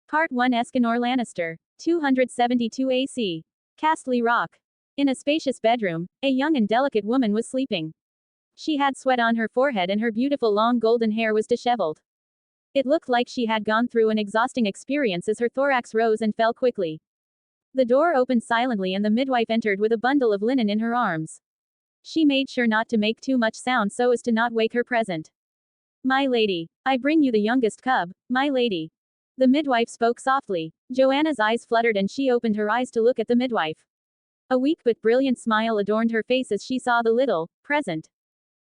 Part 1 Esganor Lannister. 272 AC. Castle Rock. In a spacious bedroom, a young and delicate woman was sleeping. She had sweat on her forehead and her beautiful long golden hair was disheveled. It looked like she had gone through an exhausting experience as her thorax rose and fell quickly. The door opened silently and the midwife entered with a bundle of linen in her arms. She made sure not to make too much sound so as to not wake her present. "My lady, I bring you the youngest cub, my lady." The midwife spoke softly. Joanna's eyes fluttered and she opened her eyes to look at the midwife. A weak but brilliant smile adorned her face as she saw the little present.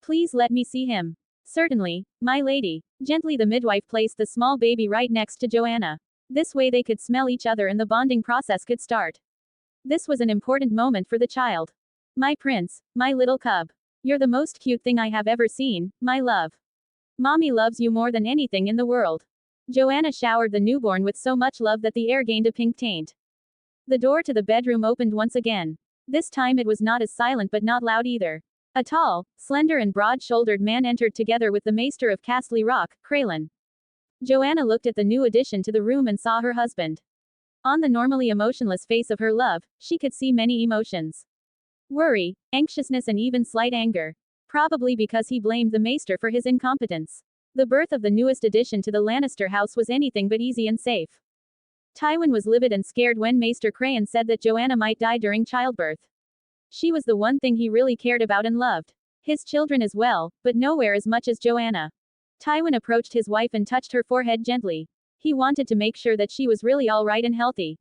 "Please let me see him." "Certainly, my lady." Gently the midwife placed the small baby right next to Joanna. This way they could smell each other and the bonding process could start. This was an important moment for the child. "My prince, my little cub. You're the most cute thing I have ever seen, my love. Mommy loves you more than anything in the world." Joanna showered the newborn with so much love that the air gained a pink taint. The door to the bedroom opened once again. This time it was not as silent but not loud either. A tall, slender and broad-shouldered man entered together with the maester of Castle Rock, Craylan. Joanna looked at the new addition to the room and saw her husband. On the normally emotionless face of her love, she could see many emotions. Worry, anxiousness and even slight anger. Probably because he blamed the maester for his incompetence. The birth of the newest addition to the Lannister house was anything but easy and safe. Tywin was livid and scared when Maester Craylan said that Joanna might die during childbirth. She was the one thing he really cared about and loved. His children as well, but nowhere as much as Joanna. Tywin approached his wife and touched her forehead gently. He wanted to make sure that she was really all right and healthy.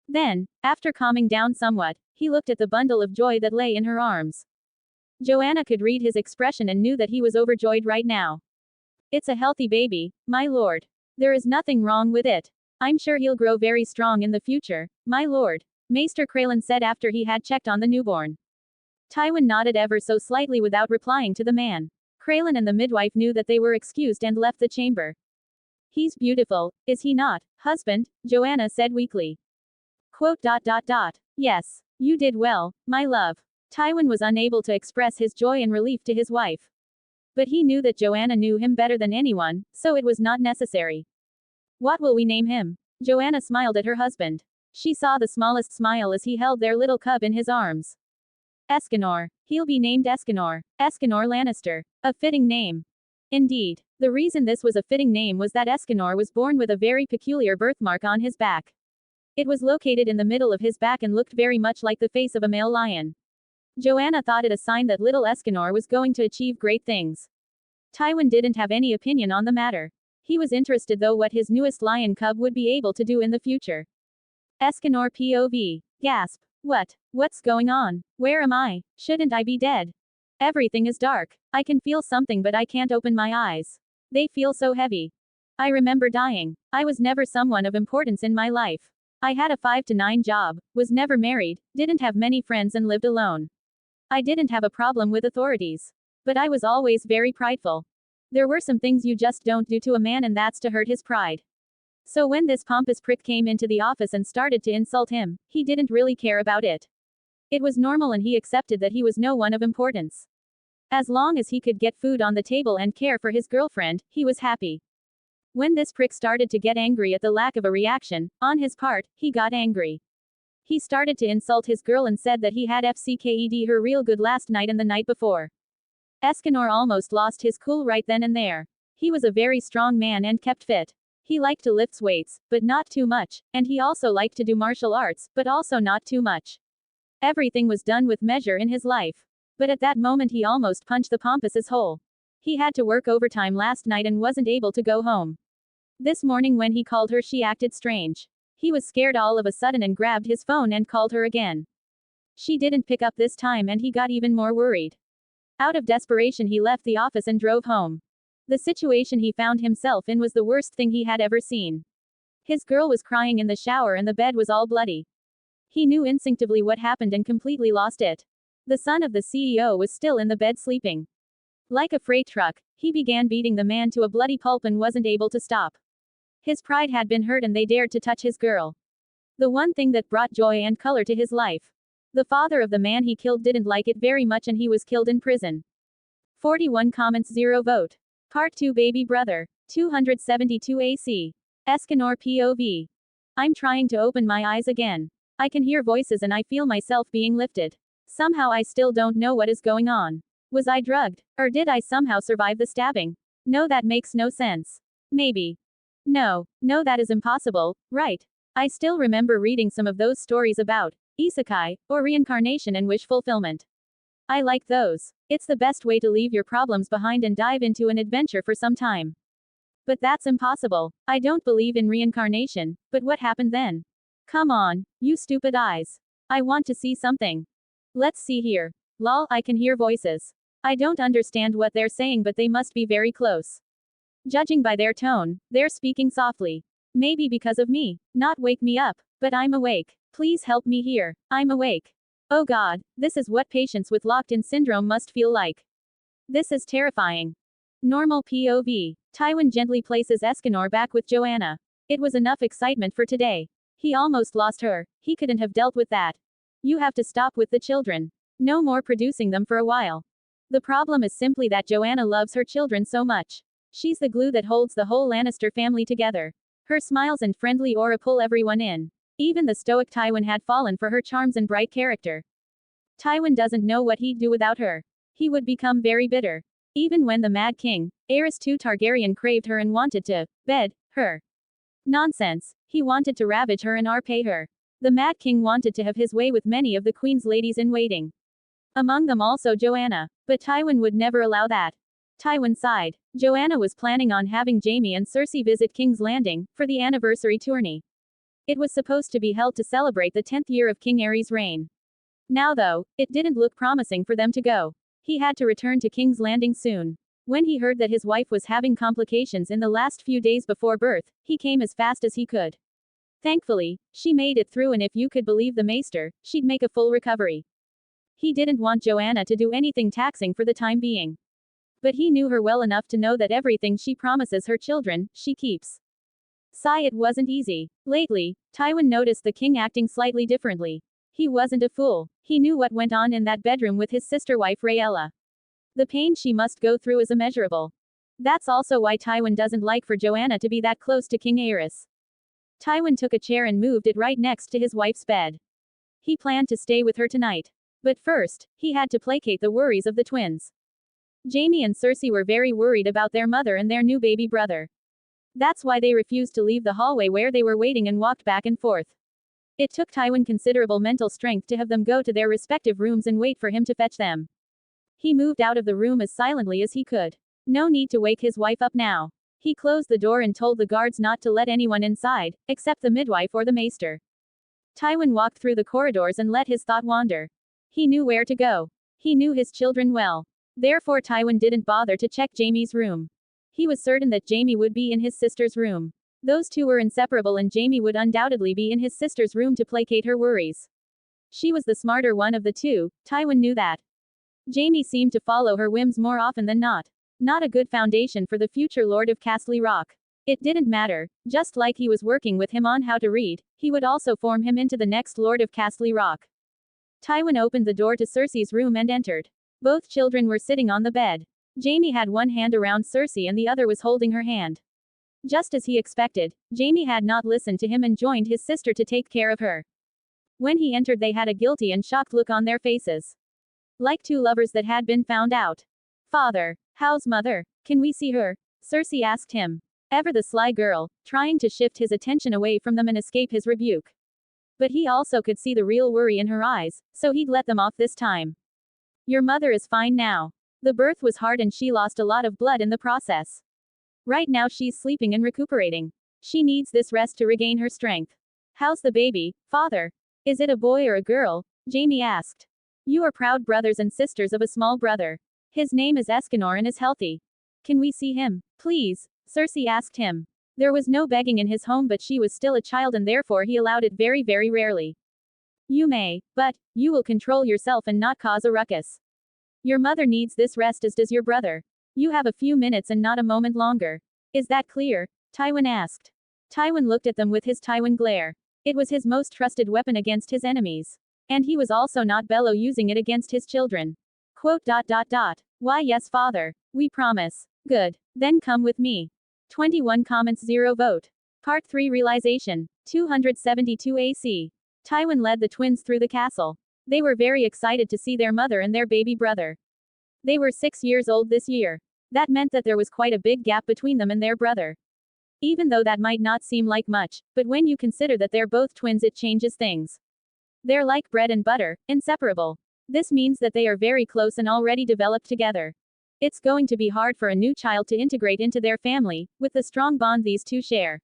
Then, after calming down somewhat, he looked at the bundle of joy that lay in her arms. Joanna could read his expression and knew that he was overjoyed right now. "It's a healthy baby, my lord. There is nothing wrong with it. I'm sure he'll grow very strong in the future, my lord," Maester Craylan said after he had checked on the newborn. Tywin nodded ever so slightly without replying to the man. Craylan and the midwife knew that they were excused and left the chamber. "He's beautiful, is he not, husband?" Joanna said weakly. Quote. "Yes. You did well, my love." Tywin was unable to express his joy and relief to his wife. But he knew that Joanna knew him better than anyone, so it was not necessary. "What will we name him?" Joanna smiled at her husband. She saw the smallest smile as he held their little cub in his arms. "Esganor. He'll be named Esganor. Esganor Lannister. A fitting name." Indeed. The reason this was a fitting name was that Esganor was born with a very peculiar birthmark on his back. It was located in the middle of his back and looked very much like the face of a male lion. Joanna thought it a sign that little Esganor was going to achieve great things. Tywin didn't have any opinion on the matter. He was interested though what his newest lion cub would be able to do in the future. Esganor POV. Gasp. What's going on? Where am I? Shouldn't I be dead? Everything is dark. I can feel something but I can't open my eyes. They feel so heavy. I remember dying. I was never someone of importance in my life. I had a 5 to 9 job, was never married, didn't have many friends and lived alone. I didn't have a problem with authorities. But I was always very prideful. There were some things you just don't do to a man and that's to hurt his pride. So when this pompous prick came into the office and started to insult him, he didn't really care about it. It was normal and he accepted that he was no one of importance. As long as he could get food on the table and care for his girlfriend, he was happy. When this prick started to get angry at the lack of a reaction, on his part, he got angry. He started to insult his girl and said that he had FCKED her real good last night and the night before. Esganor almost lost his cool right then and there. He was a very strong man and kept fit. He liked to lift weights, but not too much, and he also liked to do martial arts, but also not too much. Everything was done with measure in his life. But at that moment he almost punched the pompous hole. He had to work overtime last night and wasn't able to go home. This morning when he called her she acted strange. He was scared all of a sudden and grabbed his phone and called her again. She didn't pick up this time and he got even more worried. Out of desperation he left the office and drove home. The situation he found himself in was the worst thing he had ever seen. His girl was crying in the shower and the bed was all bloody. He knew instinctively what happened and completely lost it. The son of the CEO was still in the bed sleeping. Like a freight truck, he began beating the man to a bloody pulp and wasn't able to stop. His pride had been hurt and they dared to touch his girl. The one thing that brought joy and color to his life. The father of the man he killed didn't like it very much and he was killed in prison. 41 comments 0 vote. Part 2 Baby Brother. 272 AC. Esganor POV. I'm trying to open my eyes again. I can hear voices and I feel myself being lifted. Somehow I still don't know what is going on. Was I drugged? Or did I somehow survive the stabbing? No, that makes no sense. Maybe. No, that is impossible, right? I still remember reading some of those stories about isekai, or reincarnation and wish fulfillment. I like those. It's the best way to leave your problems behind and dive into an adventure for some time. But that's impossible. I don't believe in reincarnation, but what happened then? Come on, you stupid eyes. I want to see something. Let's see here. Lol, I can hear voices. I don't understand what they're saying, but they must be very close. Judging by their tone, they're speaking softly. Maybe because of me. Not wake me up, but I'm awake. Please help me here. I'm awake. Oh god, this is what patients with locked-in syndrome must feel like. This is terrifying. Normal POV. Tywin gently places Esganor back with Joanna. It was enough excitement for today. He almost lost her. He couldn't have dealt with that. You have to stop with the children. No more producing them for a while. The problem is simply that Joanna loves her children so much. She's the glue that holds the whole Lannister family together. Her smiles and friendly aura pull everyone in. Even the stoic Tywin had fallen for her charms and bright character. Tywin doesn't know what he'd do without her. He would become very bitter. Even when the Mad King, Aerys II Targaryen, craved her and wanted to bed her. Nonsense. He wanted to ravage her and repay her. The Mad King wanted to have his way with many of the Queen's ladies in waiting. Among them also Joanna. But Tywin would never allow that. Tywin sighed. Joanna was planning on having Jaime and Cersei visit King's Landing for the anniversary tourney. It was supposed to be held to celebrate the 10th year of King Aerys' reign. Now though, it didn't look promising for them to go. He had to return to King's Landing soon. When he heard that his wife was having complications in the last few days before birth, he came as fast as he could. Thankfully, she made it through, and if you could believe the Maester, she'd make a full recovery. He didn't want Joanna to do anything taxing for the time being. But he knew her well enough to know that everything she promises her children, she keeps. Sigh, it wasn't easy. Lately, Tywin noticed the king acting slightly differently. He wasn't a fool. He knew what went on in that bedroom with his sister-wife Rhaella. The pain she must go through is immeasurable. That's also why Tywin doesn't like for Joanna to be that close to King Aerys. Tywin took a chair and moved it right next to his wife's bed. He planned to stay with her tonight. But first, he had to placate the worries of the twins. Jaime and Cersei were very worried about their mother and their new baby brother. That's why they refused to leave the hallway where they were waiting and walked back and forth. It took Tywin considerable mental strength to have them go to their respective rooms and wait for him to fetch them. He moved out of the room as silently as he could. No need to wake his wife up now. He closed the door and told the guards not to let anyone inside, except the midwife or the maester. Tywin walked through the corridors and let his thought wander. He knew where to go. He knew his children well. Therefore Tywin didn't bother to check Jaime's room. He was certain that Jaime would be in his sister's room. Those two were inseparable, and Jaime would undoubtedly be in his sister's room to placate her worries. She was the smarter one of the two, Tywin knew that. Jaime seemed to follow her whims more often than not. Not a good foundation for the future Lord of Castle Rock. It didn't matter. Just like he was working with him on how to read, he would also form him into the next Lord of Castle Rock. Tywin opened the door to Cersei's room and entered. Both children were sitting on the bed. Jaime had one hand around Cersei and the other was holding her hand. Just as he expected, Jaime had not listened to him and joined his sister to take care of her. When he entered, they had a guilty and shocked look on their faces. Like two lovers that had been found out. "Father, how's mother? Can we see her?" Cersei asked him. Ever the sly girl, trying to shift his attention away from them and escape his rebuke. But he also could see the real worry in her eyes, so he'd let them off this time. "Your mother is fine now. The birth was hard and she lost a lot of blood in the process. Right now she's sleeping and recuperating. She needs this rest to regain her strength." "How's the baby, father? Is it a boy or a girl?" Jaime asked. "You are proud brothers and sisters of a small brother. His name is Esganor and is healthy. Can we see him, please?" Cersei asked him. There was no begging in his home, but she was still a child and therefore he allowed it very, very rarely. "You may, but you will control yourself and not cause a ruckus. Your mother needs this rest as does your brother. You have a few minutes and not a moment longer. Is that clear?" Tywin asked. Tywin looked at them with his Tywin glare. It was his most trusted weapon against his enemies. And he was also not bellow using it against his children. Quote. "Why yes father. We promise." "Good. Then come with me." 21 comments 0 vote. Part 3 Realization. 272 AC. Tywin led the twins through the castle. They were very excited to see their mother and their baby brother. They were 6 years old this year. That meant that there was quite a big gap between them and their brother. Even though that might not seem like much, but when you consider that they're both twins, it changes things. They're like bread and butter, inseparable. This means that they are very close and already developed together. It's going to be hard for a new child to integrate into their family, with the strong bond these two share.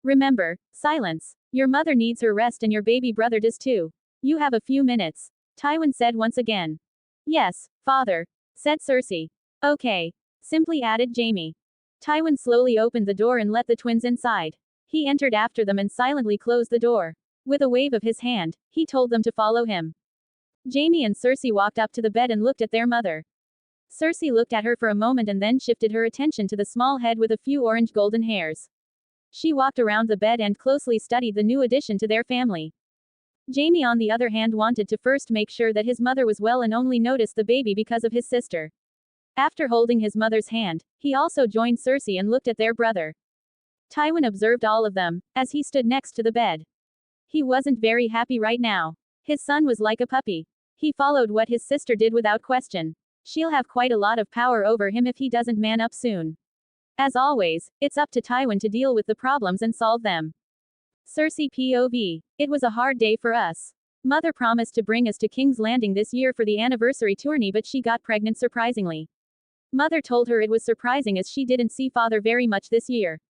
Remember, silence. Your mother needs her rest and your baby brother does too. You have a few minutes. Tywin said once again. Yes, father, said Cersei. Okay, simply added Jaime. Tywin slowly opened the door and let the twins inside. He entered after them and silently closed the door. With a wave of his hand, he told them to follow him. Jaime and Cersei walked up to the bed and looked at their mother. Cersei looked at her for a moment and then shifted her attention to the small head with a few orange golden hairs. She walked around the bed and closely studied the new addition to their family. Jaime on the other hand wanted to first make sure that his mother was well and only noticed the baby because of his sister. After holding his mother's hand, he also joined Cersei and looked at their brother. Tywin observed all of them, as he stood next to the bed. He wasn't very happy right now. His son was like a puppy. He followed what his sister did without question. She'll have quite a lot of power over him if he doesn't man up soon. As always, it's up to Tywin to deal with the problems and solve them. Cersei POV. It was a hard day for us. Mother promised to bring us to King's Landing this year for the anniversary tourney, but she got pregnant surprisingly. Mother told her it was surprising as she didn't see father very much this year.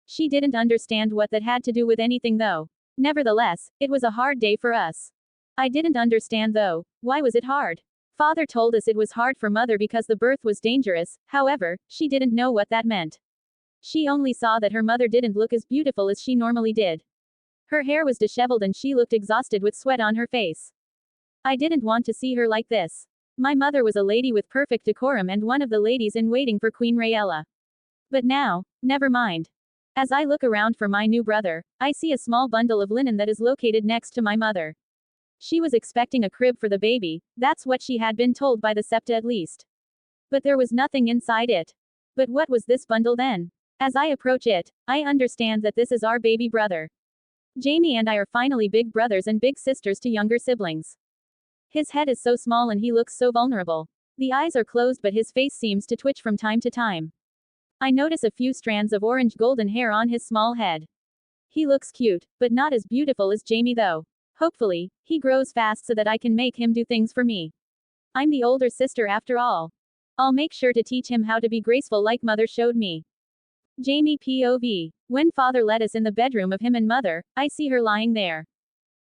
She didn't understand what that had to do with anything though. Nevertheless, it was a hard day for us. I didn't understand though. Why was it hard? Father told us it was hard for mother because the birth was dangerous, however, she didn't know what that meant. She only saw that her mother didn't look as beautiful as she normally did. Her hair was disheveled and she looked exhausted with sweat on her face. I didn't want to see her like this. My mother was a lady with perfect decorum and one of the ladies in waiting for Queen Rhaella. But now, never mind. As I look around for my new brother, I see a small bundle of linen that is located next to my mother. She was expecting a crib for the baby, that's what she had been told by the septa at least. But there was nothing inside it. But what was this bundle then? As I approach it, I understand that this is our baby brother. Jaime and I are finally big brothers and big sisters to younger siblings. His head is so small and he looks so vulnerable. The eyes are closed but his face seems to twitch from time to time. I notice a few strands of orange golden hair on his small head. He looks cute, but not as beautiful as Jaime though. Hopefully, he grows fast so that I can make him do things for me. I'm the older sister after all. I'll make sure to teach him how to be graceful like mother showed me. Jaime POV. When father led us in the bedroom of him and mother, I see her lying there.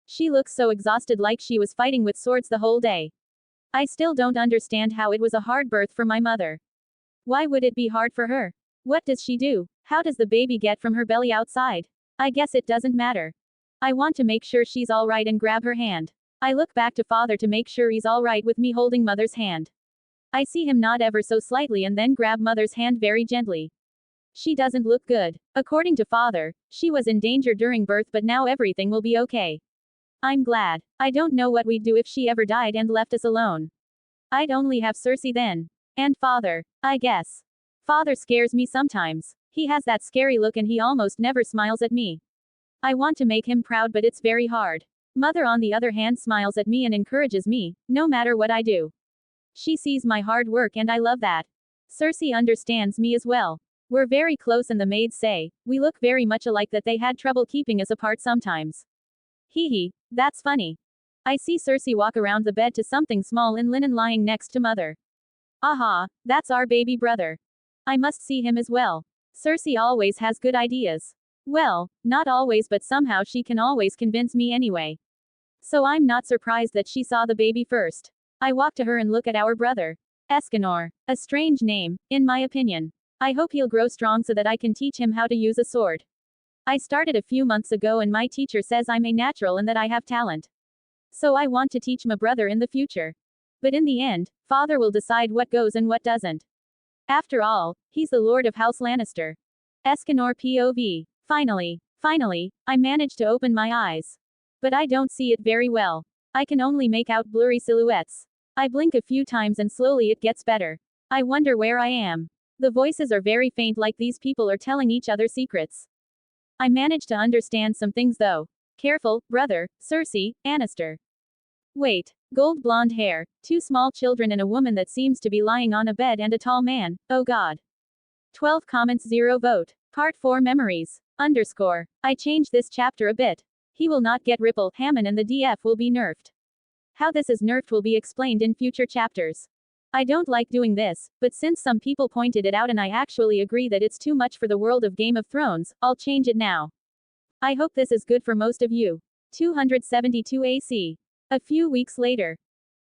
She looks so exhausted like she was fighting with swords the whole day. I still don't understand how it was a hard birth for my mother. Why would it be hard for her? What does she do? How does the baby get from her belly outside? I guess it doesn't matter. I want to make sure she's alright and grab her hand. I look back to father to make sure he's alright with me holding mother's hand. I see him nod ever so slightly and then grab mother's hand very gently. She doesn't look good. According to father, she was in danger during birth but now everything will be okay. I'm glad. I don't know what we'd do if she ever died and left us alone. I'd only have Cersei then. And father, I guess. Father scares me sometimes. He has that scary look and he almost never smiles at me. I want to make him proud but it's very hard. Mother on the other hand smiles at me and encourages me, no matter what I do. She sees my hard work and I love that. Cersei understands me as well. We're very close and the maids say, we look very much alike that they had trouble keeping us apart sometimes. Hee hee, that's funny. I see Cersei walk around the bed to something small in linen lying next to mother. Aha, that's our baby brother. I must see him as well. Cersei always has good ideas. Well, not always but somehow she can always convince me anyway. So I'm not surprised that she saw the baby first. I walk to her and look at our brother. Esganor. A strange name, in my opinion. I hope he'll grow strong so that I can teach him how to use a sword. I started a few months ago and my teacher says I'm a natural and that I have talent. So I want to teach my brother in the future. But in the end, father will decide what goes and what doesn't. After all, he's the Lord of House Lannister. Esganor POV. Finally, I managed to open my eyes. But I don't see it very well. I can only make out blurry silhouettes. I blink a few times and slowly it gets better. I wonder where I am. The voices are very faint like these people are telling each other secrets. I managed to understand some things though. Careful, brother, Cersei, Lannister. Wait. Gold blonde hair, 2 small children and a woman that seems to be lying on a bed and a tall man, oh god. 12 comments 0 vote. Part 4 memories. Underscore. I changed this chapter a bit. He will not get Ripple, Hammond and the DF will be nerfed. How this is nerfed will be explained in future chapters. I don't like doing this, but since some people pointed it out and I actually agree that it's too much for the world of Game of Thrones, I'll change it now. I hope this is good for most of you. 272 AC. A few weeks later.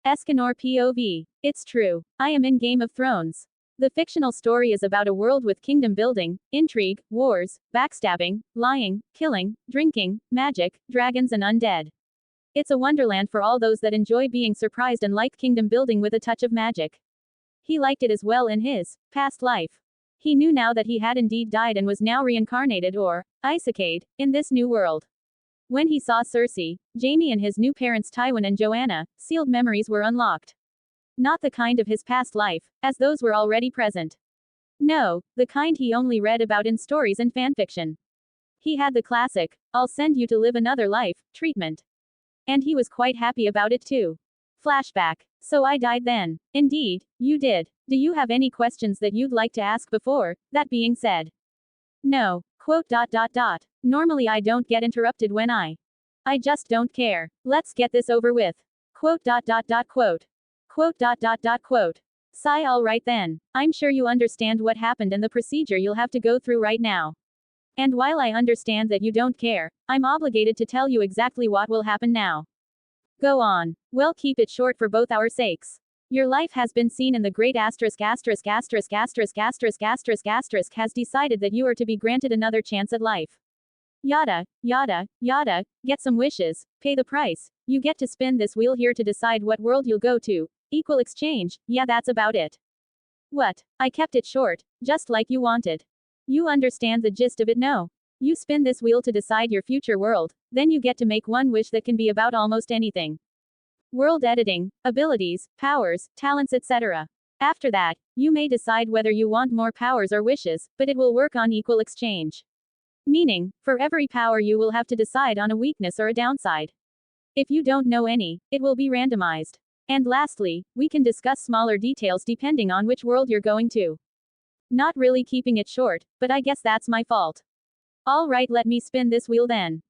Esganor POV. It's true. I am in Game of Thrones. The fictional story is about a world with kingdom building, intrigue, wars, backstabbing, lying, killing, drinking, magic, dragons and undead. It's a wonderland for all those that enjoy being surprised and like kingdom building with a touch of magic. He liked it as well in his past life. He knew now that he had indeed died and was now reincarnated or Isacade in this new world. When he saw Cersei, Jaime and his new parents Tywin and Joanna, sealed memories were unlocked. Not the kind of his past life, as those were already present. No, the kind he only read about in stories and fanfiction. He had the classic, "I'll send you to live another life," treatment. And he was quite happy about it too. Flashback. So I died then. Indeed, you did. Do you have any questions that you'd like to ask before, that being said? No. Quote. Normally I don't get interrupted when I just don't care. Let's get this over with. Quote. Quote. Quote. Sigh. All right then. I'm sure you understand what happened and the procedure you'll have to go through right now. And while I understand that you don't care, I'm obligated to tell you exactly what will happen now. Go on. Well, keep it short for both our sakes. Your life has been seen in the great has decided that you are to be granted another chance at life. Yada, yada, yada, get some wishes, pay the price, you get to spin this wheel here to decide what world you'll go to, equal exchange, yeah that's about it. What? I kept it short, just like you wanted. You understand the gist of it no? You spin this wheel to decide your future world, then you get to make one wish that can be about almost anything. World editing, abilities, powers, talents etc. After that, you may decide whether you want more powers or wishes, but it will work on equal exchange. Meaning, for every power you will have to decide on a weakness or a downside. If you don't know any, it will be randomized. And lastly, we can discuss smaller details depending on which world you're going to. Not really keeping it short, but I guess that's my fault. Alright, let me spin this wheel then.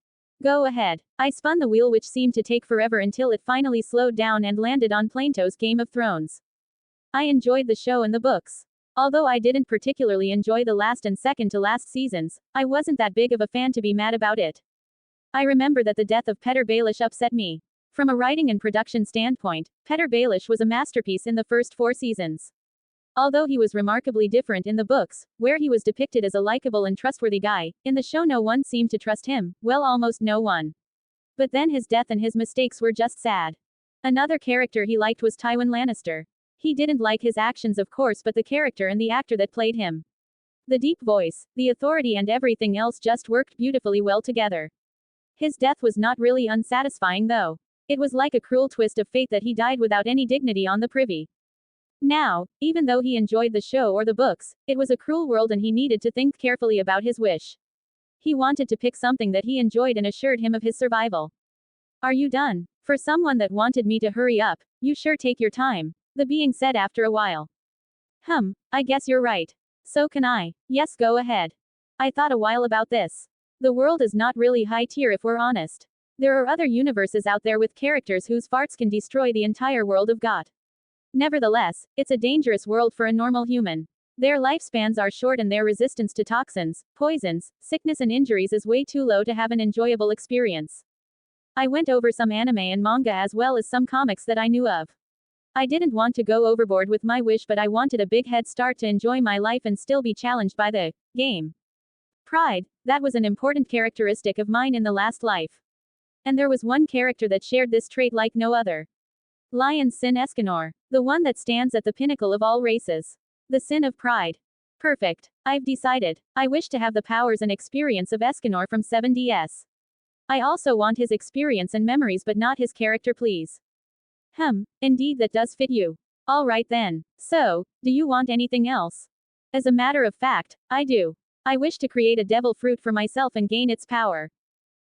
Go ahead. I spun the wheel which seemed to take forever until it finally slowed down and landed on Plainto's Game of Thrones. I enjoyed the show and the books. Although I didn't particularly enjoy the last and second to last seasons, I wasn't that big of a fan to be mad about it. I remember that the death of Petyr Baelish upset me. From a writing and production standpoint, Petyr Baelish was a masterpiece in the first 4 seasons. Although he was remarkably different in the books, where he was depicted as a likable and trustworthy guy, in the show no one seemed to trust him, well almost no one. But then his death and his mistakes were just sad. Another character he liked was Tywin Lannister. He didn't like his actions of course but the character and the actor that played him. The deep voice, the authority and everything else just worked beautifully well together. His death was not really unsatisfying though. It was like a cruel twist of fate that he died without any dignity on the privy. Now, even though he enjoyed the show or the books, it was a cruel world and he needed to think carefully about his wish. He wanted to pick something that he enjoyed and assured him of his survival. Are you done? For someone that wanted me to hurry up, you sure take your time, the being said after a while. I guess you're right. So can I. Yes, go ahead. I thought a while about this. The world is not really high tier if we're honest. There are other universes out there with characters whose farts can destroy the entire world of God. Nevertheless, it's a dangerous world for a normal human. Their lifespans are short and their resistance to toxins, poisons, sickness and injuries is way too low to have an enjoyable experience. I went over some anime and manga as well as some comics that I knew of. I didn't want to go overboard with my wish but I wanted a big head start to enjoy my life and still be challenged by the game. Pride, that was an important characteristic of mine in the last life. And there was one character that shared this trait like no other. Lion's sin Esganor. The one that stands at the pinnacle of all races. The sin of pride. Perfect. I've decided. I wish to have the powers and experience of Esganor from 7DS. I also want his experience and memories but not his character please. Indeed that does fit you. Alright then. So, do you want anything else? As a matter of fact, I do. I wish to create a devil fruit for myself and gain its power.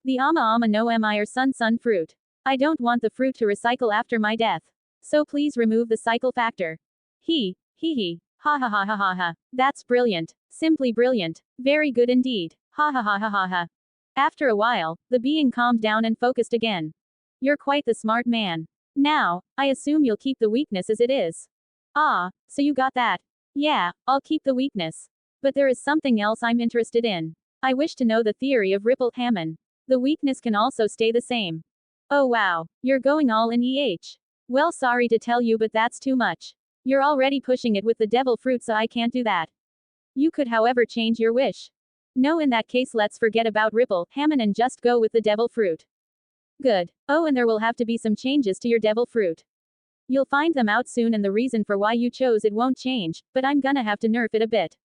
The Ama no Mi or Sun fruit. I don't want the fruit to recycle after my death. So please remove the cycle factor. He. Ha ha ha ha ha ha. That's brilliant. Simply brilliant. Very good indeed. Ha ha ha ha ha ha. After a while, the being calmed down and focused again. You're quite the smart man. Now, I assume you'll keep the weakness as it is. Ah, so you got that. Yeah, I'll keep the weakness. But there is something else I'm interested in. I wish to know the theory of Ripple Hammond. The weakness can also stay the same. Oh wow, you're going all in Well, sorry to tell you, but that's too much. You're already pushing it with the devil fruit, so I can't do that. You could, however, change your wish. No, in that case, let's forget about Ripple Hammond and just go with the devil fruit. Good. Oh, and there will have to be some changes to your devil fruit. You'll find them out soon, and the reason for why you chose it won't change, but I'm gonna have to nerf it a bit.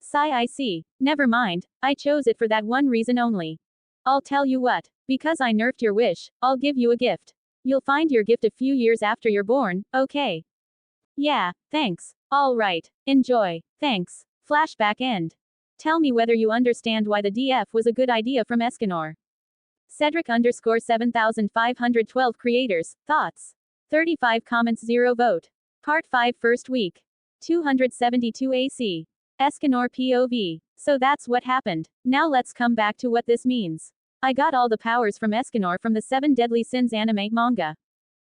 Sigh, I see. Never mind, I chose it for that one reason only. I'll tell you what, because I nerfed your wish, I'll give you a gift. You'll find your gift a few years after you're born, okay? Yeah, thanks. All right. Enjoy. Thanks. Flashback end. Tell me whether you understand why the DF was a good idea from Esganor. Cedric_7512 creators, thoughts. 35 comments, 0 vote. Part 5 first week. 272 AC. Esganor POV. So that's what happened. Now let's come back to what this means. I got all the powers from Esganor from the 7 Deadly Sins anime manga.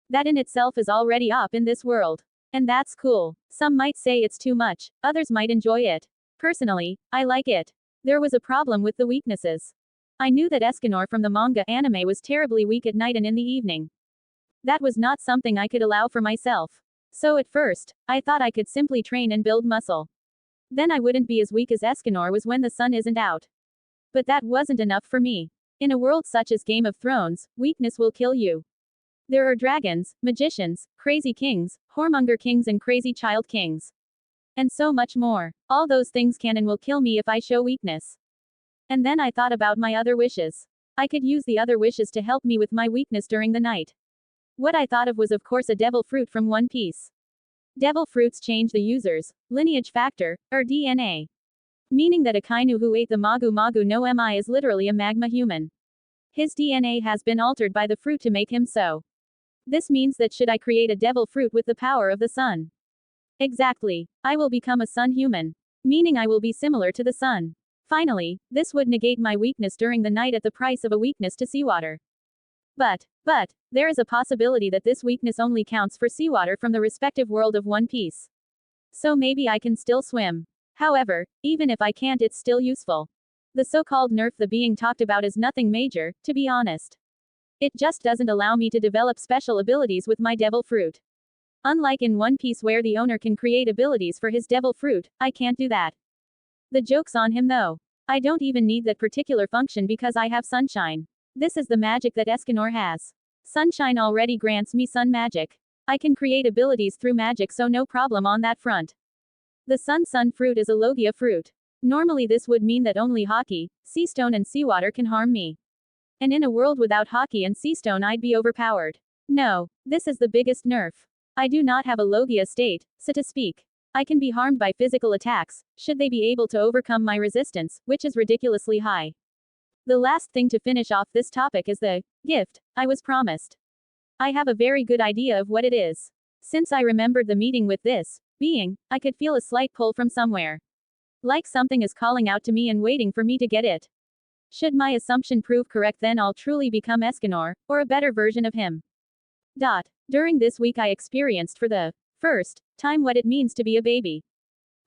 That in itself is already up in this world. And that's cool. Some might say it's too much, others might enjoy it. Personally, I like it. There was a problem with the weaknesses. I knew that Esganor from the manga anime was terribly weak at night and in the evening. That was not something I could allow for myself. So at first, I thought I could simply train and build muscle. Then I wouldn't be as weak as Esganor was when the sun isn't out. But that wasn't enough for me. In a world such as Game of Thrones, weakness will kill you. There are dragons, magicians, crazy kings, whoremonger kings and crazy child kings. And so much more. All those things can and will kill me if I show weakness. And then I thought about my other wishes. I could use the other wishes to help me with my weakness during the night. What I thought of was, of course, a devil fruit from One Piece. Devil fruits change the user's lineage factor, or DNA. Meaning that a Kainu who ate the Magu no Mi is literally a magma human. His DNA has been altered by the fruit to make him so. This means that should I create a devil fruit with the power of the sun? Exactly. I will become a sun human. Meaning I will be similar to the sun. Finally, this would negate my weakness during the night at the price of a weakness to seawater. But, there is a possibility that this weakness only counts for seawater from the respective world of One Piece. So maybe I can still swim. However, even if I can't, it's still useful. The so-called nerf the being talked about is nothing major, to be honest. It just doesn't allow me to develop special abilities with my devil fruit. Unlike in One Piece where the owner can create abilities for his devil fruit, I can't do that. The joke's on him though. I don't even need that particular function because I have sunshine. This is the magic that Esganor has. Sunshine already grants me sun magic. I can create abilities through magic, so no problem on that front. The sun fruit is a Logia fruit. Normally this would mean that only hockey, seastone and seawater can harm me. And in a world without hockey and seastone I'd be overpowered. No, this is the biggest nerf. I do not have a Logia state, so to speak. I can be harmed by physical attacks, should they be able to overcome my resistance, which is ridiculously high. The last thing to finish off this topic is the gift I was promised. I have a very good idea of what it is. Since I remembered the meeting with this being, I could feel a slight pull from somewhere. Like something is calling out to me and waiting for me to get it. Should my assumption prove correct, then I'll truly become Esganor, or a better version of him. During this week I experienced for the first time what it means to be a baby.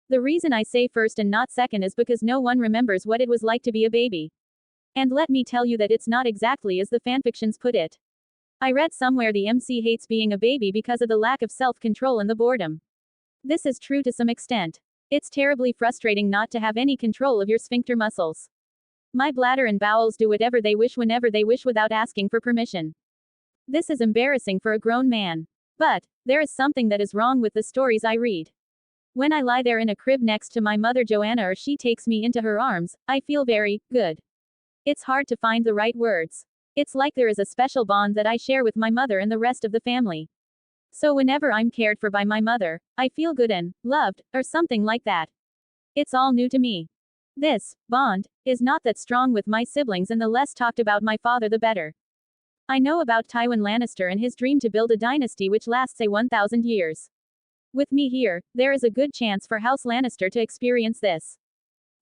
The reason I say first and not second is because no one remembers what it was like to be a baby. And let me tell you that it's not exactly as the fanfictions put it. I read somewhere the MC hates being a baby because of the lack of self-control and the boredom. This is true to some extent. It's terribly frustrating not to have any control of your sphincter muscles. My bladder and bowels do whatever they wish whenever they wish without asking for permission. This is embarrassing for a grown man. But there is something that is wrong with the stories I read. When I lie there in a crib next to my mother Joanna or she takes me into her arms, I feel very good. It's hard to find the right words. It's like there is a special bond that I share with my mother and the rest of the family. So whenever I'm cared for by my mother, I feel good and loved, or something like that. It's all new to me. This bond is not that strong with my siblings, and the less talked about my father the better. I know about Tywin Lannister and his dream to build a dynasty which lasts 1,000 years. With me here, there is a good chance for House Lannister to experience this.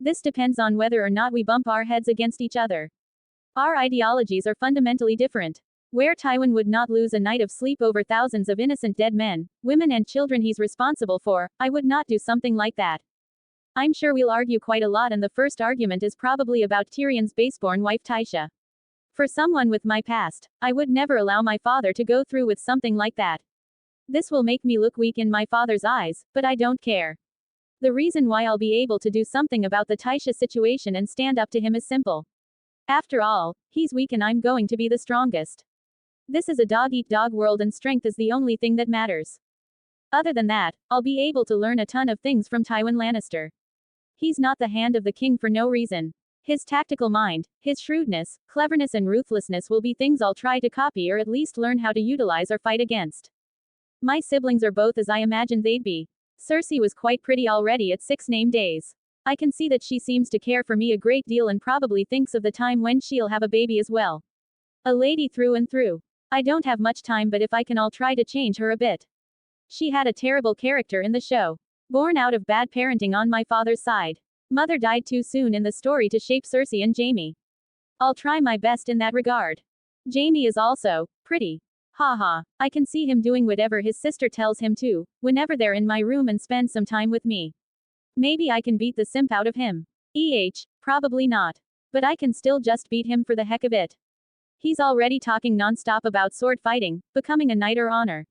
This depends on whether or not we bump our heads against each other. Our ideologies are fundamentally different. Where Tywin would not lose a night of sleep over thousands of innocent dead men, women and children he's responsible for, I would not do something like that. I'm sure we'll argue quite a lot, and the first argument is probably about Tyrion's baseborn wife Tisha. For someone with my past, I would never allow my father to go through with something like that. This will make me look weak in my father's eyes, but I don't care. The reason why I'll be able to do something about the Tisha situation and stand up to him is simple. After all, he's weak and I'm going to be the strongest. This is a dog-eat-dog world, and strength is the only thing that matters. Other than that, I'll be able to learn a ton of things from Tywin Lannister. He's not the hand of the king for no reason. His tactical mind, his shrewdness, cleverness and ruthlessness will be things I'll try to copy, or at least learn how to utilize or fight against. My siblings are both as I imagined they'd be. Cersei was quite pretty already at 6 name days. I can see that she seems to care for me a great deal and probably thinks of the time when she'll have a baby as well. A lady through and through. I don't have much time, but if I can, I'll try to change her a bit. She had a terrible character in the show. Born out of bad parenting on my father's side. Mother died too soon in the story to shape Cersei and Jaime. I'll try my best in that regard. Jaime is also pretty. Haha, I can see him doing whatever his sister tells him to, whenever they're in my room and spend some time with me. Maybe I can beat the simp out of him. Probably not. But I can still just beat him for the heck of it. He's already talking non-stop about sword fighting, becoming a knight or honor.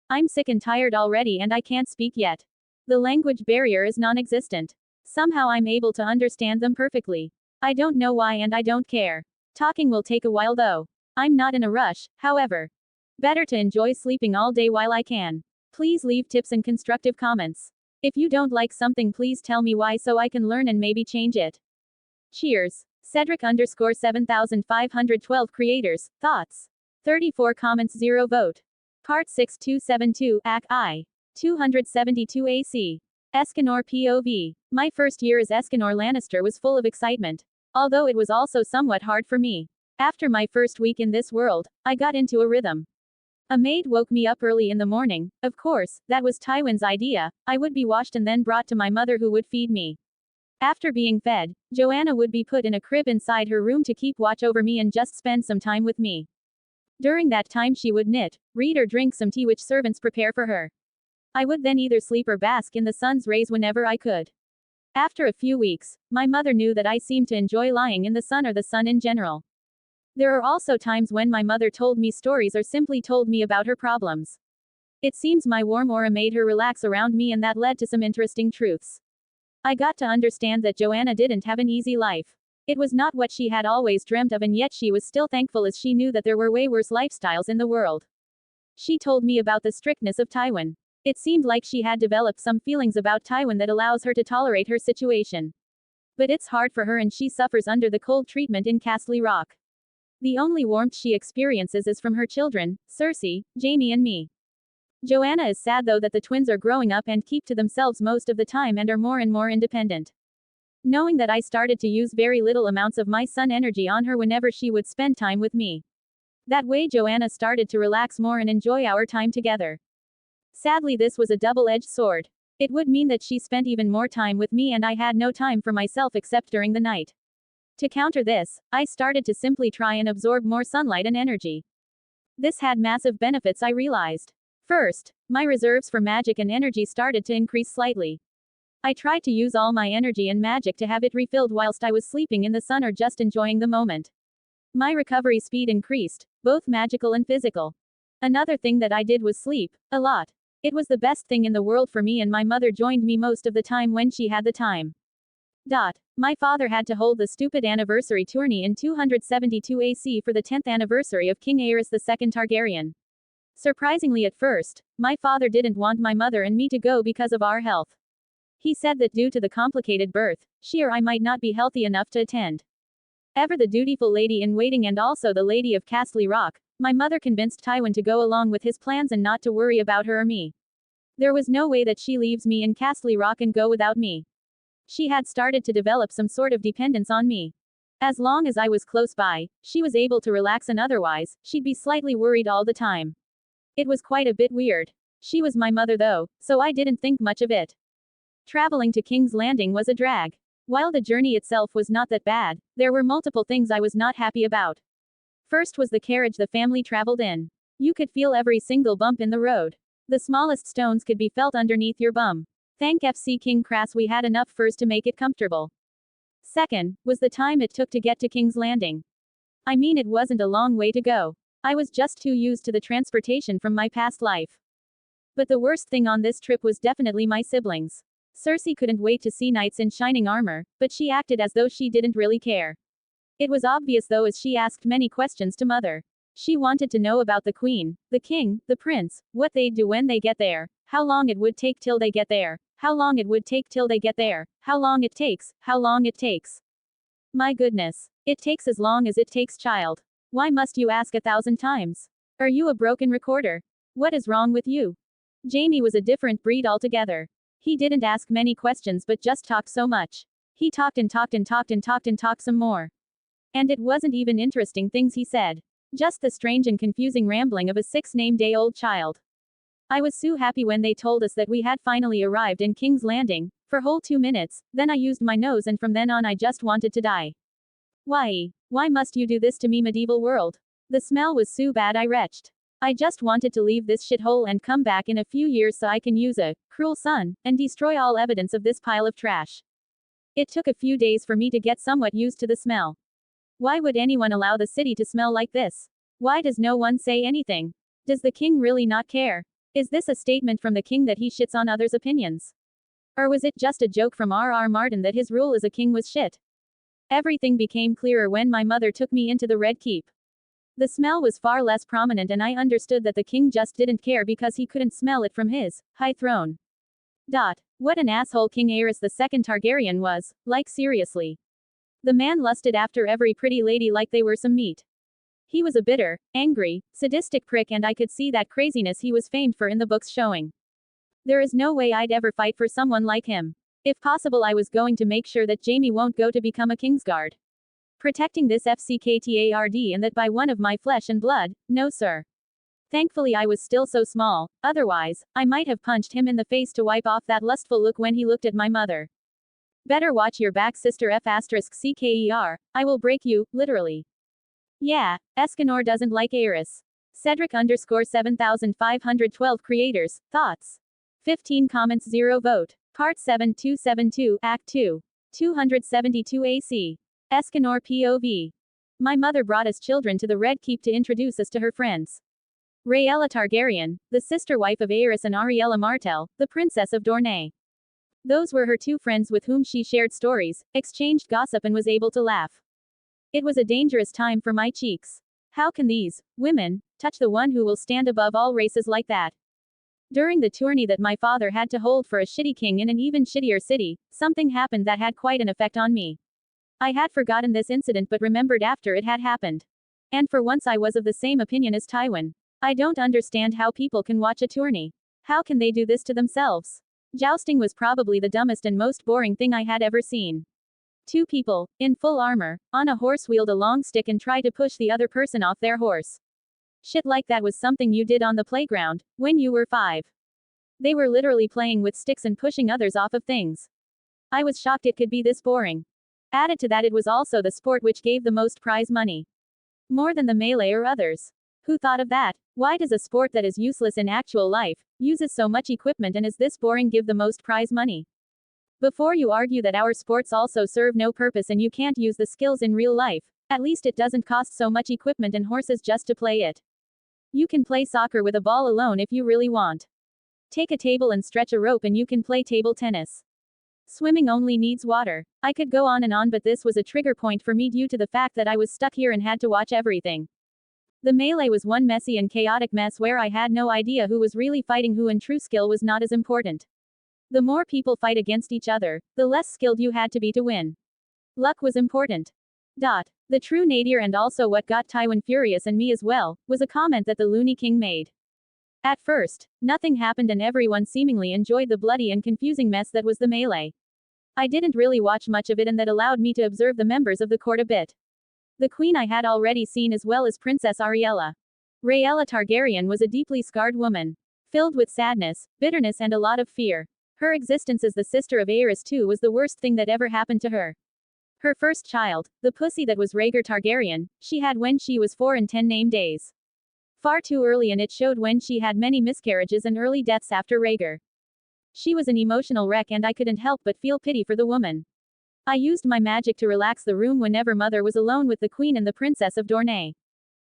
I'm sick and tired already, and I can't speak yet. The language barrier is non-existent. Somehow I'm able to understand them perfectly. I don't know why, and I don't care. Talking will take a while though. I'm not in a rush, however. Better to enjoy sleeping all day while I can. Please leave tips and constructive comments. If you don't like something, please tell me why so I can learn and maybe change it. Cheers. Cedric_7512 creators, thoughts. 34 comments, 0 vote. Part 6272, Ac I. 272 AC. Esganor POV. My first year as Esganor Lannister was full of excitement. Although it was also somewhat hard for me. After my first week in this world, I got into a rhythm. A maid woke me up early in the morning. Of course, that was Tywin's idea. I would be washed and then brought to my mother, who would feed me. After being fed, Joanna would be put in a crib inside her room to keep watch over me and just spend some time with me. During that time she would knit, read or drink some tea which servants prepare for her. I would then either sleep or bask in the sun's rays whenever I could. After a few weeks, my mother knew that I seemed to enjoy lying in the sun or the sun in general. There are also times when my mother told me stories or simply told me about her problems. It seems my warm aura made her relax around me, and that led to some interesting truths. I got to understand that Joanna didn't have an easy life. It was not what she had always dreamt of, and yet she was still thankful, as she knew that there were way worse lifestyles in the world. She told me about the strictness of Tywin. It seemed like she had developed some feelings about Tywin that allows her to tolerate her situation. But it's hard for her, and she suffers under the cold treatment in Castle Rock. The only warmth she experiences is from her children, Cersei, Jaime and me. Joanna is sad though that the twins are growing up and keep to themselves most of the time and are more and more independent. Knowing that I started to use very little amounts of my sun energy on her whenever she would spend time with me. That way Joanna started to relax more and enjoy our time together. Sadly, this was a double-edged sword. It would mean that she spent even more time with me and I had no time for myself except during the night. To counter this, I started to simply try and absorb more sunlight and energy. This had massive benefits, I realized. First, my reserves for magic and energy started to increase slightly. I tried to use all my energy and magic to have it refilled whilst I was sleeping in the sun or just enjoying the moment. My recovery speed increased, both magical and physical. Another thing that I did was sleep, a lot. It was the best thing in the world for me, and my mother joined me most of the time when she had the time. My father had to hold the stupid anniversary tourney in 272 AC for the 10th anniversary of King Aerys II Targaryen. Surprisingly, at first, my father didn't want my mother and me to go because of our health. He said that due to the complicated birth, she or I might not be healthy enough to attend. Ever the dutiful lady in waiting and also the lady of Castle Rock, my mother convinced Tywin to go along with his plans and not to worry about her or me. There was no way that she leaves me in Castle Rock and go without me. She had started to develop some sort of dependence on me. As long as I was close by, she was able to relax, and otherwise, she'd be slightly worried all the time. It was quite a bit weird. She was my mother though, so I didn't think much of it. Traveling to King's Landing was a drag. While the journey itself was not that bad, there were multiple things I was not happy about. First was the carriage the family traveled in. You could feel every single bump in the road. The smallest stones could be felt underneath your bum. Thank FC King Crass we had enough furs to make it comfortable. Second, was the time it took to get to King's Landing. I mean, it wasn't a long way to go. I was just too used to the transportation from my past life. But the worst thing on this trip was definitely my siblings. Cersei couldn't wait to see knights in shining armor, but she acted as though she didn't really care. It was obvious though, as she asked many questions to Mother. She wanted to know about the queen, the king, the prince, what they'd do when they get there, how long it would take till they get there, how long it would take till they get there, how long it takes, how long it takes. My goodness. It takes as long as it takes, child. Why must you ask 1,000 times? Are you a broken recorder? What is wrong with you? Jaime was a different breed altogether. He didn't ask many questions but just talked so much. He talked and talked and talked and talked and talked some more. And it wasn't even interesting things he said. Just the strange and confusing rambling of a 6-name-day-old child. I was so happy when they told us that we had finally arrived in King's Landing, for whole 2 minutes, then I used my nose and from then on I just wanted to die. Why must you do this to me, medieval world? The smell was so bad I retched. I just wanted to leave this shithole and come back in a few years so I can use a cruel sun and destroy all evidence of this pile of trash. It took a few days for me to get somewhat used to the smell. Why would anyone allow the city to smell like this? Why does no one say anything? Does the king really not care? Is this a statement from the king that he shits on others' opinions? Or was it just a joke from R.R. Martin that his rule as a king was shit? Everything became clearer when my mother took me into the Red Keep. The smell was far less prominent and I understood that the king just didn't care because he couldn't smell it from his high throne. What an asshole King Aerys II Targaryen was, like seriously. The man lusted after every pretty lady like they were some meat. He was a bitter, angry, sadistic prick and I could see that craziness he was famed for in the books showing. There is no way I'd ever fight for someone like him. If possible I was going to make sure that Jaime won't go to become a Kingsguard. Protecting this FCKTARD and that by one of my flesh and blood, no sir. Thankfully I was still so small, otherwise, I might have punched him in the face to wipe off that lustful look when he looked at my mother. Better watch your back sister F***CKER, I will break you, literally. Yeah, Esganor doesn't like Aerys. Cedric_7512 creators, thoughts. 15 comments 0 vote. Part 7272, Act 2. 272 AC. Esganor POV. My mother brought us children to the Red Keep to introduce us to her friends. Rhaella Targaryen, the sister wife of Aerys, and Ariella Martell, the princess of Tourney. Those were her 2 friends with whom she shared stories, exchanged gossip and was able to laugh. It was a dangerous time for my cheeks. How can these women touch the one who will stand above all races like that? During the tourney that my father had to hold for a shitty king in an even shittier city, something happened that had quite an effect on me. I had forgotten this incident but remembered after it had happened. And for once I was of the same opinion as Tywin. I don't understand how people can watch a tourney. How can they do this to themselves? Jousting was probably the dumbest and most boring thing I had ever seen. 2 people, in full armor, on a horse wield a long stick and try to push the other person off their horse. Shit like that was something you did on the playground, when you were 5. They were literally playing with sticks and pushing others off of things. I was shocked it could be this boring. Added to that, it was also the sport which gave the most prize money. More than the melee or others. Who thought of that? Why does a sport that is useless in actual life, uses so much equipment and is this boring, give the most prize money? Before you argue that our sports also serve no purpose and you can't use the skills in real life, at least it doesn't cost so much equipment and horses just to play it. You can play soccer with a ball alone if you really want. Take a table and stretch a rope and you can play table tennis. Swimming only needs water. I could go on and on, but this was a trigger point for me due to the fact that I was stuck here and had to watch everything. The melee was one messy and chaotic mess where I had no idea who was really fighting who, and true skill was not as important. The more people fight against each other, the less skilled you had to be to win. Luck was important. The true nadir, and also what got Tywin furious and me as well, was a comment that the Loony King made. At first, nothing happened and everyone seemingly enjoyed the bloody and confusing mess that was the melee. I didn't really watch much of it, and that allowed me to observe the members of the court a bit. The queen I had already seen, as well as Princess Ariella. Rhaella Targaryen was a deeply scarred woman, filled with sadness, bitterness and a lot of fear. Her existence as the sister of Aerys II was the worst thing that ever happened to her. Her first child, the pussy that was Rhaegar Targaryen, she had when she was 4 and 10 name days. Far too early, and it showed when she had many miscarriages and early deaths after Rhaegar. She was an emotional wreck, and I couldn't help but feel pity for the woman. I used my magic to relax the room whenever Mother was alone with the Queen and the Princess of Tourney.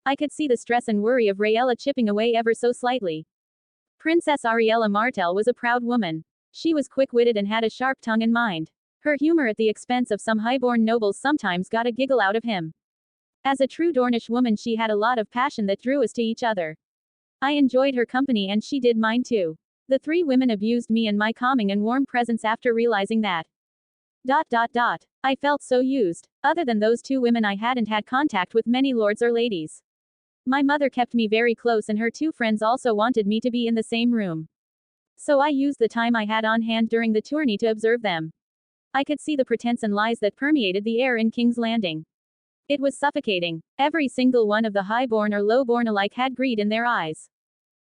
I could see the stress and worry of Rhaella chipping away ever so slightly. Princess Ariella Martell was a proud woman. She was quick-witted and had a sharp tongue and mind. Her humor at the expense of some highborn nobles sometimes got a giggle out of him. As a true Dornish woman, she had a lot of passion that drew us to each other. I enjoyed her company, and she did mine too. The three women abused me and my calming and warm presence after realizing that. I felt so used. Other than those two women, I hadn't had contact with many lords or ladies. My mother kept me very close, and her two friends also wanted me to be in the same room. So I used the time I had on hand during the tourney to observe them. I could see the pretense and lies that permeated the air in King's Landing. It was suffocating. Every single one of the highborn or lowborn alike had greed in their eyes.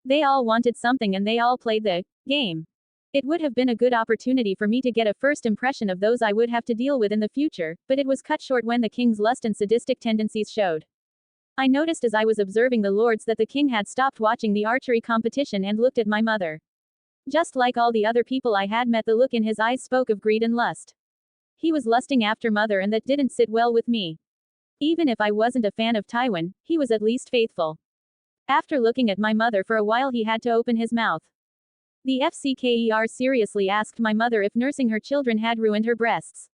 They all wanted something, and they all played the game. It would have been a good opportunity for me to get a first impression of those I would have to deal with in the future, but it was cut short when the king's lust and sadistic tendencies showed. I noticed as I was observing the lords that the king had stopped watching the archery competition and looked at my mother. Just like all the other people I had met, the look in his eyes spoke of greed and lust. He was lusting after Mother, and that didn't sit well with me. Even if I wasn't a fan of Tywin, he was at least faithful. After looking at my mother for a while, he had to open his mouth. The FCKER seriously asked my mother if nursing her children had ruined her breasts.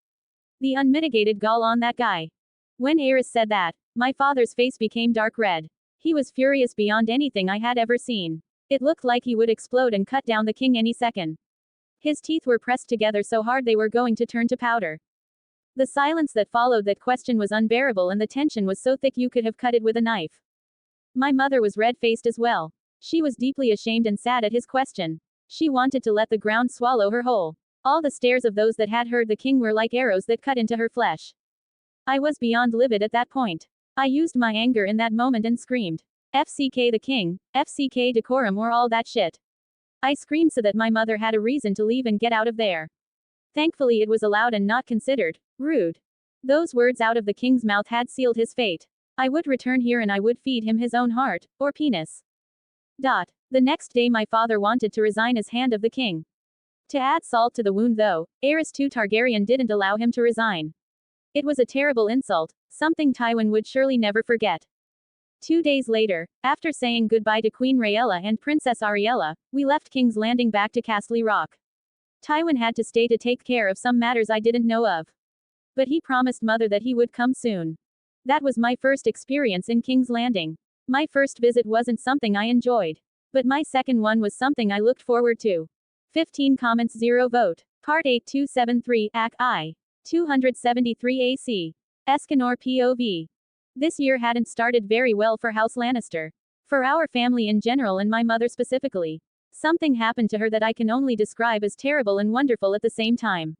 The unmitigated gall on that guy. When Aerys said that, my father's face became dark red. He was furious beyond anything I had ever seen. It looked like he would explode and cut down the king any second. His teeth were pressed together so hard they were going to turn to powder. The silence that followed that question was unbearable, and the tension was so thick you could have cut it with a knife. My mother was red-faced as well. She was deeply ashamed and sad at his question. She wanted to let the ground swallow her whole. All the stares of those that had heard the king were like arrows that cut into her flesh. I was beyond livid at that point. I used my anger in that moment and screamed, "FCK the king, FCK decorum, or all that shit." I screamed so that my mother had a reason to leave and get out of there. Thankfully it was allowed and not considered rude. Those words out of the king's mouth had sealed his fate. I would return here and I would feed him his own heart, or penis. The next day my father wanted to resign as hand of the king. To add salt to the wound though, Aerys II Targaryen didn't allow him to resign. It was a terrible insult, something Tywin would surely never forget. 2 days later, after saying goodbye to Queen Rhaella and Princess Ariella, we left King's Landing back to Castle Rock. Tywin had to stay to take care of some matters I didn't know of. But he promised Mother that he would come soon. That was my first experience in King's Landing. My first visit wasn't something I enjoyed. But my second one was something I looked forward to. 15 comments, 0 vote. Part 8273, Ac I. 273 AC. Esganor POV. This year hadn't started very well for House Lannister. For our family in general and my mother specifically. Something happened to her that I can only describe as terrible and wonderful at the same time.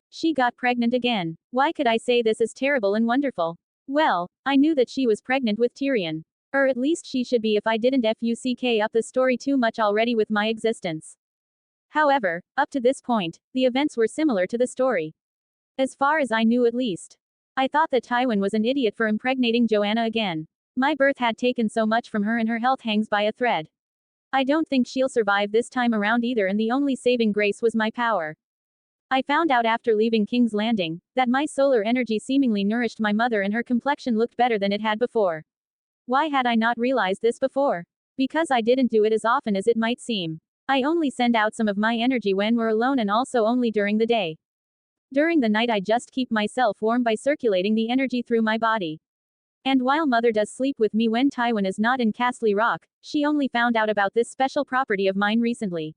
She got pregnant again. Why could I say this is terrible and wonderful? Well, I knew that she was pregnant with Tyrion. Or at least she should be if I didn't fuck up the story too much already with my existence. However, up to this point, the events were similar to the story. As far as I knew at least. I thought that Tywin was an idiot for impregnating Joanna again. My birth had taken so much from her and her health hangs by a thread. I don't think she'll survive this time around either, and the only saving grace was my power. I found out after leaving King's Landing, that my solar energy seemingly nourished my mother and her complexion looked better than it had before. Why had I not realized this before? Because I didn't do it as often as it might seem. I only send out some of my energy when we're alone, and also only during the day. During the night I just keep myself warm by circulating the energy through my body. And while Mother does sleep with me when Tywin is not in Castle Rock, she only found out about this special property of mine recently.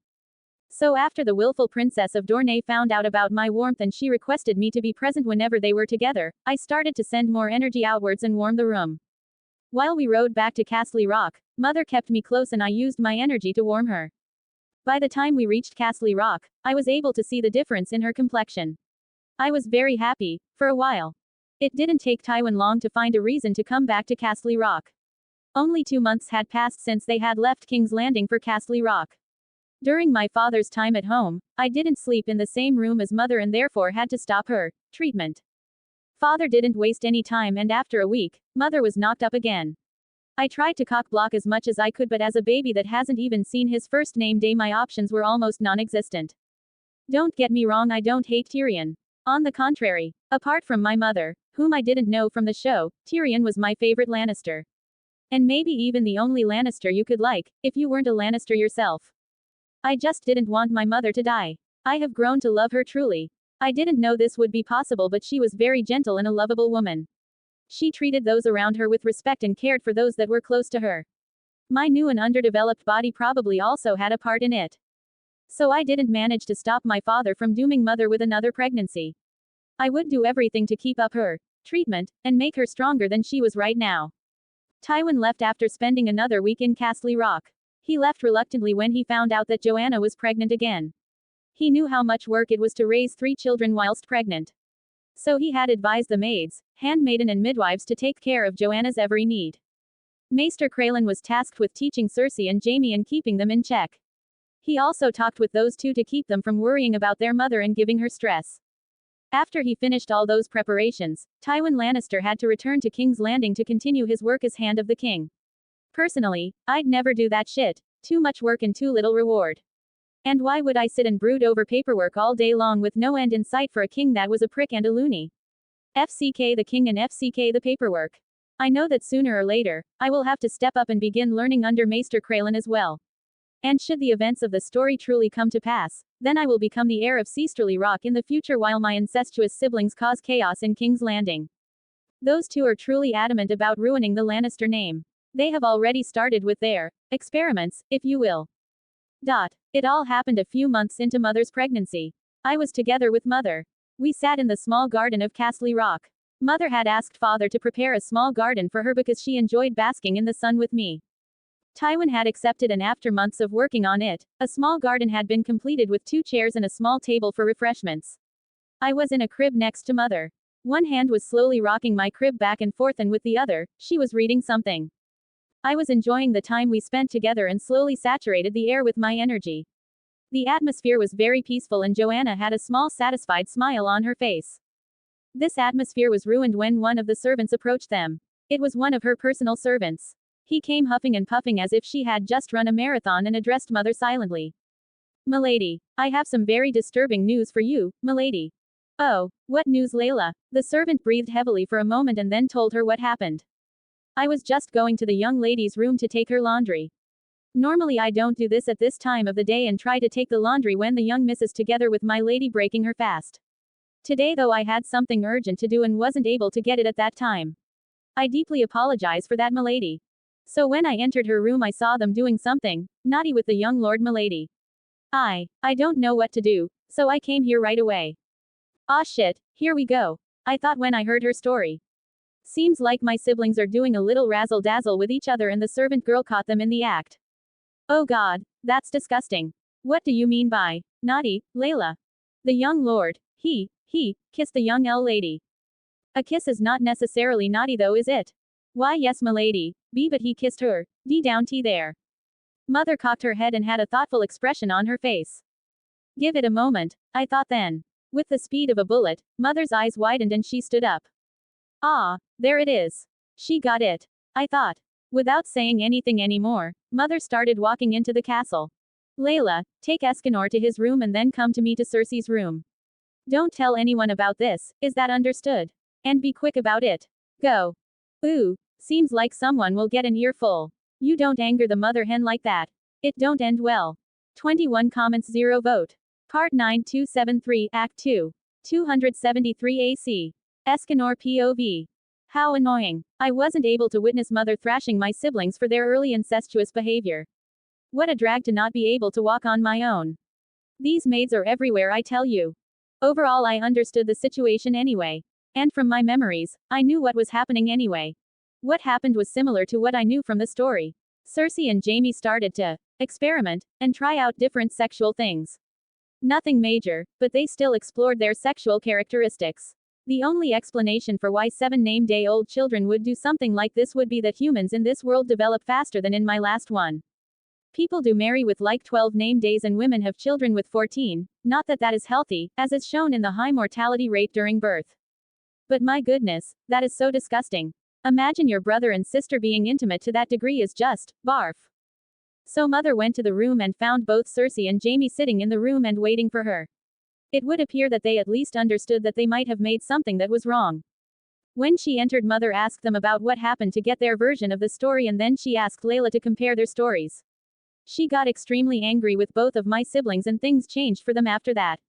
So after the willful Princess of Tourney found out about my warmth and she requested me to be present whenever they were together, I started to send more energy outwards and warm the room. While we rode back to Castle Rock, Mother kept me close and I used my energy to warm her. By the time we reached Castle Rock, I was able to see the difference in her complexion. I was very happy, for a while. It didn't take Tywin long to find a reason to come back to Castle Rock. Only 2 months had passed since they had left King's Landing for Castle Rock. During my father's time at home, I didn't sleep in the same room as mother and therefore had to stop her treatment. Father didn't waste any time and after a week, mother was knocked up again. I tried to cock block as much as I could, but as a baby that hasn't even seen his first name day, my options were almost non-existent. Don't get me wrong, I don't hate Tyrion. On the contrary, apart from my mother, whom I didn't know from the show, Tyrion was my favorite Lannister. And maybe even the only Lannister you could like, if you weren't a Lannister yourself. I just didn't want my mother to die. I have grown to love her truly. I didn't know this would be possible, but she was very gentle and a lovable woman. She treated those around her with respect and cared for those that were close to her. My new and underdeveloped body probably also had a part in it. So I didn't manage to stop my father from dooming mother with another pregnancy. I would do everything to keep up her treatment and make her stronger than she was right now. Tywin left after spending another week in Castle Rock. He left reluctantly when he found out that Joanna was pregnant again. He knew how much work it was to raise 3 children whilst pregnant. So he had advised the maids, handmaiden and midwives to take care of Joanna's every need. Maester Crelin was tasked with teaching Cersei and Jaime and keeping them in check. He also talked with those two to keep them from worrying about their mother and giving her stress. After he finished all those preparations, Tywin Lannister had to return to King's Landing to continue his work as Hand of the King. Personally, I'd never do that shit. Too much work and too little reward. And why would I sit and brood over paperwork all day long with no end in sight for a king that was a prick and a loony? FCK the king and FCK the paperwork. I know that sooner or later, I will have to step up and begin learning under Maester Crelin as well. And should the events of the story truly come to pass, then I will become the heir of Casterly Rock in the future while my incestuous siblings cause chaos in King's Landing. Those two are truly adamant about ruining the Lannister name. They have already started with their experiments, if you will. It all happened a few months into mother's pregnancy. I was together with mother. We sat in the small garden of Castle Rock. Mother had asked father to prepare a small garden for her because she enjoyed basking in the sun with me. Tywin had accepted, and after months of working on it, a small garden had been completed with 2 chairs and a small table for refreshments. I was in a crib next to mother. One hand was slowly rocking my crib back and forth, and with the other, she was reading something. I was enjoying the time we spent together and slowly saturated the air with my energy. The atmosphere was very peaceful and Joanna had a small satisfied smile on her face. This atmosphere was ruined when one of the servants approached them. It was one of her personal servants. He came huffing and puffing as if she had just run a marathon and addressed mother silently. "Milady, I have some very disturbing news for you, milady." "Oh, what news, Layla?" The servant breathed heavily for a moment and then told her what happened. "I was just going to the young lady's room to take her laundry. Normally I don't do this at this time of the day and try to take the laundry when the young miss is together with my lady breaking her fast. Today though I had something urgent to do and wasn't able to get it at that time. I deeply apologize for that, milady. So when I entered her room I saw them doing something naughty with the young lord, milady. I don't know what to do, so I came here right away." "Aw shit, here we go," I thought when I heard her story. Seems like my siblings are doing a little razzle-dazzle with each other and the servant girl caught them in the act. Oh god, that's disgusting. What do you mean by naughty, Layla? The young lord, he kissed the young lady. A kiss is not necessarily naughty though, is it? Why yes, milady, but he kissed her, down there. Mother cocked her head and had a thoughtful expression on her face. Give it a moment, I thought then. With the speed of a bullet, mother's eyes widened and she stood up. Ah, there it is. She got it, I thought. Without saying anything anymore, mother started walking into the castle. Layla, take Esganor to his room and then come to me to Cersei's room. Don't tell anyone about this, is that understood? And be quick about it. Go. Ooh, seems like someone will get an earful. You don't anger the mother hen like that. It don't end well. 21 comments 0 vote. Part 9273, Act 2. 273 AC. Esganor POV. How annoying. I wasn't able to witness mother thrashing my siblings for their early incestuous behavior. What a drag to not be able to walk on my own. These maids are everywhere, I tell you. Overall I understood the situation anyway. And from my memories, I knew what was happening anyway. What happened was similar to what I knew from the story. Cersei and Jaime started to experiment and try out different sexual things. Nothing major, but they still explored their sexual characteristics. The only explanation for why 7-name-day-old children would do something like this would be that humans in this world develop faster than in my last one. People do marry with like 12 name days and women have children with 14, not that that is healthy, as is shown in the high mortality rate during birth. But my goodness, that is so disgusting. Imagine your brother and sister being intimate to that degree is just, barf. So mother went to the room and found both Cersei and Jaime sitting in the room and waiting for her. It would appear that they at least understood that they might have made something that was wrong. When she entered, mother asked them about what happened to get their version of the story, and then she asked Layla to compare their stories. She got extremely angry with both of my siblings and things changed for them after that.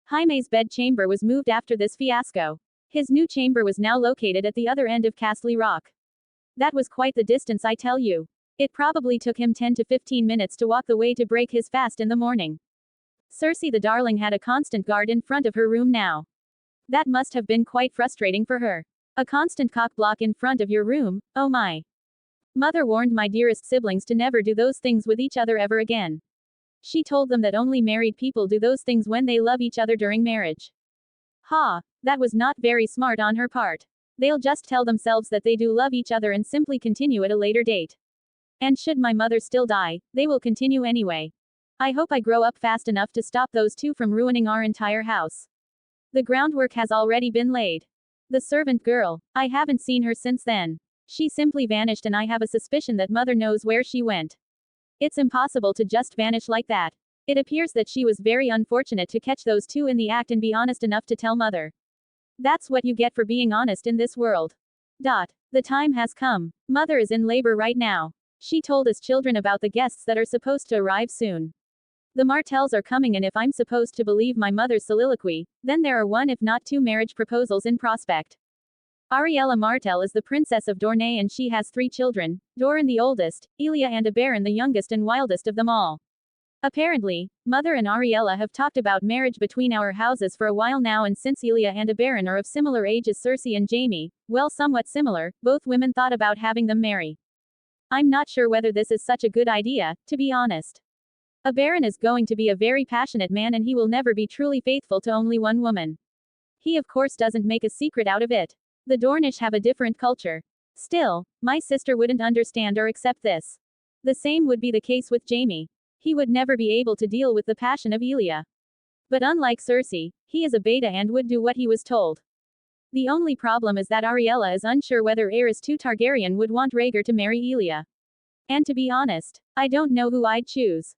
Jaime's bed chamber was moved after this fiasco. His new chamber was now located at the other end of Castle Rock. That was quite the distance, I tell you. It probably took him 10 to 15 minutes to walk the way to break his fast in the morning. Cersei the darling had a constant guard in front of her room now. That must have been quite frustrating for her. A constant cock block in front of your room, oh my. Mother warned my dearest siblings to never do those things with each other ever again. She told them that only married people do those things when they love each other during marriage. Ha, that was not very smart on her part. They'll just tell themselves that they do love each other and simply continue at a later date. And should my mother still die, they will continue anyway. I hope I grow up fast enough to stop those two from ruining our entire house. The groundwork has already been laid. The servant girl, I haven't seen her since then. She simply vanished and I have a suspicion that mother knows where she went. It's impossible to just vanish like that. It appears that she was very unfortunate to catch those two in the act and be honest enough to tell mother. That's what you get for being honest in this world. The time has come. Mother is in labor right now. She told us children about the guests that are supposed to arrive soon. The Martells are coming, and if I'm supposed to believe my mother's soliloquy, then there are one if not two marriage proposals in prospect. Ariella Martell is the princess of Tourney and she has 3 children, Doran the oldest, Elia and Oberyn the youngest and wildest of them all. Apparently, mother and Ariella have talked about marriage between our houses for a while now, and since Elia and Oberyn are of similar age as Cersei and Jaime, well, somewhat similar, both women thought about having them marry. I'm not sure whether this is such a good idea, to be honest. Oberyn is going to be a very passionate man and he will never be truly faithful to only one woman. He of course doesn't make a secret out of it. The Dornish have a different culture. Still, my sister wouldn't understand or accept this. The same would be the case with Jaime. He would never be able to deal with the passion of Elia. But unlike Cersei, he is a beta and would do what he was told. The only problem is that Ariella is unsure whether Aerys II Targaryen would want Rhaegar to marry Elia. And to be honest, I don't know who I'd choose.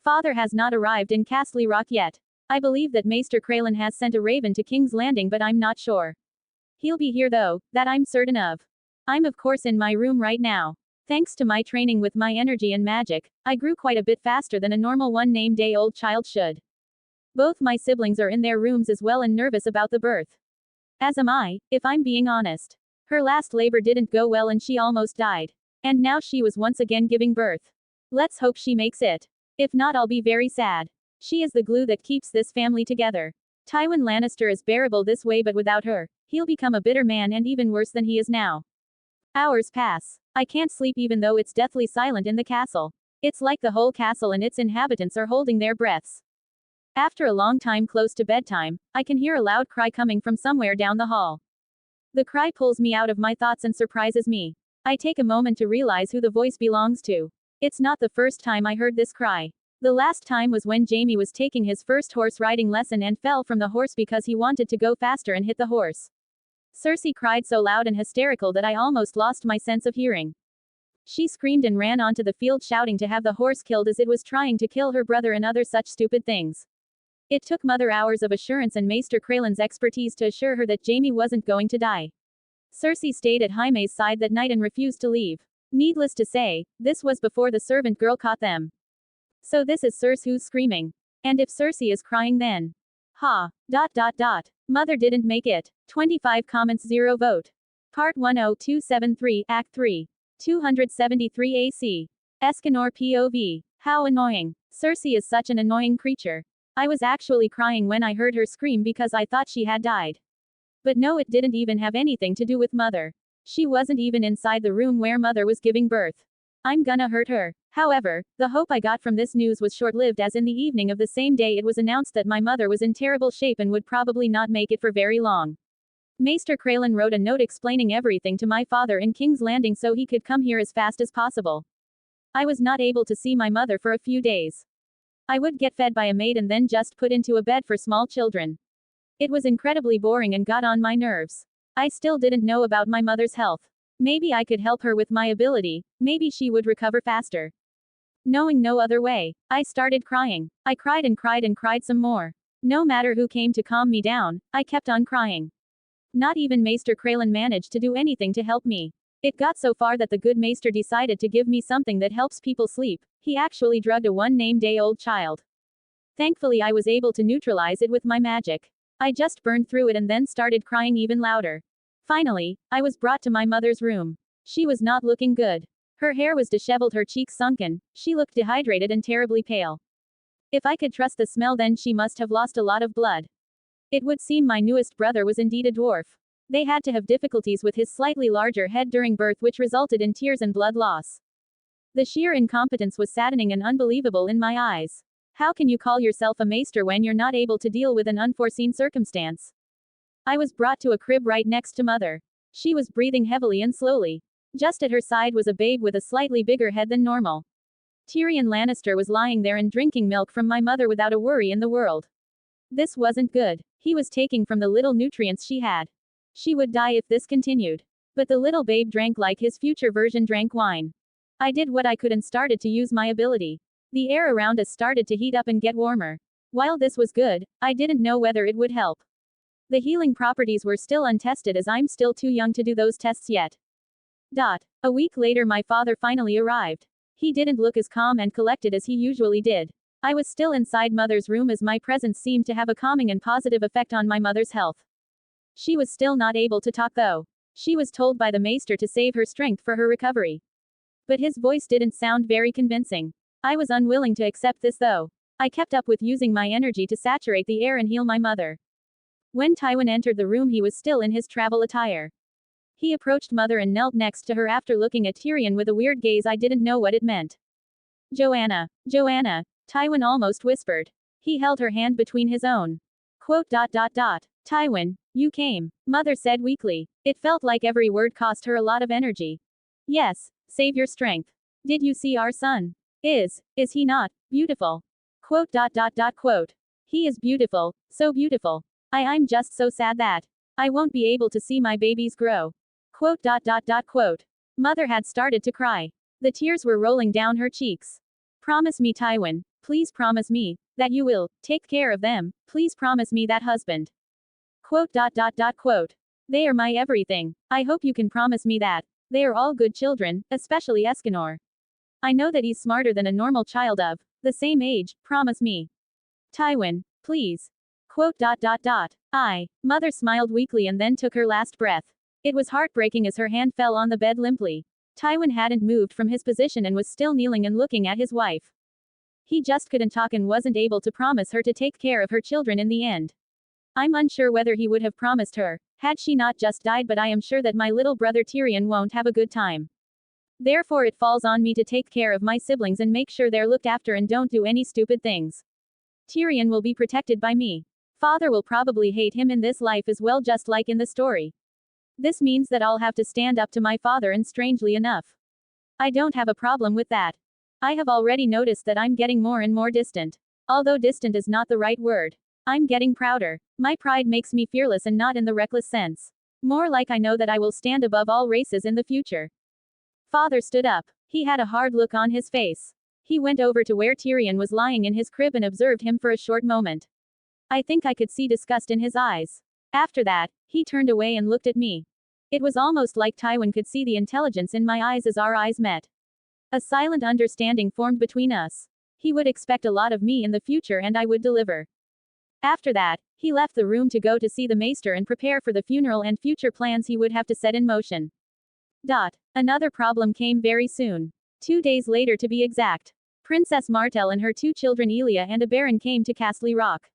Father has not arrived in Castle Rock yet. I believe that Maester Crelin has sent a raven to King's Landing, but I'm not sure. He'll be here though, that I'm certain of. I'm of course in my room right now. Thanks to my training with my energy and magic, I grew quite a bit faster than a normal 1-name-day-old child should. Both my siblings are in their rooms as well and nervous about the birth. As am I, if I'm being honest. Her last labor didn't go well and she almost died. And now she was once again giving birth. Let's hope she makes it. If not, I'll be very sad. She is the glue that keeps this family together. Tywin Lannister is bearable this way, but without her, he'll become a bitter man and even worse than he is now. Hours pass. I can't sleep even though it's deathly silent in the castle. It's like the whole castle and its inhabitants are holding their breaths. After a long time close to bedtime, I can hear a loud cry coming from somewhere down the hall. The cry pulls me out of my thoughts and surprises me. I take a moment to realize who the voice belongs to. It's not the first time I heard this cry. The last time was when Jaime was taking his first horse riding lesson and fell from the horse because he wanted to go faster and hit the horse. Cersei cried so loud and hysterical that I almost lost my sense of hearing. She screamed and ran onto the field shouting to have the horse killed as it was trying to kill her brother and other such stupid things. It took Mother hours of assurance and Maester Crelin's expertise to assure her that Jaime wasn't going to die. Cersei stayed at Jaime's side that night and refused to leave. Needless to say, this was before the servant girl caught them. So this is Cersei who's screaming. And if Cersei is crying, then. Mother didn't make it. 25 comments 0 vote. Part 10273, Act 3. 273 AC. Esganor POV. How annoying. Cersei is such an annoying creature. I was actually crying when I heard her scream because I thought she had died. But no, it didn't even have anything to do with Mother. She wasn't even inside the room where Mother was giving birth. I'm gonna hurt her. However, the hope I got from this news was short-lived, as in the evening of the same day it was announced that my mother was in terrible shape and would probably not make it for very long. Maester Kralin wrote a note explaining everything to my father in King's Landing so he could come here as fast as possible. I was not able to see my mother for a few days. I would get fed by a maid and then just put into a bed for small children. It was incredibly boring and got on my nerves. I still didn't know about my mother's health. Maybe I could help her with my ability, maybe she would recover faster. Knowing no other way, I started crying. I cried and cried and cried some more. No matter who came to calm me down, I kept on crying. Not even Maester Kralin managed to do anything to help me. It got so far that the good Maester decided to give me something that helps people sleep. He actually drugged a one-name-day-old child. Thankfully I was able to neutralize it with my magic. I just burned through it and then started crying even louder. Finally, I was brought to my mother's room. She was not looking good. Her hair was disheveled, her cheeks sunken, she looked dehydrated and terribly pale. If I could trust the smell, then she must have lost a lot of blood. It would seem my newest brother was indeed a dwarf. They had to have difficulties with his slightly larger head during birth, which resulted in tears and blood loss. The sheer incompetence was saddening and unbelievable in my eyes. How can you call yourself a maester when you're not able to deal with an unforeseen circumstance? I was brought to a crib right next to mother. She was breathing heavily and slowly. Just at her side was a babe with a slightly bigger head than normal. Tyrion Lannister was lying there and drinking milk from my mother without a worry in the world. This wasn't good. He was taking from the little nutrients she had. She would die if this continued. But the little babe drank like his future version drank wine. I did what I could and started to use my ability. The air around us started to heat up and get warmer. While this was good, I didn't know whether it would help. The healing properties were still untested, as I'm still too young to do those tests yet. A week later my father finally arrived. He didn't look as calm and collected as he usually did. I was still inside mother's room, as my presence seemed to have a calming and positive effect on my mother's health. She was still not able to talk though. She was told by the maester to save her strength for her recovery. But his voice didn't sound very convincing. I was unwilling to accept this though. I kept up with using my energy to saturate the air and heal my mother. When Tywin entered the room, he was still in his travel attire. He approached mother and knelt next to her after looking at Tyrion with a weird gaze. I didn't know what it meant. Joanna, Joanna, Tywin almost whispered. He held her hand between his own. Tywin, you came, mother said weakly. It felt like every word cost her a lot of energy. Yes, save your strength. Did you see our son? Is he not beautiful? He is beautiful, so beautiful. I'm just so sad that I won't be able to see my babies grow. Mother had started to cry. The tears were rolling down her cheeks. Promise me, Tywin, please promise me that you will take care of them. Please promise me that, husband. They are my everything. I hope you can promise me that. They are all good children, especially Esganor. I know that he's smarter than a normal child of the same age. Promise me. Tywin, please. Mother smiled weakly and then took her last breath. It was heartbreaking as her hand fell on the bed limply. Tywin hadn't moved from his position and was still kneeling and looking at his wife. He just couldn't talk and wasn't able to promise her to take care of her children in the end. I'm unsure whether he would have promised her, had she not just died, but I am sure that my little brother Tyrion won't have a good time. Therefore it falls on me to take care of my siblings and make sure they're looked after and don't do any stupid things. Tyrion will be protected by me. Father will probably hate him in this life as well, just like in the story. This means that I'll have to stand up to my father, and strangely enough, I don't have a problem with that. I have already noticed that I'm getting more and more distant. Although distant is not the right word. I'm getting prouder. My pride makes me fearless and not in the reckless sense. More like I know that I will stand above all races in the future. Father stood up. He had a hard look on his face. He went over to where Tyrion was lying in his crib and observed him for a short moment. I think I could see disgust in his eyes. After that, he turned away and looked at me. It was almost like Tywin could see the intelligence in my eyes as our eyes met. A silent understanding formed between us. He would expect a lot of me in the future and I would deliver. After that, he left the room to go to see the maester and prepare for the funeral and future plans he would have to set in motion. Another problem came very soon. 2 days later to be exact. Princess Martell and her 2 children Elia and Aberon came to Castle Rock.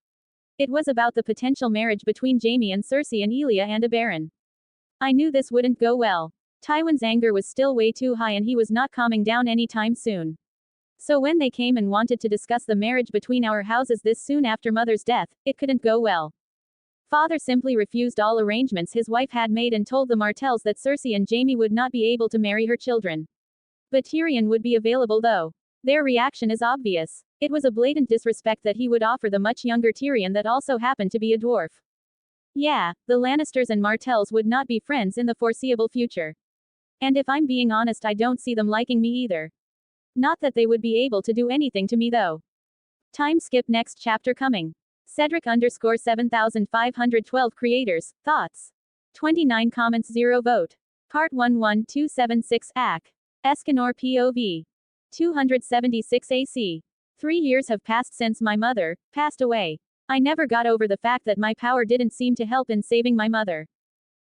It was about the potential marriage between Jaime and Cersei and Elia and Aberon. I knew this wouldn't go well. Tywin's anger was still way too high and he was not calming down anytime soon. So when they came and wanted to discuss the marriage between our houses this soon after mother's death, it couldn't go well. Father simply refused all arrangements his wife had made and told the Martells that Cersei and Jaime would not be able to marry her children. But Tyrion would be available though. Their reaction is obvious. It was a blatant disrespect that he would offer the much younger Tyrion that also happened to be a dwarf. Yeah, the Lannisters and Martells would not be friends in the foreseeable future. And if I'm being honest, I don't see them liking me either. Not that they would be able to do anything to me though. Time skip next chapter coming. Cedric_7512 creators, thoughts. 29 comments 0 vote. Part 11276 AC. Esganor POV. 276 AC. 3 years have passed since my mother passed away. I never got over the fact that my power didn't seem to help in saving my mother.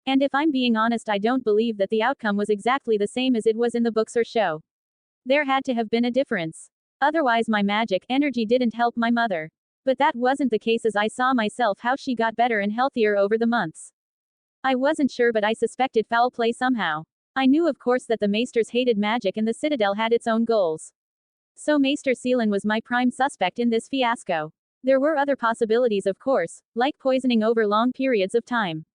And if I'm being honest, I don't believe that the outcome was exactly the same as it was in the books or show. There had to have been a difference. Otherwise my magic energy didn't help my mother. But that wasn't the case as I saw myself how she got better and healthier over the months. I wasn't sure, but I suspected foul play somehow. I knew of course that the Maesters hated magic and the Citadel had its own goals. So Maester Celan was my prime suspect in this fiasco. There were other possibilities of course, like poisoning over long periods of time.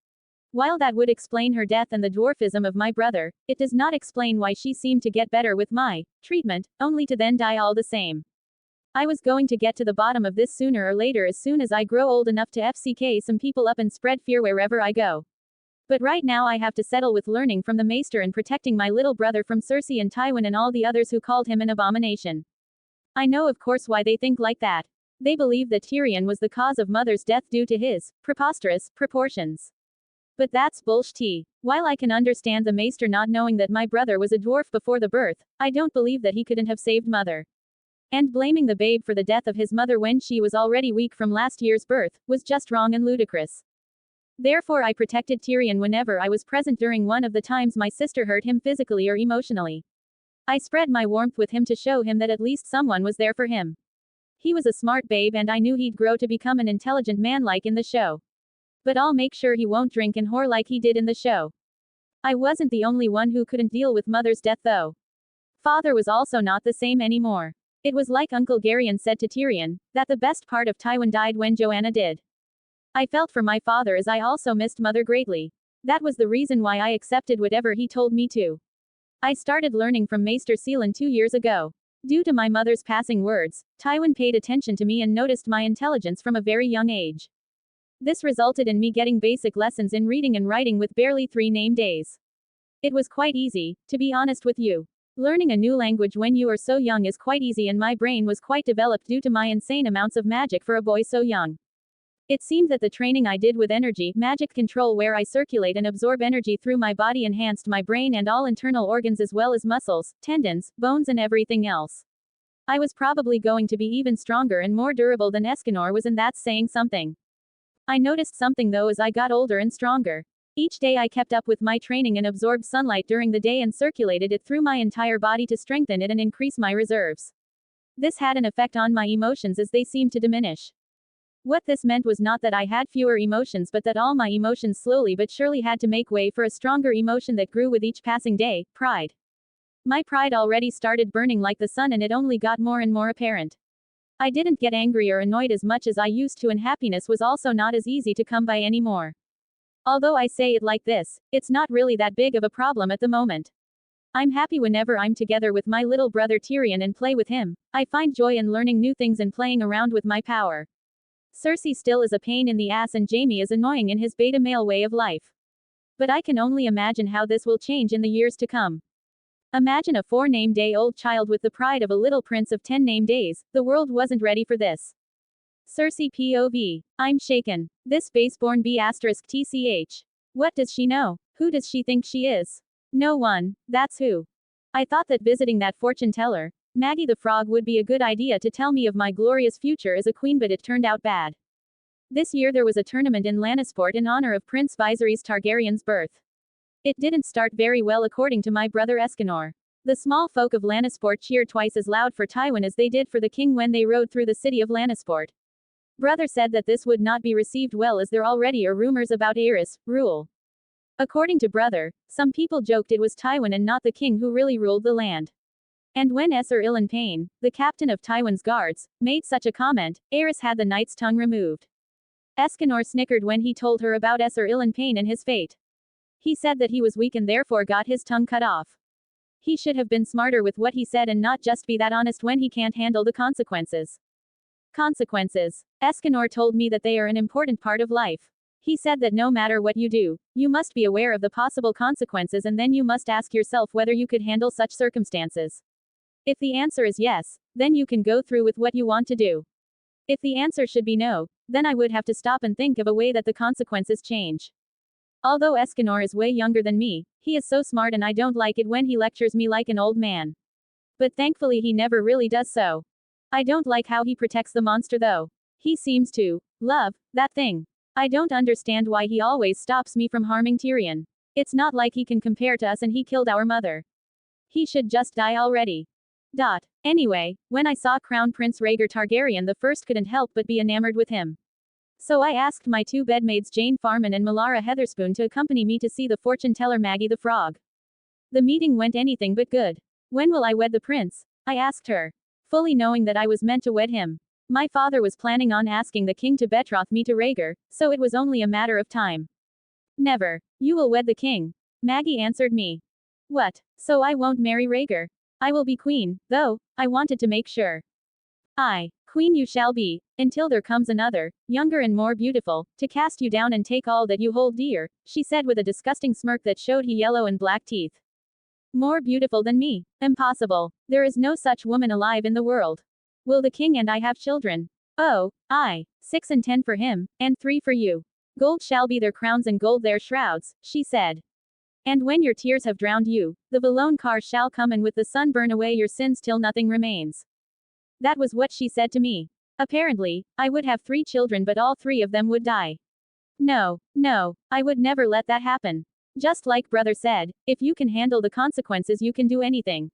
While that would explain her death and the dwarfism of my brother, it does not explain why she seemed to get better with my treatment, only to then die all the same. I was going to get to the bottom of this sooner or later as soon as I grow old enough to FCK some people up and spread fear wherever I go. But right now I have to settle with learning from the Maester and protecting my little brother from Cersei and Tywin and all the others who called him an abomination. I know of course why they think like that. They believe that Tyrion was the cause of mother's death due to his preposterous proportions. But that's bullshit. While I can understand the Maester not knowing that my brother was a dwarf before the birth, I don't believe that he couldn't have saved mother. And blaming the babe for the death of his mother when she was already weak from last year's birth, was just wrong and ludicrous. Therefore I protected Tyrion whenever I was present during one of the times my sister hurt him physically or emotionally. I spread my warmth with him to show him that at least someone was there for him. He was a smart babe and I knew he'd grow to become an intelligent man like in the show. But I'll make sure he won't drink and whore like he did in the show. I wasn't the only one who couldn't deal with mother's death though. Father was also not the same anymore. It was like Uncle Garyon said to Tyrion, that the best part of Tywin died when Joanna did. I felt for my father as I also missed mother greatly. That was the reason why I accepted whatever he told me to. I started learning from Maester Celan 2 years ago. Due to my mother's passing words, Tywin paid attention to me and noticed my intelligence from a very young age. This resulted in me getting basic lessons in reading and writing with barely 3 name days. It was quite easy, to be honest with you. Learning a new language when you are so young is quite easy and my brain was quite developed due to my insane amounts of magic for a boy so young. It seemed that the training I did with energy magic control where I circulate and absorb energy through my body enhanced my brain and all internal organs as well as muscles, tendons, bones and everything else. I was probably going to be even stronger and more durable than Esganor was, and that's saying something. I noticed something though as I got older and stronger. Each day I kept up with my training and absorbed sunlight during the day and circulated it through my entire body to strengthen it and increase my reserves. This had an effect on my emotions as they seemed to diminish. What this meant was not that I had fewer emotions but that all my emotions slowly but surely had to make way for a stronger emotion that grew with each passing day, pride. My pride already started burning like the sun and it only got more and more apparent. I didn't get angry or annoyed as much as I used to and happiness was also not as easy to come by anymore. Although I say it like this, it's not really that big of a problem at the moment. I'm happy whenever I'm together with my little brother Tyrion and play with him. I find joy in learning new things and playing around with my power. Cersei still is a pain in the ass and Jaime is annoying in his beta male way of life. But I can only imagine how this will change in the years to come. Imagine a 4 name day old child with the pride of a little prince of 10 name days. The world wasn't ready for this. Cersei POV. I'm shaken. This baseborn B** TCH. What does she know? Who does she think she is? No one. That's who. I thought that visiting that fortune teller, Maggie the Frog, would be a good idea to tell me of my glorious future as a queen, but it turned out bad. This year there was a tournament in Lannisport in honor of Prince Viserys Targaryen's birth. It didn't start very well according to my brother Esganor. The small folk of Lannisport cheered twice as loud for Tywin as they did for the king when they rode through the city of Lannisport. Brother said that this would not be received well as there already are rumors about Aerys rule. According to brother, some people joked it was Tywin and not the king who really ruled the land. And when Essos, the captain of Tywin's guards, made such a comment, Aerys had the knight's tongue removed. Esganor snickered when he told her about Essos and his fate. He said that he was weak and therefore got his tongue cut off. He should have been smarter with what he said and not just be that honest when he can't handle the consequences. Consequences. Esganor told me that they are an important part of life. He said that no matter what you do, you must be aware of the possible consequences and then you must ask yourself whether you could handle such circumstances. If the answer is yes, then you can go through with what you want to do. If the answer should be no, then I would have to stop and think of a way that the consequences change. Although Esganor is way younger than me, he is so smart and I don't like it when he lectures me like an old man. But thankfully he never really does so. I don't like how he protects the monster though. He seems to love that thing. I don't understand why he always stops me from harming Tyrion. It's not like he can compare to us and he killed our mother. He should just die already. Anyway, when I saw Crown Prince Rhaegar Targaryen the First couldn't help but be enamored with him. So I asked my two bedmaids Jane Farman and Melara Heatherspoon to accompany me to see the fortune teller Maggie the Frog. The meeting went anything but good. When will I wed the prince? I asked her. Fully knowing that I was meant to wed him. My father was planning on asking the king to betroth me to Rhaegar, so it was only a matter of time. Never. You will wed the king. Maggie answered me. What? So I won't marry Rhaegar? I will be queen, though, I wanted to make sure. Queen you shall be, until there comes another, younger and more beautiful, to cast you down and take all that you hold dear, she said with a disgusting smirk that showed her yellow and black teeth. More beautiful than me? Impossible. There is no such woman alive in the world. Will the king and I have children? Oh, 6 and 10 for him, and 3 for you. Gold shall be their crowns and gold their shrouds, she said. And when your tears have drowned you, the Valonqar shall come and with the sun burn away your sins till nothing remains. That was what she said to me. Apparently, I would have 3 children but all 3 of them would die. No, I would never let that happen. Just like brother said, if you can handle the consequences you can do anything.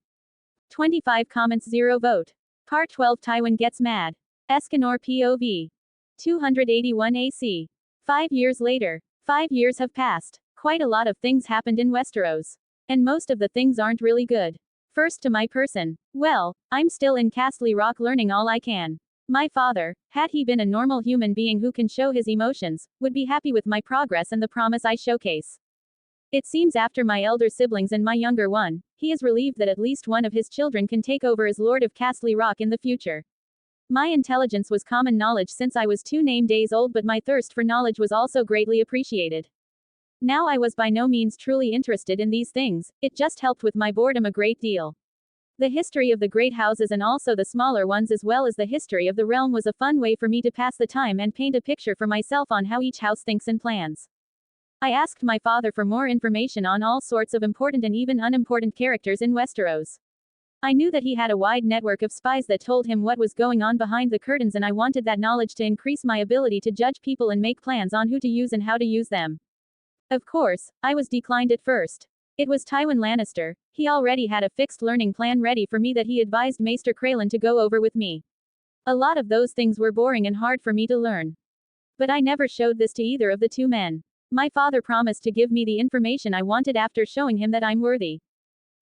25 comments 0 vote. Part 12 Tywin gets mad. Esganor POV. 281 AC. 5 years later. 5 years have passed. Quite a lot of things happened in Westeros. And most of the things aren't really good. First to my person. Well, I'm still in Castle Rock learning all I can. My father, had he been a normal human being who can show his emotions, would be happy with my progress and the promise I showcase. It seems after my elder siblings and my younger one, he is relieved that at least one of his children can take over as Lord of Castle Rock in the future. My intelligence was common knowledge since I was 2 days old, but my thirst for knowledge was also greatly appreciated. Now I was by no means truly interested in these things, it just helped with my boredom a great deal. The history of the great houses and also the smaller ones as well as the history of the realm was a fun way for me to pass the time and paint a picture for myself on how each house thinks and plans. I asked my father for more information on all sorts of important and even unimportant characters in Westeros. I knew that he had a wide network of spies that told him what was going on behind the curtains, and I wanted that knowledge to increase my ability to judge people and make plans on who to use and how to use them. Of course, I was declined at first. It was Tywin Lannister. He already had a fixed learning plan ready for me that he advised Maester Craylan to go over with me. A lot of those things were boring and hard for me to learn. But I never showed this to either of the 2 men. My father promised to give me the information I wanted after showing him that I'm worthy.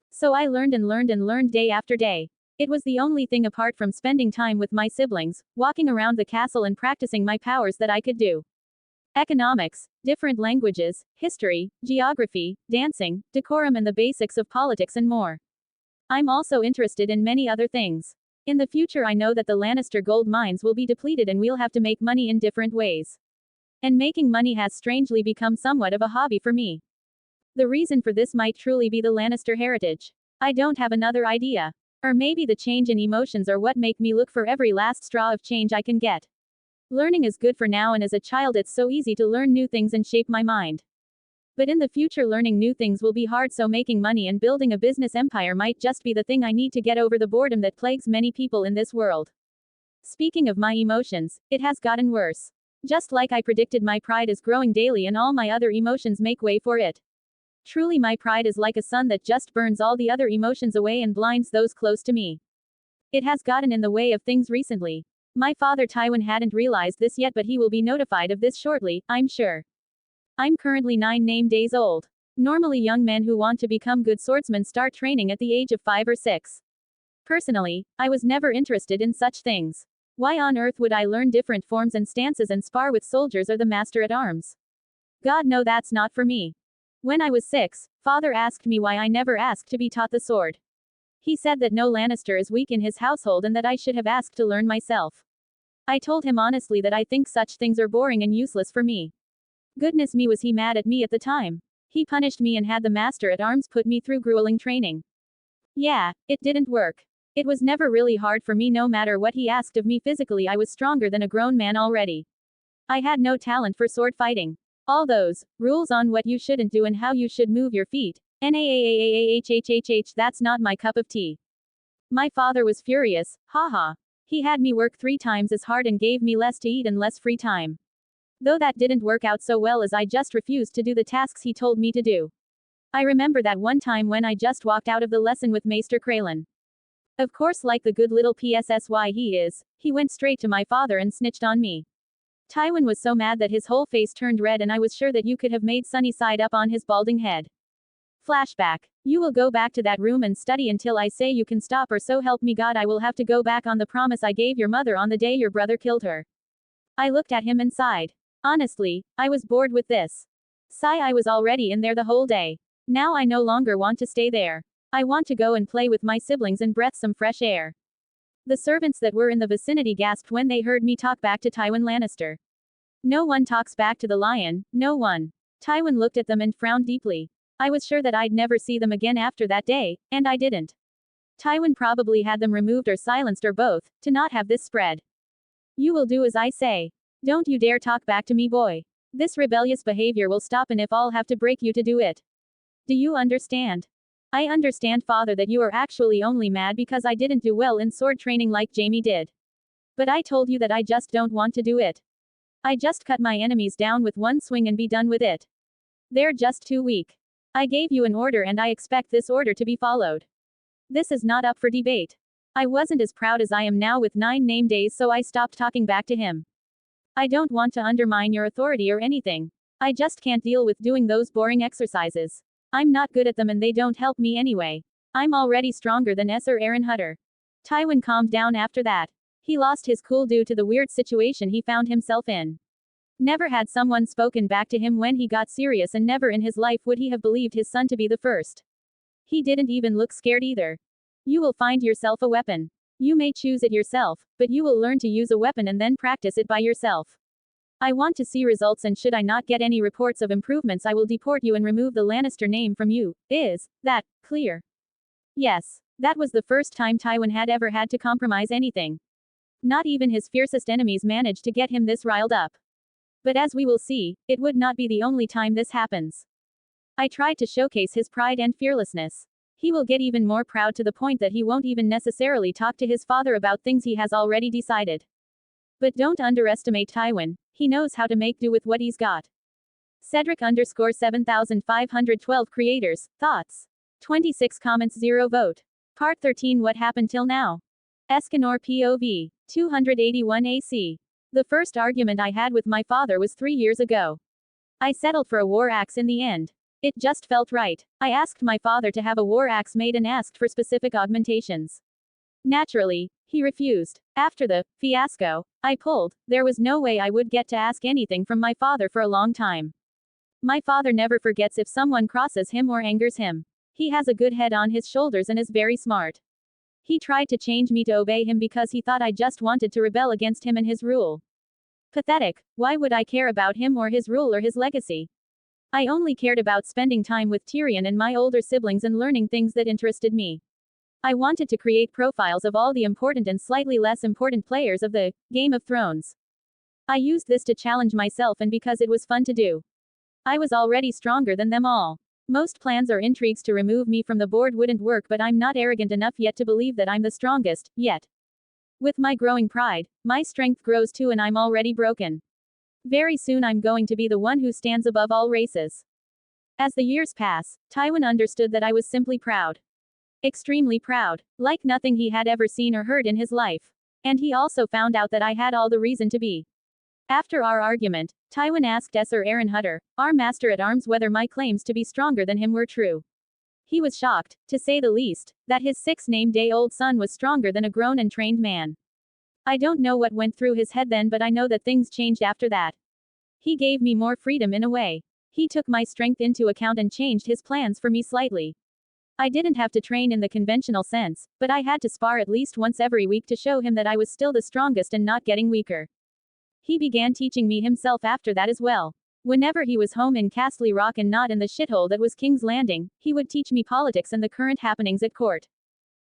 So I learned and learned and learned day after day. It was the only thing apart from spending time with my siblings, walking around the castle and practicing my powers that I could do. Economics, different languages, history, geography, dancing, decorum and the basics of politics and more. I'm also interested in many other things. In the future I know that the Lannister gold mines will be depleted and we'll have to make money in different ways. And making money has strangely become somewhat of a hobby for me. The reason for this might truly be the Lannister heritage. I don't have another idea. Or maybe the change in emotions are what make me look for every last straw of change I can get. Learning is good for now, and as a child it's so easy to learn new things and shape my mind. But in the future learning new things will be hard, so making money and building a business empire might just be the thing I need to get over the boredom that plagues many people in this world. Speaking of my emotions, it has gotten worse. Just like I predicted, my pride is growing daily and all my other emotions make way for it. Truly my pride is like a sun that just burns all the other emotions away and blinds those close to me. It has gotten in the way of things recently. My father Tywin hadn't realized this yet, but he will be notified of this shortly, I'm sure. I'm currently 9 days old. Normally young men who want to become good swordsmen start training at the age of 5 or 6. Personally, I was never interested in such things. Why on earth would I learn different forms and stances and spar with soldiers or the master at arms? God, no, that's not for me. When I was 6, father asked me why I never asked to be taught the sword. He said that no Lannister is weak in his household and that I should have asked to learn myself. I told him honestly that I think such things are boring and useless for me. Goodness me, was he mad at me at the time. He punished me and had the master at arms put me through grueling training. Yeah, it didn't work. It was never really hard for me no matter what he asked of me physically. I was stronger than a grown man already. I had no talent for sword fighting. All those rules on what you shouldn't do and how you should move your feet. That's not my cup of tea. My father was furious, haha. He had me work 3 times as hard and gave me less to eat and less free time. Though that didn't work out so well as I just refused to do the tasks he told me to do. I remember that one time when I just walked out of the lesson with Maester Kralin. Of course, like the good little PSSY he is, he went straight to my father and snitched on me. Tywin was so mad that his whole face turned red and I was sure that you could have made sunny side up on his balding head. Flashback. You will go back to that room and study until I say you can stop, or so help me God I will have to go back on the promise I gave your mother on the day your brother killed her. I looked at him and sighed. Honestly, I was bored with this. I was already in there the whole day. Now I no longer want to stay there. I want to go and play with my siblings and breathe some fresh air. The servants that were in the vicinity gasped when they heard me talk back to Tywin Lannister. No one talks back to the lion, no one. Tywin looked at them and frowned deeply. I was sure that I'd never see them again after that day, and I didn't. Tywin probably had them removed or silenced or both, to not have this spread. You will do as I say. Don't you dare talk back to me, boy. This rebellious behavior will stop, and if I'll have to break you to do it. Do you understand? I understand, father, that you are actually only mad because I didn't do well in sword training like Jaime did. But I told you that I just don't want to do it. I just cut my enemies down with one swing and be done with it. They're just too weak. I gave you an order and I expect this order to be followed. This is not up for debate. I wasn't as proud as I am now with 9 name days, so I stopped talking back to him. I don't want to undermine your authority or anything. I just can't deal with doing those boring exercises. I'm not good at them and they don't help me anyway. I'm already stronger than Esser Harrenhal. Tywin calmed down after that. He lost his cool due to the weird situation he found himself in. Never had someone spoken back to him when he got serious, and never in his life would he have believed his son to be the first. He didn't even look scared either. You will find yourself a weapon. You may choose it yourself, but you will learn to use a weapon and then practice it by yourself. I want to see results, and should I not get any reports of improvements, I will deport you and remove the Lannister name from you. Is that clear? Yes. That was the first time Tywin had ever had to compromise anything. Not even his fiercest enemies managed to get him this riled up. But as we will see, it would not be the only time this happens. I tried to showcase his pride and fearlessness. He will get even more proud to the point that he won't even necessarily talk to his father about things he has already decided. But don't underestimate Tywin. He knows how to make do with what he's got. Cedric_7512 creators, thoughts. 26 comments, 0 vote. Part 13, what happened till now? Esganor POV. 281 AC. The first argument I had with my father was 3 years ago. I settled for a war axe in the end. It just felt right. I asked my father to have a war axe made and asked for specific augmentations. Naturally, he refused. After the fiasco I pulled, there was no way I would get to ask anything from my father for a long time. My father never forgets if someone crosses him or angers him. He has a good head on his shoulders and is very smart. He tried to change me to obey him because he thought I just wanted to rebel against him and his rule. Pathetic. Why would I care about him or his rule or his legacy? I only cared about spending time with Tyrion and my older siblings and learning things that interested me. I wanted to create profiles of all the important and slightly less important players of the Game of Thrones. I used this to challenge myself and because it was fun to do. I was already stronger than them all. Most plans or intrigues to remove me from the board wouldn't work, but I'm not arrogant enough yet to believe that I'm the strongest, yet. With my growing pride, my strength grows too, and I'm already broken. Very soon I'm going to be the one who stands above all races. As the years pass, Tywin understood that I was simply proud. Extremely proud, like nothing he had ever seen or heard in his life. And he also found out that I had all the reason to be. After our argument, Tywin asked Esser Harrenhal, our master at arms, whether my claims to be stronger than him were true. He was shocked, to say the least, that his 6-name-day-old son was stronger than a grown and trained man. I don't know what went through his head then, but I know that things changed after that. He gave me more freedom in a way. He took my strength into account and changed his plans for me slightly. I didn't have to train in the conventional sense, but I had to spar at least once every week to show him that I was still the strongest and not getting weaker. He began teaching me himself after that as well. Whenever he was home in Castle Rock and not in the shithole that was King's Landing, he would teach me politics and the current happenings at court.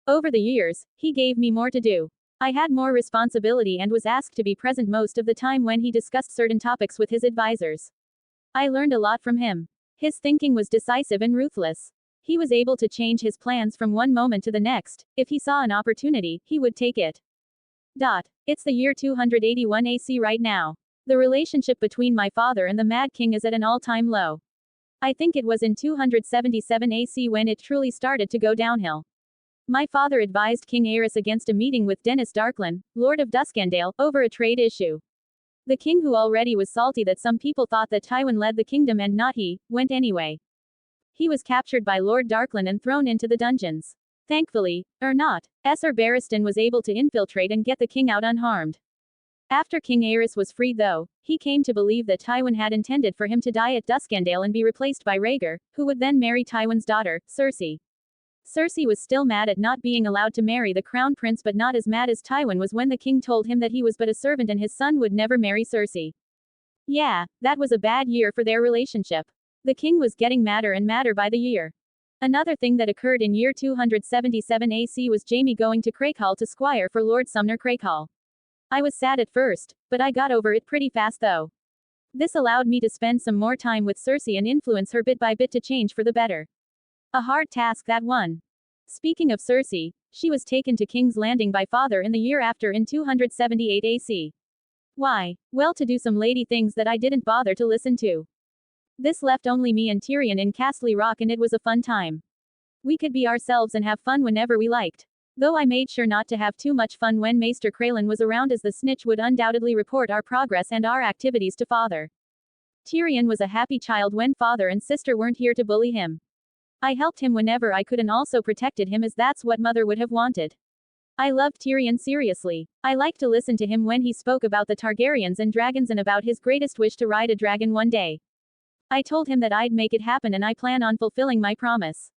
Over the years, he gave me more to do. I had more responsibility and was asked to be present most of the time when he discussed certain topics with his advisors. I learned a lot from him. His thinking was decisive and ruthless. He was able to change his plans from one moment to the next. If he saw an opportunity, he would take it. It's the year 281 AC right now. The relationship between my father and the Mad King is at an all-time low. I think it was in 277 AC when it truly started to go downhill. My father advised King Aerys against a meeting with Dennis Darklyn, Lord of Duskendale, over a trade issue. The king, who already was salty that some people thought that Tywin led the kingdom and not he, went anyway. He was captured by Lord Darklyn and thrown into the dungeons. Thankfully, or not, Ser Barristan was able to infiltrate and get the king out unharmed. After King Aerys was freed though, he came to believe that Tywin had intended for him to die at Duskendale and be replaced by Rhaegar, who would then marry Tywin's daughter, Cersei. Cersei was still mad at not being allowed to marry the crown prince, but not as mad as Tywin was when the king told him that he was but a servant and his son would never marry Cersei. Yeah, that was a bad year for their relationship. The king was getting madder and madder by the year. Another thing that occurred in year 277 AC was Jaime going to Harrenhal to squire for Lord Sumner Harrenhal. I was sad at first, but I got over it pretty fast though. This allowed me to spend some more time with Cersei and influence her bit by bit to change for the better. A hard task, that one. Speaking of Cersei, she was taken to King's Landing by father in the year after in 278 AC. Why? Well, to do some lady things that I didn't bother to listen to. This left only me and Tyrion in Castle Rock, and it was a fun time. We could be ourselves and have fun whenever we liked. Though I made sure not to have too much fun when Maester Crelin was around, as the snitch would undoubtedly report our progress and our activities to father. Tyrion was a happy child when father and sister weren't here to bully him. I helped him whenever I could and also protected him, as that's what mother would have wanted. I loved Tyrion seriously. I liked to listen to him when he spoke about the Targaryens and dragons and about his greatest wish to ride a dragon one day. I told him that I'd make it happen and I plan on fulfilling my promise.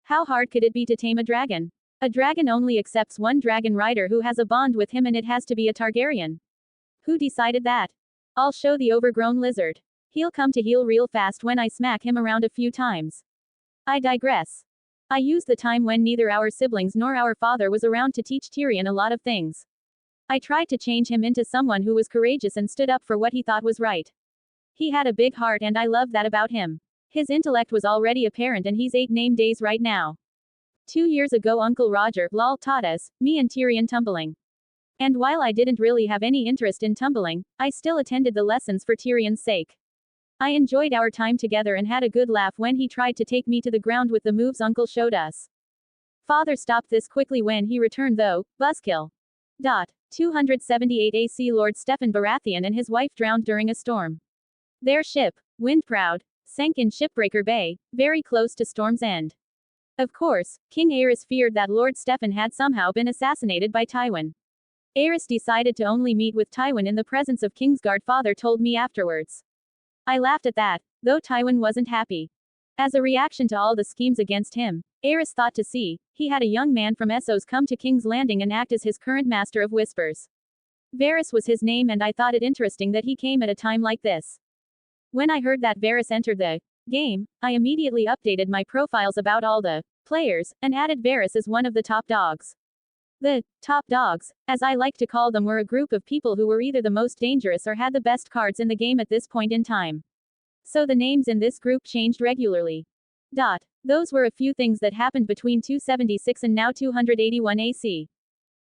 How hard could it be to tame a dragon? A dragon only accepts one dragon rider who has a bond with him, and it has to be a Targaryen. Who decided that? I'll show the overgrown lizard. He'll come to heel real fast when I smack him around a few times. I digress. I used the time when neither our siblings nor our father was around to teach Tyrion a lot of things. I tried to change him into someone who was courageous and stood up for what he thought was right. He had a big heart and I loved that about him. His intellect was already apparent and he's 8 name days right now. 2 years ago Uncle Roger, lol, taught us, me and Tyrion, tumbling. And while I didn't really have any interest in tumbling, I still attended the lessons for Tyrion's sake. I enjoyed our time together and had a good laugh when he tried to take me to the ground with the moves Uncle showed us. Father stopped this quickly when he returned though, buzzkill. 278 AC Lord Stefan Baratheon and his wife drowned during a storm. Their ship, Windproud, sank in Shipbreaker Bay, very close to Storm's End. Of course, King Aerys feared that Lord Stefan had somehow been assassinated by Tywin. Aerys decided to only meet with Tywin in the presence of Kingsguard, father told me afterwards. I laughed at that, though Tywin wasn't happy. As a reaction to all the schemes against him, Aerys thought to see, he had a young man from Essos come to King's Landing and act as his current Master of Whispers. Varys was his name, and I thought it interesting that he came at a time like this. When I heard that Varys entered the game, I immediately updated my profiles about all the players, and added Varys as one of the top dogs. The top dogs, as I like to call them, were a group of people who were either the most dangerous or had the best cards in the game at this point in time. So the names in this group changed regularly. Those were a few things that happened between 276 and now 281 AC.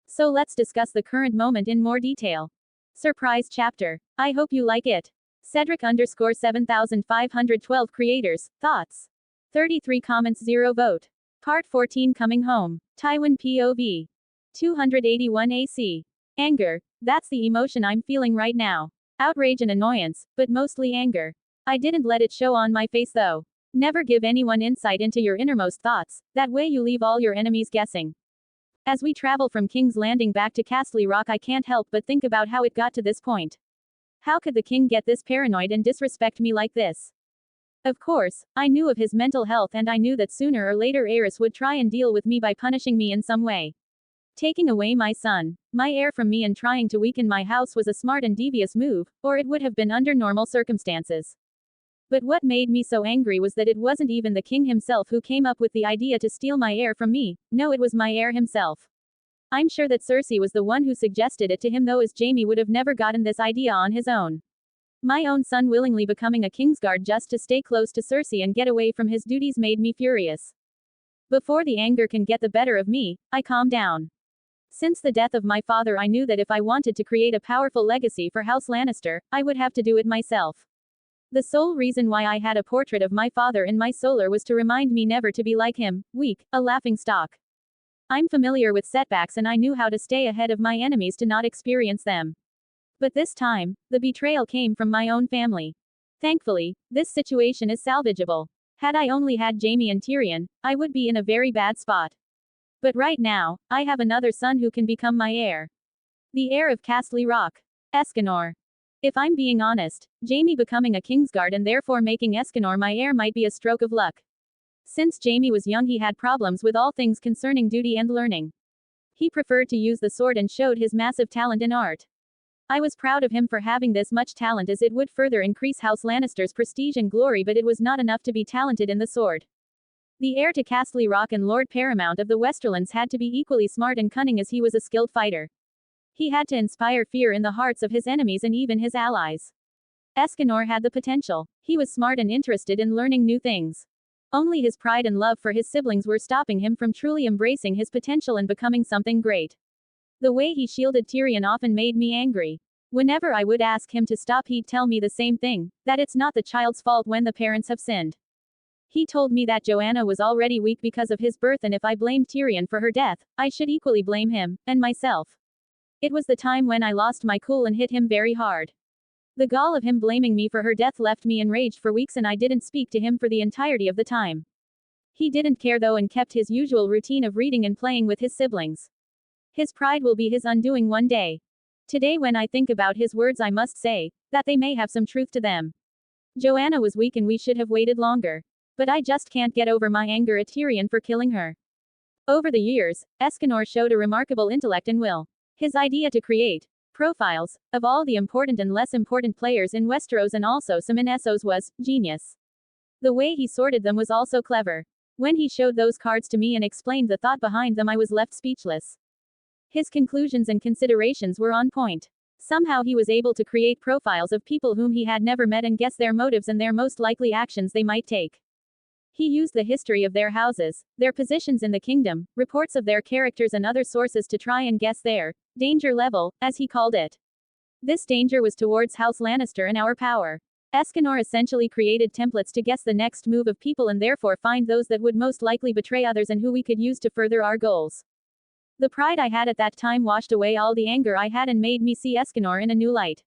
So let's discuss the current moment in more detail. Surprise chapter. I hope you like it. Cedric_7512 creators, thoughts. 33 comments, 0 vote. Part 14 coming home. Tywin POV. 281 AC. Anger. That's the emotion I'm feeling right now. Outrage and annoyance, but mostly anger. I didn't let it show on my face though. Never give anyone insight into your innermost thoughts, that way you leave all your enemies guessing. As we travel from King's Landing back to Castle Rock, I can't help but think about how it got to this point. How could the king get this paranoid and disrespect me like this? Of course, I knew of his mental health, and I knew that sooner or later Aerys would try and deal with me by punishing me in some way. Taking away my son, my heir from me, and trying to weaken my house was a smart and devious move, or it would have been under normal circumstances. But what made me so angry was that it wasn't even the king himself who came up with the idea to steal my heir from me. No, it was my heir himself. I'm sure that Cersei was the one who suggested it to him, though, as Jaime would have never gotten this idea on his own. My own son willingly becoming a Kingsguard just to stay close to Cersei and get away from his duties made me furious. Before the anger can get the better of me, I calmed down. Since the death of my father, I knew that if I wanted to create a powerful legacy for House Lannister, I would have to do it myself. The sole reason why I had a portrait of my father in my solar was to remind me never to be like him, weak, a laughingstock. I'm familiar with setbacks, and I knew how to stay ahead of my enemies to not experience them. But this time, the betrayal came from my own family. Thankfully, this situation is salvageable. Had I only had Jaime and Tyrion, I would be in a very bad spot. But right now, I have another son who can become my heir. The heir of Castle Rock. Esganor. If I'm being honest, Jaime becoming a Kingsguard and therefore making Esganor my heir might be a stroke of luck. Since Jaime was young, he had problems with all things concerning duty and learning. He preferred to use the sword and showed his massive talent in art. I was proud of him for having this much talent, as it would further increase House Lannister's prestige and glory, but it was not enough to be talented in the sword. The heir to Castle Rock and Lord Paramount of the Westerlands had to be equally smart and cunning, as he was a skilled fighter. He had to inspire fear in the hearts of his enemies and even his allies. Esganor had the potential. He was smart and interested in learning new things. Only his pride and love for his siblings were stopping him from truly embracing his potential and becoming something great. The way he shielded Tyrion often made me angry. Whenever I would ask him to stop, he'd tell me the same thing, that it's not the child's fault when the parents have sinned. He told me that Joanna was already weak because of his birth, and if I blamed Tyrion for her death, I should equally blame him, and myself. It was the time when I lost my cool and hit him very hard. The gall of him blaming me for her death left me enraged for weeks, and I didn't speak to him for the entirety of the time. He didn't care though, and kept his usual routine of reading and playing with his siblings. His pride will be his undoing one day. Today, when I think about his words, I must say that they may have some truth to them. Joanna was weak and we should have waited longer. But I just can't get over my anger at Tyrion for killing her. Over the years, Esganor showed a remarkable intellect and will. His idea to create profiles of all the important and less important players in Westeros and also some in Essos was genius. The way he sorted them was also clever. When he showed those cards to me and explained the thought behind them, I was left speechless. His conclusions and considerations were on point. Somehow he was able to create profiles of people whom he had never met and guess their motives and their most likely actions they might take. He used the history of their houses, their positions in the kingdom, reports of their characters and other sources to try and guess their danger level, as he called it. This danger was towards House Lannister and our power. Esganor essentially created templates to guess the next move of people and therefore find those that would most likely betray others and who we could use to further our goals. The pride I had at that time washed away all the anger I had and made me see Esganor in a new light.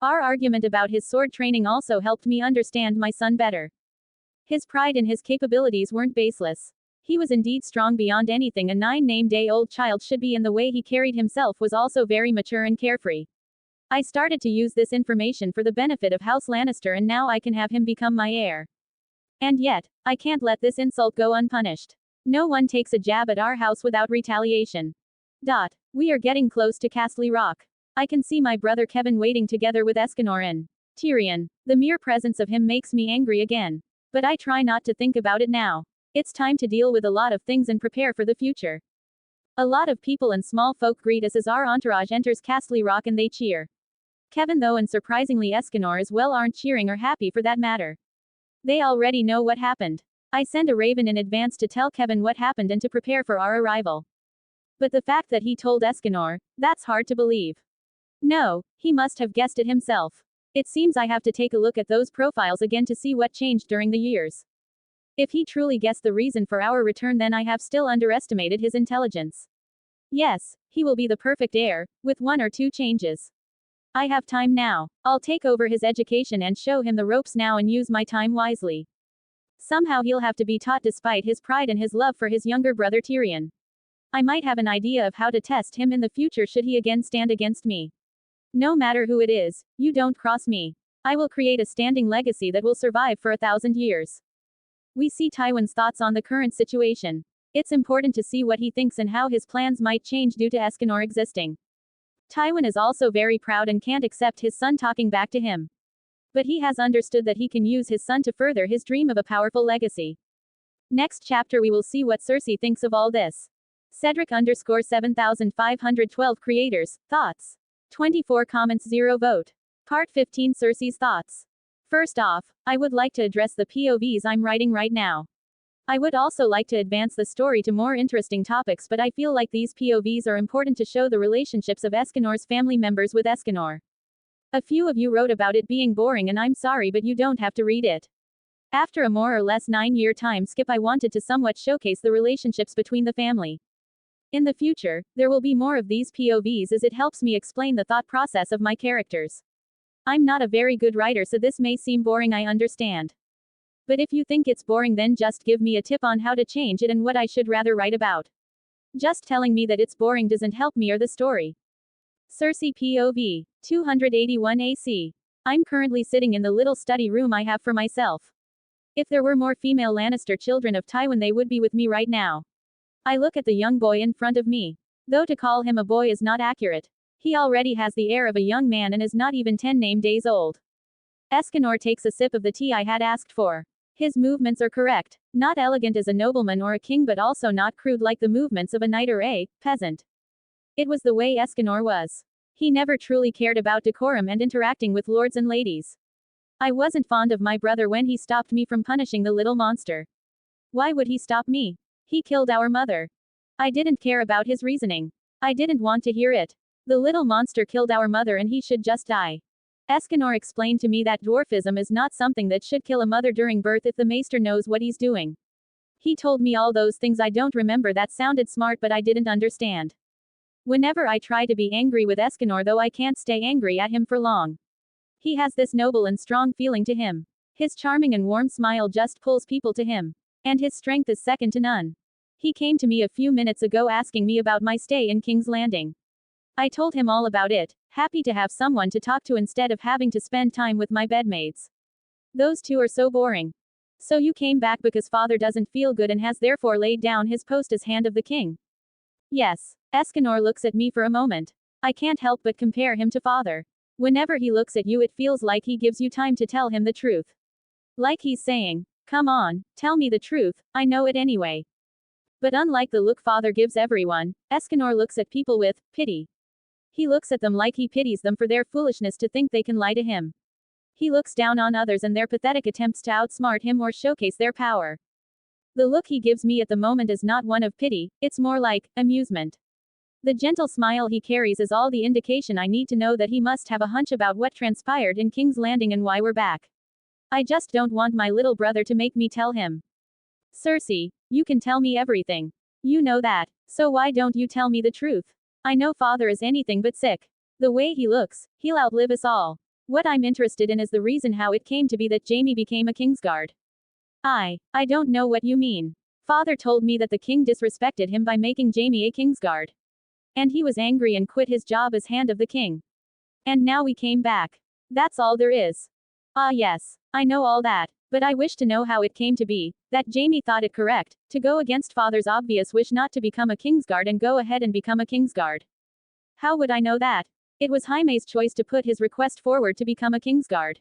Our argument about his sword training also helped me understand my son better. His pride in his capabilities weren't baseless. He was indeed strong beyond anything a 9-name-day-old child should be, and the way he carried himself was also very mature and carefree. I started to use this information for the benefit of House Lannister, and now I can have him become my heir. And yet, I can't let this insult go unpunished. No one takes a jab at our house without retaliation. We are getting close to Castle Rock. I can see my brother Kevin waiting together with Esganor and Tyrion. The mere presence of him makes me angry again. But I try not to think about it now. It's time to deal with a lot of things and prepare for the future. A lot of people and small folk greet us as our entourage enters Castle Rock and they cheer. Kevin though, and surprisingly Esganor as well, aren't cheering or happy for that matter. They already know what happened. I send a raven in advance to tell Kevin what happened and to prepare for our arrival. But the fact that he told Esganor, that's hard to believe. No, he must have guessed it himself. It seems I have to take a look at those profiles again to see what changed during the years. If he truly guessed the reason for our return, then I have still underestimated his intelligence. Yes, he will be the perfect heir, with 1 or 2 changes. I have time now. I'll take over his education and show him the ropes now and use my time wisely. Somehow he'll have to be taught despite his pride and his love for his younger brother Tyrion. I might have an idea of how to test him in the future should he again stand against me. No matter who it is, you don't cross me. I will create a standing legacy that will survive for 1,000 years. We see Tywin's thoughts on the current situation. It's important to see what he thinks and how his plans might change due to Esganor existing. Tywin is also very proud and can't accept his son talking back to him. But he has understood that he can use his son to further his dream of a powerful legacy. Next chapter we will see what Cersei thinks of all this. Cedric_7512 creators, thoughts. 24 comments 0 vote. Part 15 Cersei's thoughts. First off, I would like to address the POVs I'm writing right now. I would also like to advance the story to more interesting topics, but I feel like these POVs are important to show the relationships of Esganor's family members with Esganor. A few of you wrote about it being boring, and I'm sorry, but you don't have to read it. After a more or less 9-year time skip, I wanted to somewhat showcase the relationships between the family. In the future, there will be more of these POVs as it helps me explain the thought process of my characters. I'm not a very good writer, so this may seem boring, I understand. But if you think it's boring, then just give me a tip on how to change it and what I should rather write about. Just telling me that it's boring doesn't help me or the story. Cersei POV. 281 AC. I'm currently sitting in the little study room I have for myself. If there were more female Lannister children of Tywin, they would be with me right now. I look at the young boy in front of me. Though to call him a boy is not accurate. He already has the air of a young man and is not even 10 name days old. Esganor takes a sip of the tea I had asked for. His movements are correct. Not elegant as a nobleman or a king, but also not crude like the movements of a knight or a peasant. It was the way Esganor was. He never truly cared about decorum and interacting with lords and ladies. I wasn't fond of my brother when he stopped me from punishing the little monster. Why would he stop me? He killed our mother. I didn't care about his reasoning. I didn't want to hear it. The little monster killed our mother and he should just die. Esganor explained to me that dwarfism is not something that should kill a mother during birth if the maester knows what he's doing. He told me all those things I don't remember that sounded smart, but I didn't understand. Whenever I try to be angry with Esganor, though, I can't stay angry at him for long. He has this noble and strong feeling to him. His charming and warm smile just pulls people to him. And his strength is second to none. He came to me a few minutes ago asking me about my stay in King's Landing. I told him all about it, happy to have someone to talk to instead of having to spend time with my bedmates. Those two are so boring. So you came back because father doesn't feel good and has therefore laid down his post as Hand of the King. Yes. Esganor looks at me for a moment. I can't help but compare him to father. Whenever he looks at you, it feels like he gives you time to tell him the truth. Like he's saying, come on, tell me the truth, I know it anyway. But unlike the look father gives everyone, Esganor looks at people with pity. He looks at them like he pities them for their foolishness to think they can lie to him. He looks down on others and their pathetic attempts to outsmart him or showcase their power. The look he gives me at the moment is not one of pity, it's more like amusement. The gentle smile he carries is all the indication I need to know that he must have a hunch about what transpired in King's Landing and why we're back. I just don't want my little brother to make me tell him. Cersei, you can tell me everything. You know that, so why don't you tell me the truth? I know father is anything but sick. The way he looks, he'll outlive us all. What I'm interested in is the reason how it came to be that Jaime became a Kingsguard. I don't know what you mean. Father told me that the king disrespected him by making Jaime a Kingsguard. And he was angry and quit his job as Hand of the King. And now we came back. That's all there is. Ah yes, I know all that, but I wish to know how it came to be, that Jaime thought it correct, to go against father's obvious wish not to become a Kingsguard and go ahead and become a Kingsguard. How would I know that? It was Jaime's choice to put his request forward to become a Kingsguard.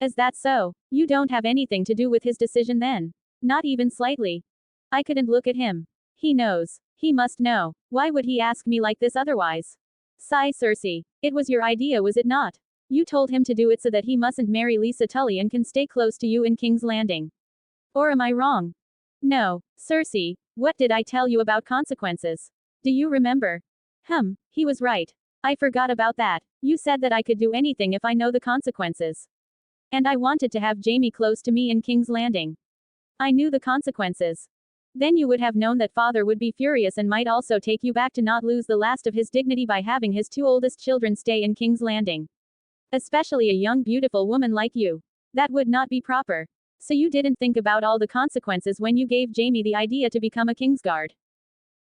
Is that so? You don't have anything to do with his decision then? Not even slightly. I couldn't look at him. He knows. He must know. Why would he ask me like this otherwise? Sigh Cersei. It was your idea, was it not? You told him to do it so that he mustn't marry Lisa Tully and can stay close to you in King's Landing. Or am I wrong? No. Cersei, what did I tell you about consequences? Do you remember? He was right. I forgot about that. You said that I could do anything if I know the consequences. And I wanted to have Jaime close to me in King's Landing. I knew the consequences. Then you would have known that father would be furious and might also take you back to not lose the last of his dignity by having his two oldest children stay in King's Landing. Especially a young beautiful woman like you. That would not be proper. So you didn't think about all the consequences when you gave Jaime the idea to become a Kingsguard?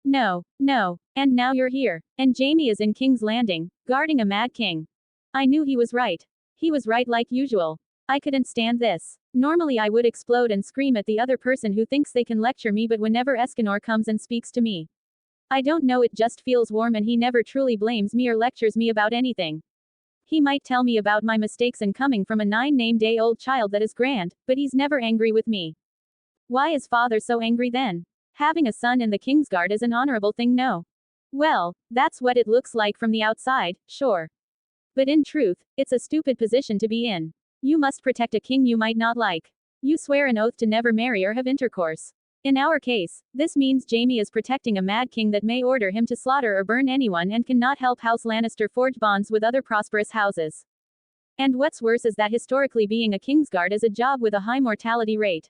No, no. And now you're here. And Jaime is in King's Landing, guarding a mad king. I knew he was right. He was right like usual. I couldn't stand this. Normally I would explode and scream at the other person who thinks they can lecture me, but whenever Esganor comes and speaks to me, I don't know, it just feels warm, and he never truly blames me or lectures me about anything. He might tell me about my mistakes and coming from a 9-name-day-old child, that is grand, but he's never angry with me. Why is father so angry then? Having a son in the Kingsguard is an honorable thing, no? Well, that's what it looks like from the outside, sure. But in truth, it's a stupid position to be in. You must protect a king you might not like. You swear an oath to never marry or have intercourse. In our case, this means Jaime is protecting a mad king that may order him to slaughter or burn anyone and cannot help House Lannister forge bonds with other prosperous houses. And what's worse is that historically being a Kingsguard is a job with a high mortality rate.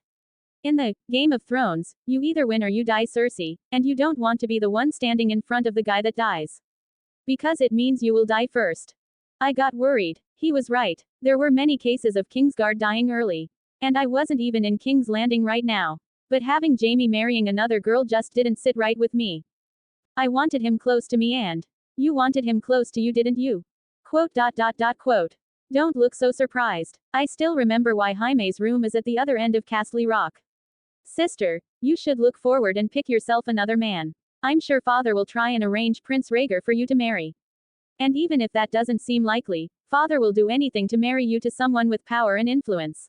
In the Game of Thrones, you either win or you die, Cersei, and you don't want to be the one standing in front of the guy that dies. Because it means you will die first. I got worried. He was right. There were many cases of Kingsguard dying early. And I wasn't even in King's Landing right now. But having Jaime marrying another girl just didn't sit right with me. I wanted him close to me, and you wanted him close to you, didn't you? Quote. Don't look so surprised. I still remember why Jaime's room is at the other end of Castle Rock. Sister, you should look forward and pick yourself another man. I'm sure father will try and arrange Prince Rhaegar for you to marry. And even if that doesn't seem likely, father will do anything to marry you to someone with power and influence.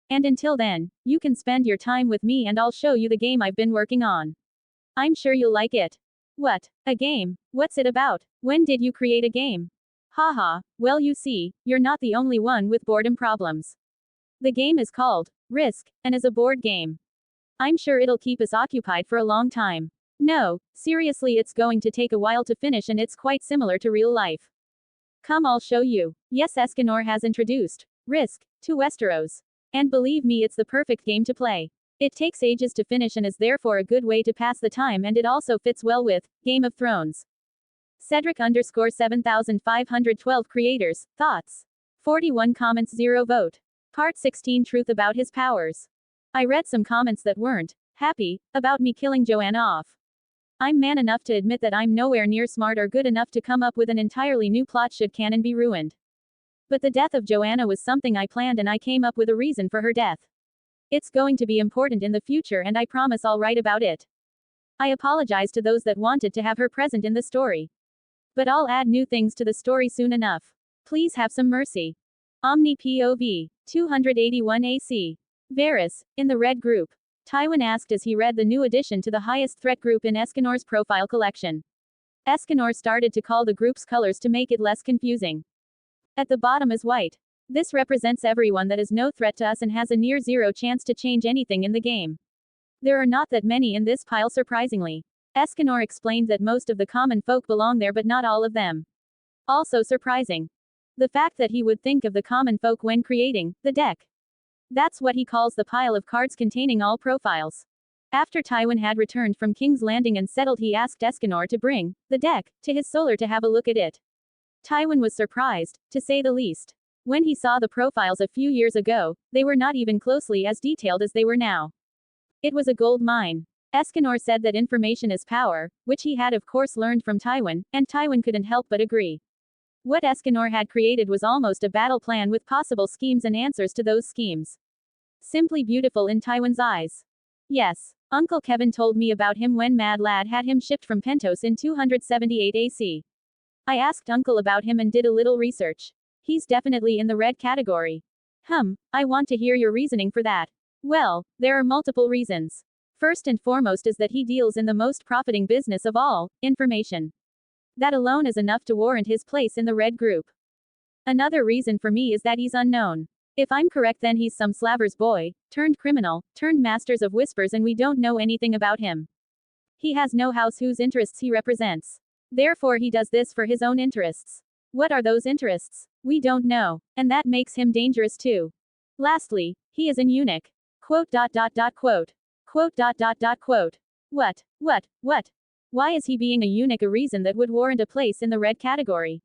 And until then, you can spend your time with me and I'll show you the game I've been working on. I'm sure you'll like it. What? A game? What's it about? When did you create a game? Haha, well, you see, you're not the only one with boredom problems. The game is called Risk, and is a board game. I'm sure it'll keep us occupied for a long time. No, seriously, it's going to take a while to finish, and it's quite similar to real life. Come, I'll show you. Yes, Esganor has introduced Risk to Westeros. And believe me, it's the perfect game to play. It takes ages to finish and is therefore a good way to pass the time, and it also fits well with Game of Thrones. Cedric_7512 creators, thoughts. 41 comments, 0 vote. Part 16, truth about his powers. I read some comments that weren't happy about me killing Joanna off. I'm man enough to admit that I'm nowhere near smart or good enough to come up with an entirely new plot should canon be ruined. But the death of Joanna was something I planned, and I came up with a reason for her death. It's going to be important in the future, and I promise I'll write about it. I apologize to those that wanted to have her present in the story. But I'll add new things to the story soon enough. Please have some mercy. Omni POV. 281 AC. Varys, in the red group. Tywin asked as he read the new addition to the highest threat group in Esganor's profile collection. Esganor started to call the group's colors to make it less confusing. At the bottom is white. This represents everyone that is no threat to us and has a near zero chance to change anything in the game. There are not that many in this pile, surprisingly. Esganor explained that most of the common folk belong there, but not all of them. Also surprising. The fact that he would think of the common folk when creating the deck. That's what he calls the pile of cards containing all profiles. After Tywin had returned from King's Landing and settled, he asked Esganor to bring the deck to his solar to have a look at it. Tywin was surprised, to say the least. When he saw the profiles a few years ago, they were not even closely as detailed as they were now. It was a gold mine. Esganor said that information is power, which he had of course learned from Tywin, and Tywin couldn't help but agree. What Esganor had created was almost a battle plan with possible schemes and answers to those schemes. Simply beautiful in Tywin's eyes. Yes, Uncle Kevin told me about him when Mad Lad had him shipped from Pentos in 278 AC. I asked Uncle about him and did a little research. He's definitely in the red category. I want to hear your reasoning for that. Well, there are multiple reasons. First and foremost is that he deals in the most profiting business of all, information. That alone is enough to warrant his place in the red group. Another reason for me is that he's unknown. If I'm correct, then he's some slaver's boy, turned criminal, turned masters of whispers, and we don't know anything about him. He has no house whose interests he represents. Therefore he does this for his own interests. What are those interests? We don't know. And that makes him dangerous too. Lastly, he is an eunuch. Quote. What? Why is he being a eunuch a reason that would warrant a place in the red category?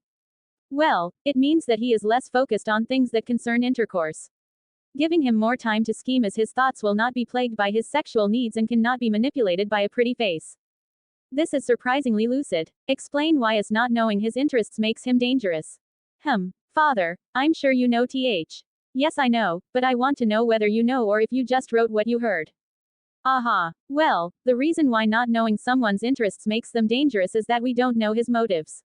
Well, it means that he is less focused on things that concern intercourse. giving him more time to scheme as his thoughts will not be plagued by his sexual needs and cannot be manipulated by a pretty face. This is surprisingly lucid. Explain why us not knowing his interests makes him dangerous. Father, I'm sure you know th. Yes, I know, but I want to know whether you know or if you just wrote what you heard. Aha. Well, the reason why not knowing someone's interests makes them dangerous is that we don't know his motives.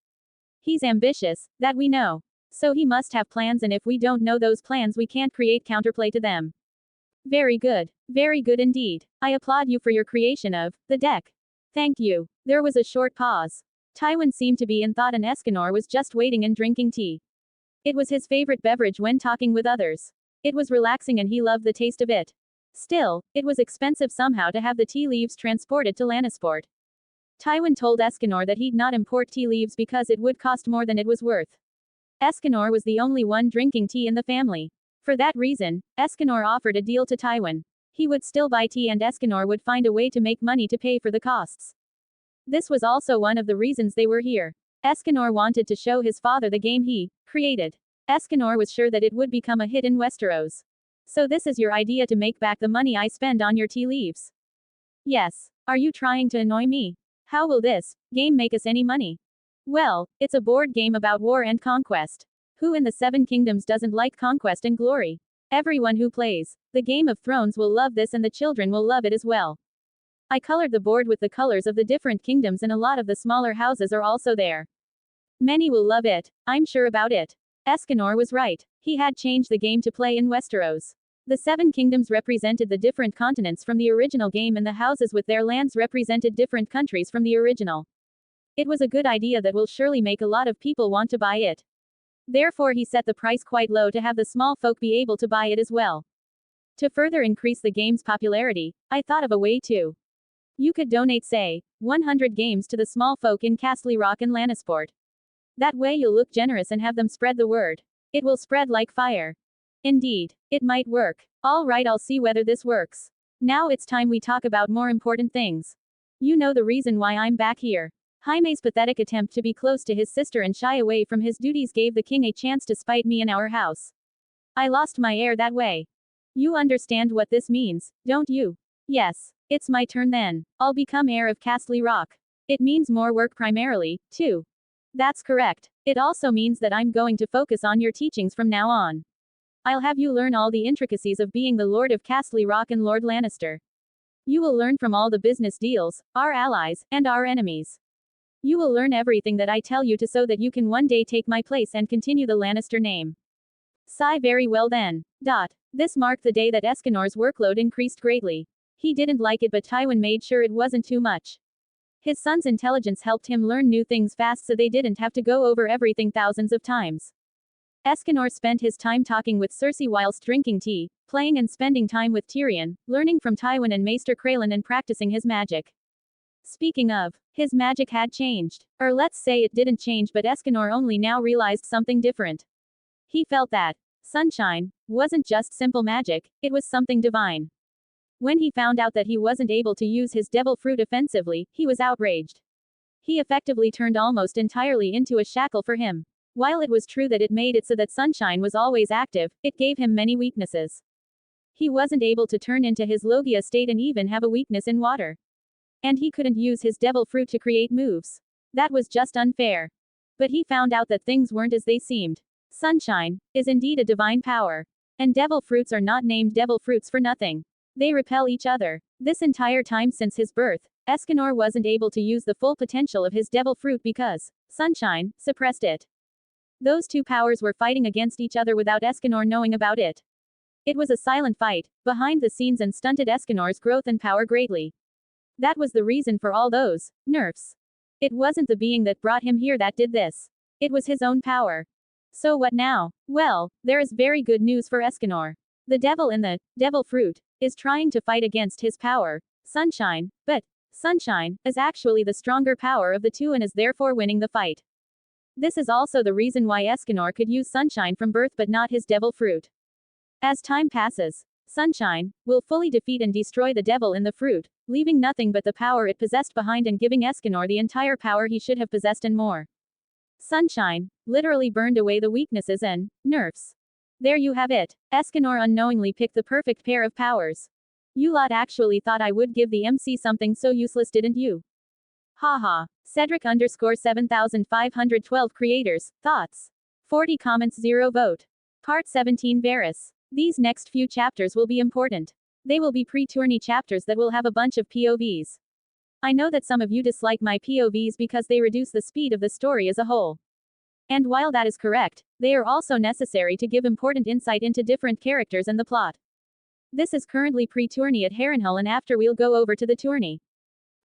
He's ambitious, that we know. So he must have plans, and if we don't know those plans, we can't create counterplay to them. Very good. Very good indeed. I applaud you for your creation of the deck. Thank you. There was a short pause. Tywin seemed to be in thought, and Esganor was just waiting and drinking tea. It was his favorite beverage when talking with others. It was relaxing and he loved the taste of it. Still, it was expensive somehow to have the tea leaves transported to Lannisport. Tywin told Esganor that he'd not import tea leaves because it would cost more than it was worth. Esganor was the only one drinking tea in the family. For that reason, Esganor offered a deal to Tywin. He would still buy tea and Esganor would find a way to make money to pay for the costs. This was also one of the reasons they were here. Esganor wanted to show his father the game he created. Esganor was sure that it would become a hit in Westeros. So this is your idea to make back the money I spend on your tea leaves? Yes. Are you trying to annoy me? How will this game make us any money? Well, it's a board game about war and conquest. Who in the Seven Kingdoms doesn't like conquest and glory? Everyone who plays the Game of Thrones will love this, and the children will love it as well. I colored the board with the colors of the different kingdoms, and a lot of the smaller houses are also there. Many will love it, I'm sure about it. Esganor was right. He had changed the game to play in Westeros. The Seven Kingdoms represented the different continents from the original game, and the houses with their lands represented different countries from the original. It was a good idea that will surely make a lot of people want to buy it. Therefore he set the price quite low to have the small folk be able to buy it as well. To further increase the game's popularity, I thought of a way too. You could donate, say, 100 games to the small folk in Castle Rock and Lannisport. That way you'll look generous and have them spread the word. It will spread like fire. Indeed, it might work. All right, I'll see whether this works. Now it's time we talk about more important things. You know the reason why I'm back here. Jaime's pathetic attempt to be close to his sister and shy away from his duties gave the king a chance to spite me in our house. I lost my heir that way. You understand what this means, don't you? Yes. It's my turn then. I'll become heir of Castle Rock. It means more work primarily, too. That's correct. It also means that I'm going to focus on your teachings from now on. I'll have you learn all the intricacies of being the Lord of Castle Rock and Lord Lannister. You will learn from all the business deals, our allies, and our enemies. You will learn everything that I tell you to, so that you can one day take my place and continue the Lannister name. Sigh. Very well then. This marked the day that Esganor's workload increased greatly. He didn't like it, but Tywin made sure it wasn't too much. His son's intelligence helped him learn new things fast, so they didn't have to go over everything thousands of times. Esganor spent his time talking with Cersei whilst drinking tea, playing and spending time with Tyrion, learning from Tywin and Maester Crelin, and practicing his magic. Speaking of, his magic had changed. Or let's say it didn't change, but Esganor only now realized something different. He felt that sunshine wasn't just simple magic, it was something divine. When he found out that he wasn't able to use his devil fruit offensively, he was outraged. He effectively turned almost entirely into a shackle for him. While it was true that it made it so that sunshine was always active, it gave him many weaknesses. He wasn't able to turn into his Logia state and even have a weakness in water. And he couldn't use his devil fruit to create moves. That was just unfair. But he found out that things weren't as they seemed. Sunshine is indeed a divine power. And devil fruits are not named devil fruits for nothing. They repel each other. This entire time since his birth, Esganor wasn't able to use the full potential of his devil fruit because sunshine suppressed it. Those two powers were fighting against each other without Esganor knowing about it. It was a silent fight, behind the scenes, and stunted Esganor's growth and power greatly. That was the reason for all those nerfs. It wasn't the being that brought him here that did this. It was his own power. So what now? Well, there is very good news for Esganor. The devil in the devil fruit is trying to fight against his power, sunshine, but sunshine is actually the stronger power of the two and is therefore winning the fight. This is also the reason why Esganor could use sunshine from birth but not his devil fruit. As time passes, sunshine will fully defeat and destroy the devil in the fruit, leaving nothing but the power it possessed behind and giving Esganor the entire power he should have possessed and more. Sunshine literally burned away the weaknesses and nerfs There you have it. Esganor unknowingly picked the perfect pair of powers. You lot actually thought I would give the MC something so useless, didn't you? Haha. Cedric _ 7512 creators, thoughts. 40 comments, 0 vote. Part 17 Varys. These next few chapters will be important. They will be pre-tourney chapters that will have a bunch of POVs. I know that some of you dislike my POVs because they reduce the speed of the story as a whole. And while that is correct, they are also necessary to give important insight into different characters and the plot. This is currently pre-tourney at Harrenhal, and after we'll go over to the tourney.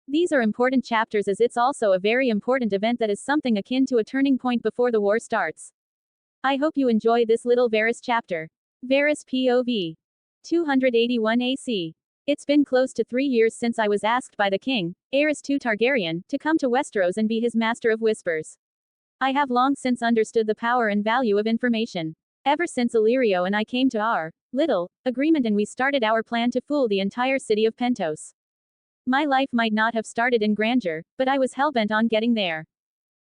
These are important chapters as it's also a very important event that is something akin to a turning point before the war starts. I hope you enjoy this little Varys chapter. Varys POV. 281 AC. It's been close to 3 years since I was asked by the king, Aerys II Targaryen, to come to Westeros and be his master of whispers. I have long since understood the power and value of information. Ever since Illyrio and I came to our little agreement and we started our plan to fool the entire city of Pentos. My life might not have started in grandeur, but I was hellbent on getting there.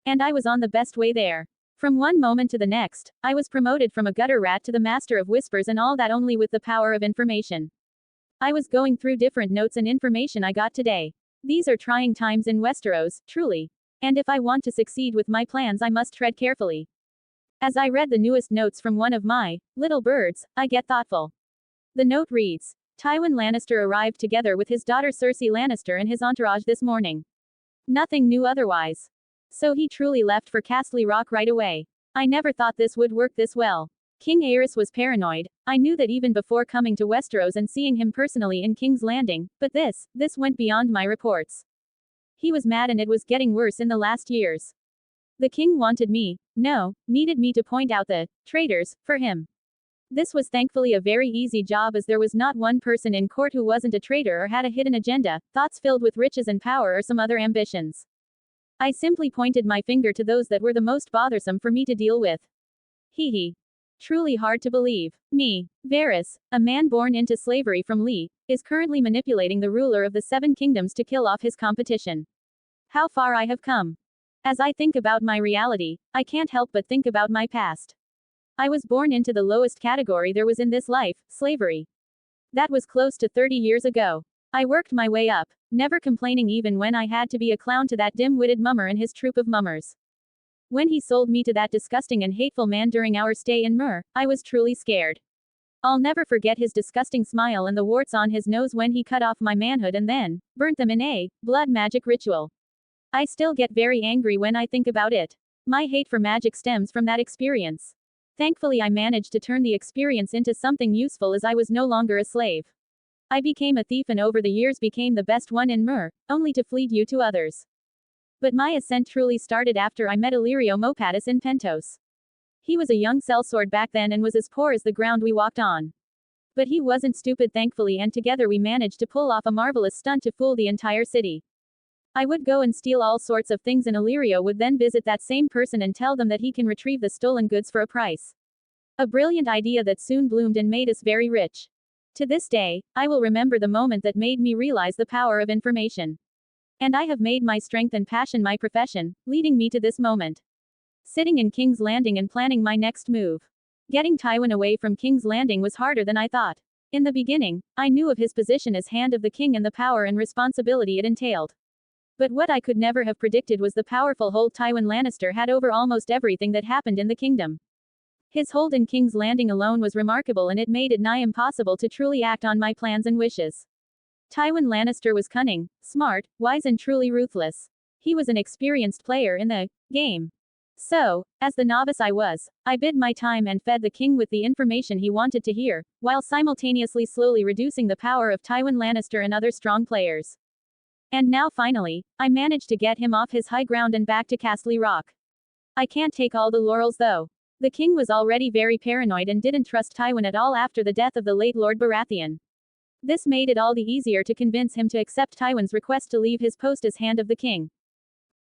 And I was on the best way there. From one moment to the next, I was promoted from a gutter rat to the master of whispers, and all that only with the power of information. I was going through different notes and information I got today. These are trying times in Westeros, truly. And if I want to succeed with my plans, I must tread carefully. As I read the newest notes from one of my little birds, I get thoughtful. The note reads, Tywin Lannister arrived together with his daughter Cersei Lannister and his entourage this morning. Nothing new otherwise. So he truly left for Castle Rock right away. I never thought this would work this well. King Aerys was paranoid. I knew that even before coming to Westeros and seeing him personally in King's Landing, but this went beyond my reports. He was mad, and it was getting worse in the last years. The king wanted me, needed me to point out the traitors for him. This was thankfully a very easy job, as there was not one person in court who wasn't a traitor or had a hidden agenda, thoughts filled with riches and power or some other ambitions. I simply pointed my finger to those that were the most bothersome for me to deal with. Hee. Truly hard to believe. Me, Varys, a man born into slavery from Lee, is currently manipulating the ruler of the Seven Kingdoms to kill off his competition. How far I have come. As I think about my reality, I can't help but think about my past. I was born into the lowest category there was in this life, slavery. That was close to 30 years ago. I worked my way up, never complaining even when I had to be a clown to that dim-witted mummer and his troop of mummers. When he sold me to that disgusting and hateful man during our stay in Myr, I was truly scared. I'll never forget his disgusting smile and the warts on his nose when he cut off my manhood and then burnt them in a blood magic ritual. I still get very angry when I think about it. My hate for magic stems from that experience. Thankfully, I managed to turn the experience into something useful, as I was no longer a slave. I became a thief and over the years became the best one in Myr, only to flee due to others. But my ascent truly started after I met Illyrio Mopatis in Pentos. He was a young sellsword back then and was as poor as the ground we walked on. But he wasn't stupid, thankfully, and together we managed to pull off a marvelous stunt to fool the entire city. I would go and steal all sorts of things, and Illyrio would then visit that same person and tell them that he can retrieve the stolen goods for a price. A brilliant idea that soon bloomed and made us very rich. To this day, I will remember the moment that made me realize the power of information. And I have made my strength and passion my profession, leading me to this moment. Sitting in King's Landing and planning my next move. Getting Tywin away from King's Landing was harder than I thought. In the beginning, I knew of his position as Hand of the King and the power and responsibility it entailed. But what I could never have predicted was the powerful hold Tywin Lannister had over almost everything that happened in the kingdom. His hold in King's Landing alone was remarkable, and it made it nigh impossible to truly act on my plans and wishes. Tywin Lannister was cunning, smart, wise, and truly ruthless. He was an experienced player in the game. So, as the novice I was, I bid my time and fed the king with the information he wanted to hear, while simultaneously slowly reducing the power of Tywin Lannister and other strong players. And now finally, I managed to get him off his high ground and back to Castle Rock. I can't take all the laurels though. The king was already very paranoid and didn't trust Tywin at all after the death of the late Lord Baratheon. This made it all the easier to convince him to accept Tywin's request to leave his post as Hand of the King.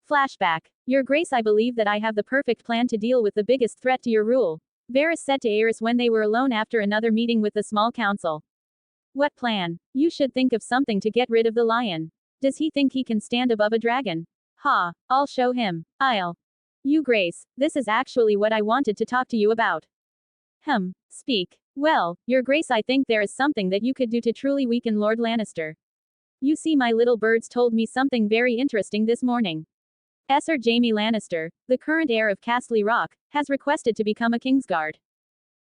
Flashback. Your Grace, I believe that I have the perfect plan to deal with the biggest threat to your rule, Varys said to Aerys when they were alone after another meeting with the small council. What plan? You should think of something to get rid of the lion. Does he think he can stand above a dragon? Ha, I'll show him. You Grace, this is actually what I wanted to talk to you about. Speak. Well, Your Grace, I think there is something that you could do to truly weaken Lord Lannister. You see, my little birds told me something very interesting this morning. Sir Jaime Lannister, the current heir of Castle Rock, has requested to become a Kingsguard.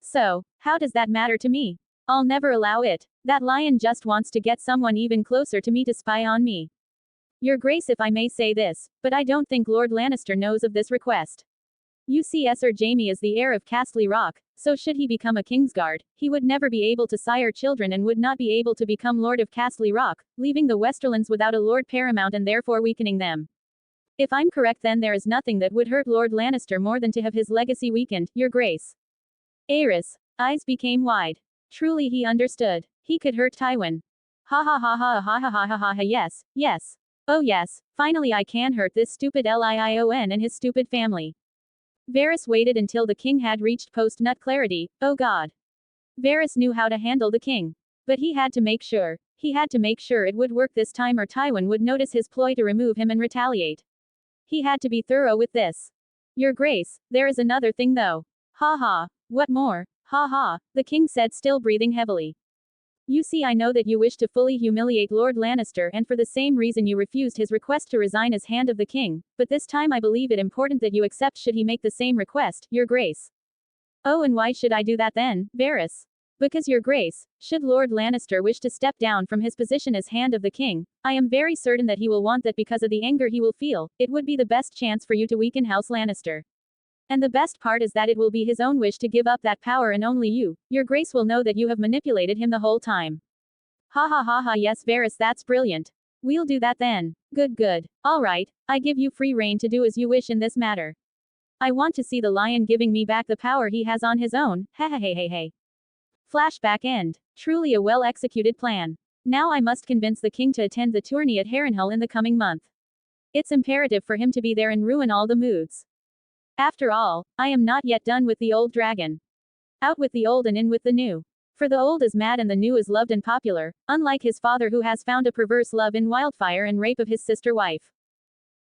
So, how does that matter to me? I'll never allow it. That lion just wants to get someone even closer to me to spy on me. Your Grace, if I may say this, but I don't think Lord Lannister knows of this request. You see, Sir Jaime is the heir of Castle Rock, so should he become a Kingsguard, he would never be able to sire children and would not be able to become Lord of Castle Rock, leaving the Westerlands without a Lord Paramount and therefore weakening them. If I'm correct, then there is nothing that would hurt Lord Lannister more than to have his legacy weakened, Your Grace. Aerys' eyes became wide. Truly he understood. He could hurt Tywin. Ha ha ha ha ha ha ha ha ha ha, yes, yes. Oh yes, finally I can hurt this stupid Lion and his stupid family. Varys waited until the king had reached post-nut clarity. Oh god. Varys knew how to handle the king. But he had to make sure. He had to make sure it would work this time or Tywin would notice his ploy to remove him and retaliate. He had to be thorough with this. Your Grace, there is another thing though. Ha ha. What more? Ha ha, the king said, still breathing heavily. You see, I know that you wish to fully humiliate Lord Lannister, and for the same reason you refused his request to resign as Hand of the King, but this time I believe it important that you accept should he make the same request, Your Grace. Oh, and why should I do that then, Varys? Because, Your Grace, should Lord Lannister wish to step down from his position as Hand of the King, I am very certain that he will want that because of the anger he will feel, it would be the best chance for you to weaken House Lannister. And the best part is that it will be his own wish to give up that power, and only you, Your Grace, will know that you have manipulated him the whole time. Ha ha ha ha, yes Varys, that's brilliant. We'll do that then. Good good. Alright, I give you free rein to do as you wish in this matter. I want to see the lion giving me back the power he has on his own, ha ha ha ha ha. Flashback end. Truly a well executed plan. Now I must convince the king to attend the tourney at Harrenhal in the coming month. It's imperative for him to be there and ruin all the moods. After all, I am not yet done with the old dragon. Out with the old and in with the new. For the old is mad and the new is loved and popular, unlike his father who has found a perverse love in wildfire and rape of his sister wife.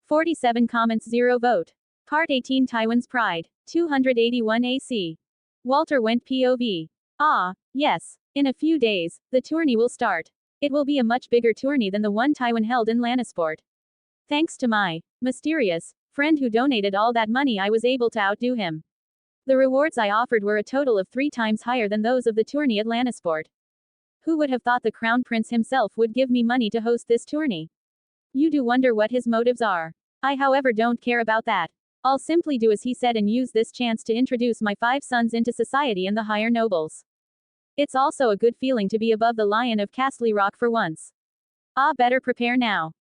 47 comments, 0 vote. Part 18, Tywin's Pride. 281 AC. Walter went POV. Ah, yes. In a few days, the tourney will start. It will be a much bigger tourney than the one Tywin held in Lannisport. Thanks to my mysterious friend who donated all that money, I was able to outdo him. The rewards I offered were a total of 3 times higher than those of the tourney at Lannisport. Who would have thought the Crown Prince himself would give me money to host this tourney? You do wonder what his motives are. I, however, don't care about that. I'll simply do as he said and use this chance to introduce my 5 sons into society and the higher nobles. It's also a good feeling to be above the Lion of Castle Rock for once. Ah, better prepare now.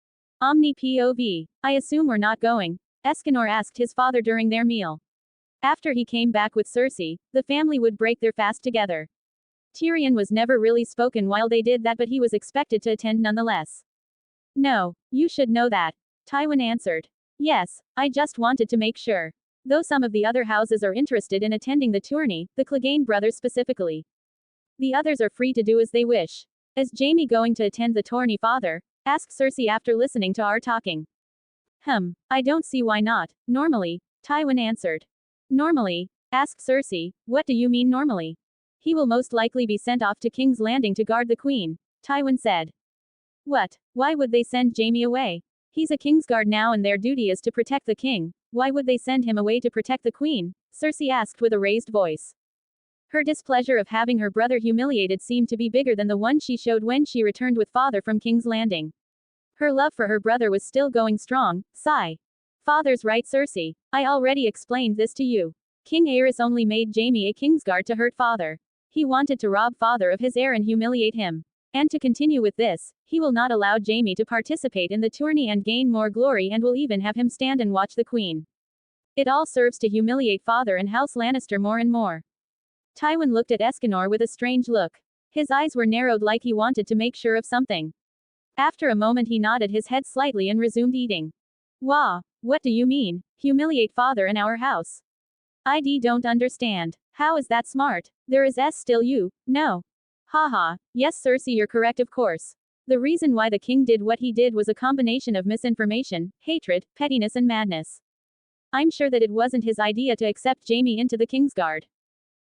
Omni POV. I assume we're not going? Esganor asked his father during their meal. After he came back with Cersei, the family would break their fast together. Tyrion was never really spoken while they did that, but he was expected to attend nonetheless. No, you should know that. Tywin answered. Yes, I just wanted to make sure. Though some of the other houses are interested in attending the tourney, the Clegane brothers specifically. The others are free to do as they wish. Is Jaime going to attend the tourney, father? Asked Cersei after listening to our talking. I don't see why not. Normally, Tywin answered. Normally? Asked Cersei. What do you mean normally? He will most likely be sent off to King's Landing to guard the Queen, Tywin said. What? Why would they send Jaime away? He's a Kingsguard now and their duty is to protect the king. Why would they send him away to protect the Queen? Cersei asked with a raised voice. Her displeasure of having her brother humiliated seemed to be bigger than the one she showed when she returned with father from King's Landing. Her love for her brother was still going strong. Sigh. Father's right, Cersei. I already explained this to you. King Aerys only made Jaime a Kingsguard to hurt father. He wanted to rob father of his heir and humiliate him. And to continue with this, he will not allow Jaime to participate in the tourney and gain more glory, and will even have him stand and watch the Queen. It all serves to humiliate father and House Lannister more and more. Tywin looked at Esganor with a strange look. His eyes were narrowed like he wanted to make sure of something. After a moment he nodded his head slightly and resumed eating. Wah, what do you mean? Humiliate father in our house? I don't understand. How is that smart? There is still you, no. Haha, yes Cersei, you're correct, of course. The reason why the king did what he did was a combination of misinformation, hatred, pettiness and madness. I'm sure that it wasn't his idea to accept Jaime into the Kingsguard.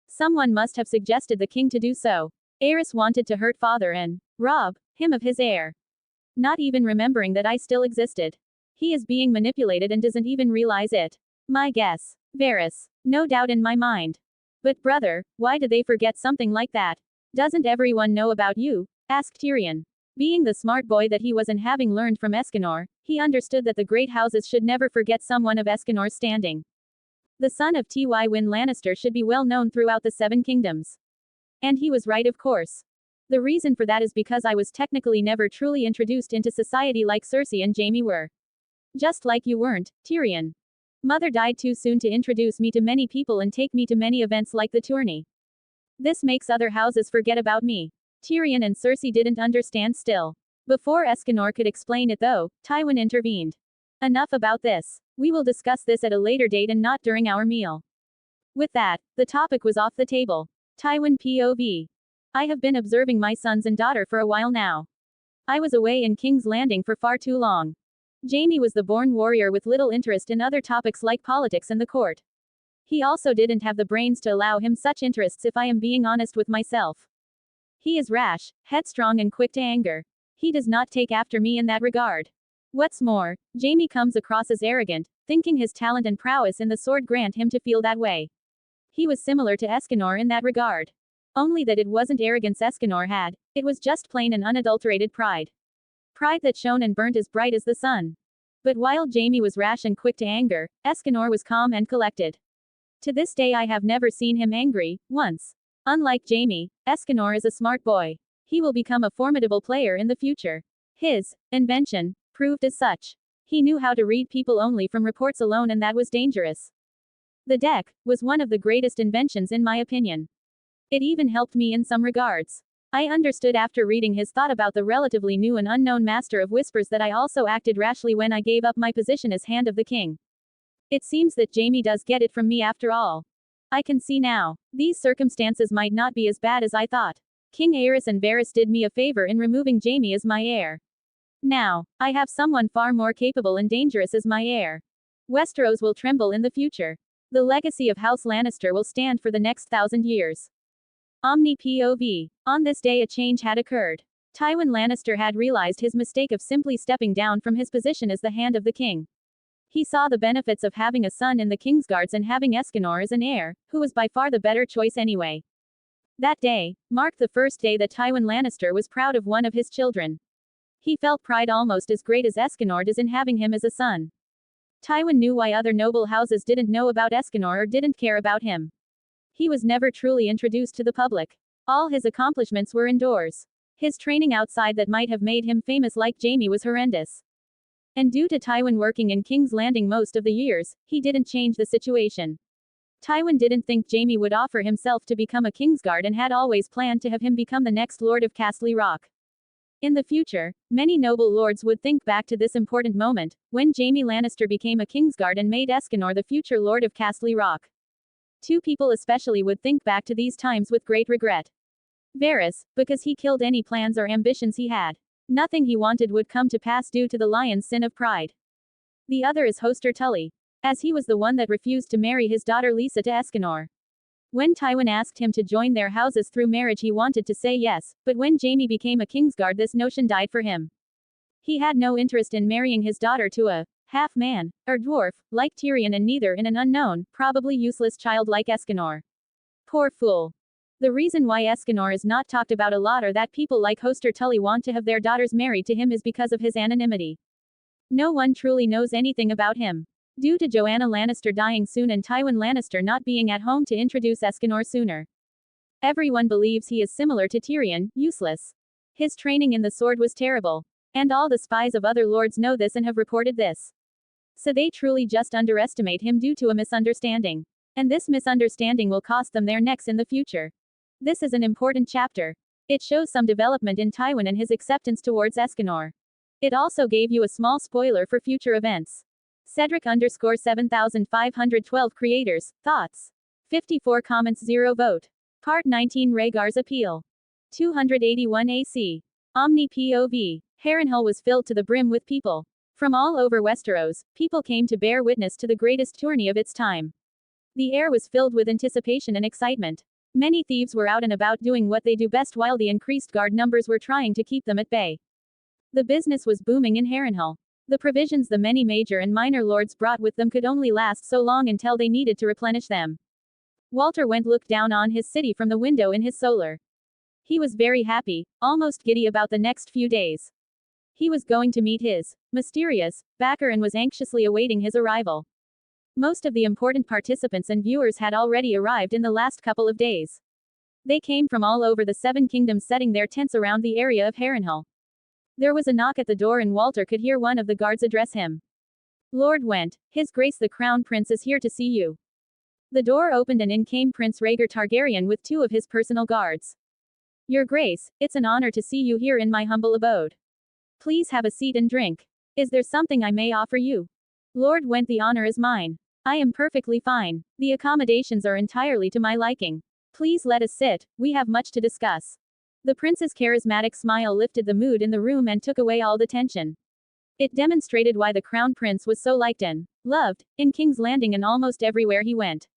Someone must have suggested the king to do so. Aerys wanted to hurt father and rob him of his heir. Not even remembering that I still existed. He is being manipulated and doesn't even realize it. My guess. Varys. No doubt in my mind. But brother, why did they forget something like that? Doesn't everyone know about you? Asked Tyrion. Being the smart boy that he was and having learned from Esganor, he understood that the great houses should never forget someone of Esganor's standing. The son of Tywin Lannister should be well known throughout the Seven Kingdoms. And he was right, of course. The reason for that is because I was technically never truly introduced into society like Cersei and Jaime were. Just like you weren't, Tyrion. Mother died too soon to introduce me to many people and take me to many events like the Tourney. This makes other houses forget about me. Tyrion and Cersei didn't understand still. Before Esganor could explain it though, Tywin intervened. Enough about this. We will discuss this at a later date and not during our meal. With that, the topic was off the table. Tywin POV. I have been observing my sons and daughter for a while now. I was away in King's Landing for far too long. Jaime was the born warrior with little interest in other topics like politics and the court. He also didn't have the brains to allow him such interests if I am being honest with myself. He is rash, headstrong and quick to anger. He does not take after me in that regard. What's more, Jaime comes across as arrogant, thinking his talent and prowess in the sword grant him to feel that way. He was similar to Esganor in that regard. Only that it wasn't arrogance Esganor had, it was just plain and unadulterated pride. Pride that shone and burnt as bright as the sun. But while Jaime was rash and quick to anger, Esganor was calm and collected. To this day I have never seen him angry, once. Unlike Jaime, Esganor is a smart boy. He will become a formidable player in the future. His invention proved as such. He knew how to read people only from reports alone, and that was dangerous. The deck was one of the greatest inventions in my opinion. It even helped me in some regards. I understood after reading his thought about the relatively new and unknown Master of Whispers that I also acted rashly when I gave up my position as Hand of the King. It seems that Jaime does get it from me after all. I can see now. These circumstances might not be as bad as I thought. King Aerys and Varys did me a favor in removing Jaime as my heir. Now, I have someone far more capable and dangerous as my heir. Westeros will tremble in the future. The legacy of House Lannister will stand for the next 1,000 years. Omni POV. On this day a change had occurred. Tywin Lannister had realized his mistake of simply stepping down from his position as the Hand of the King. He saw the benefits of having a son in the Kingsguards and having Esganor as an heir, who was by far the better choice anyway. That day marked the first day that Tywin Lannister was proud of one of his children. He felt pride almost as great as Esganor does in having him as a son. Tywin knew why other noble houses didn't know about Esganor or didn't care about him. He was never truly introduced to the public. All his accomplishments were indoors. His training outside that might have made him famous like Jaime was horrendous. And due to Tywin working in King's Landing most of the years, he didn't change the situation. Tywin didn't think Jaime would offer himself to become a Kingsguard and had always planned to have him become the next Lord of Castle Rock. In the future, many noble lords would think back to this important moment, when Jaime Lannister became a Kingsguard and made Esganor the future Lord of Castle Rock. Two people especially would think back to these times with great regret. Varys, because he killed any plans or ambitions he had. Nothing he wanted would come to pass due to the lion's sin of pride. The other is Hoster Tully, as he was the one that refused to marry his daughter Lisa to Esganor. When Tywin asked him to join their houses through marriage he wanted to say yes, but when Jaime became a Kingsguard this notion died for him. He had no interest in marrying his daughter to a half-man, or dwarf, like Tyrion, and neither in an unknown, probably useless child like Esganor. Poor fool. The reason why Esganor is not talked about a lot or that people like Hoster Tully want to have their daughters married to him is because of his anonymity. No one truly knows anything about him. Due to Joanna Lannister dying soon and Tywin Lannister not being at home to introduce Esganor sooner. Everyone believes he is similar to Tyrion, useless. His training in the sword was terrible. And all the spies of other lords know this and have reported this. So they truly just underestimate him due to a misunderstanding. And this misunderstanding will cost them their necks in the future. This is an important chapter. It shows some development in Tywin and his acceptance towards Esganor. It also gave you a small spoiler for future events. Cedric_7512 creators, thoughts. 54 comments 0 vote. Part 19 Rhaegar's appeal. 281 AC. Omni POV. Harrenhal was filled to the brim with people. From all over Westeros, people came to bear witness to the greatest tourney of its time. The air was filled with anticipation and excitement. Many thieves were out and about doing what they do best while the increased guard numbers were trying to keep them at bay. The business was booming in Harrenhal. The provisions the many major and minor lords brought with them could only last so long until they needed to replenish them. Walter went looked down on his city from the window in his solar. He was very happy, almost giddy about the next few days. He was going to meet his mysterious backer and was anxiously awaiting his arrival. Most of the important participants and viewers had already arrived in the last couple of days. They came from all over the Seven Kingdoms, setting their tents around the area of Harrenhal. There was a knock at the door and Walter could hear one of the guards address him. Lord Went, His Grace the Crown Prince is here to see you. The door opened and in came Prince Rhaegar Targaryen with two of his personal guards. Your Grace, it's an honor to see you here in my humble abode. Please have a seat and drink. Is there something I may offer you? Lord Went, the honor is mine. I am perfectly fine. The accommodations are entirely to my liking. Please let us sit, we have much to discuss. The prince's charismatic smile lifted the mood in the room and took away all the tension. It demonstrated why the crown prince was so liked and loved in King's Landing and almost everywhere he went.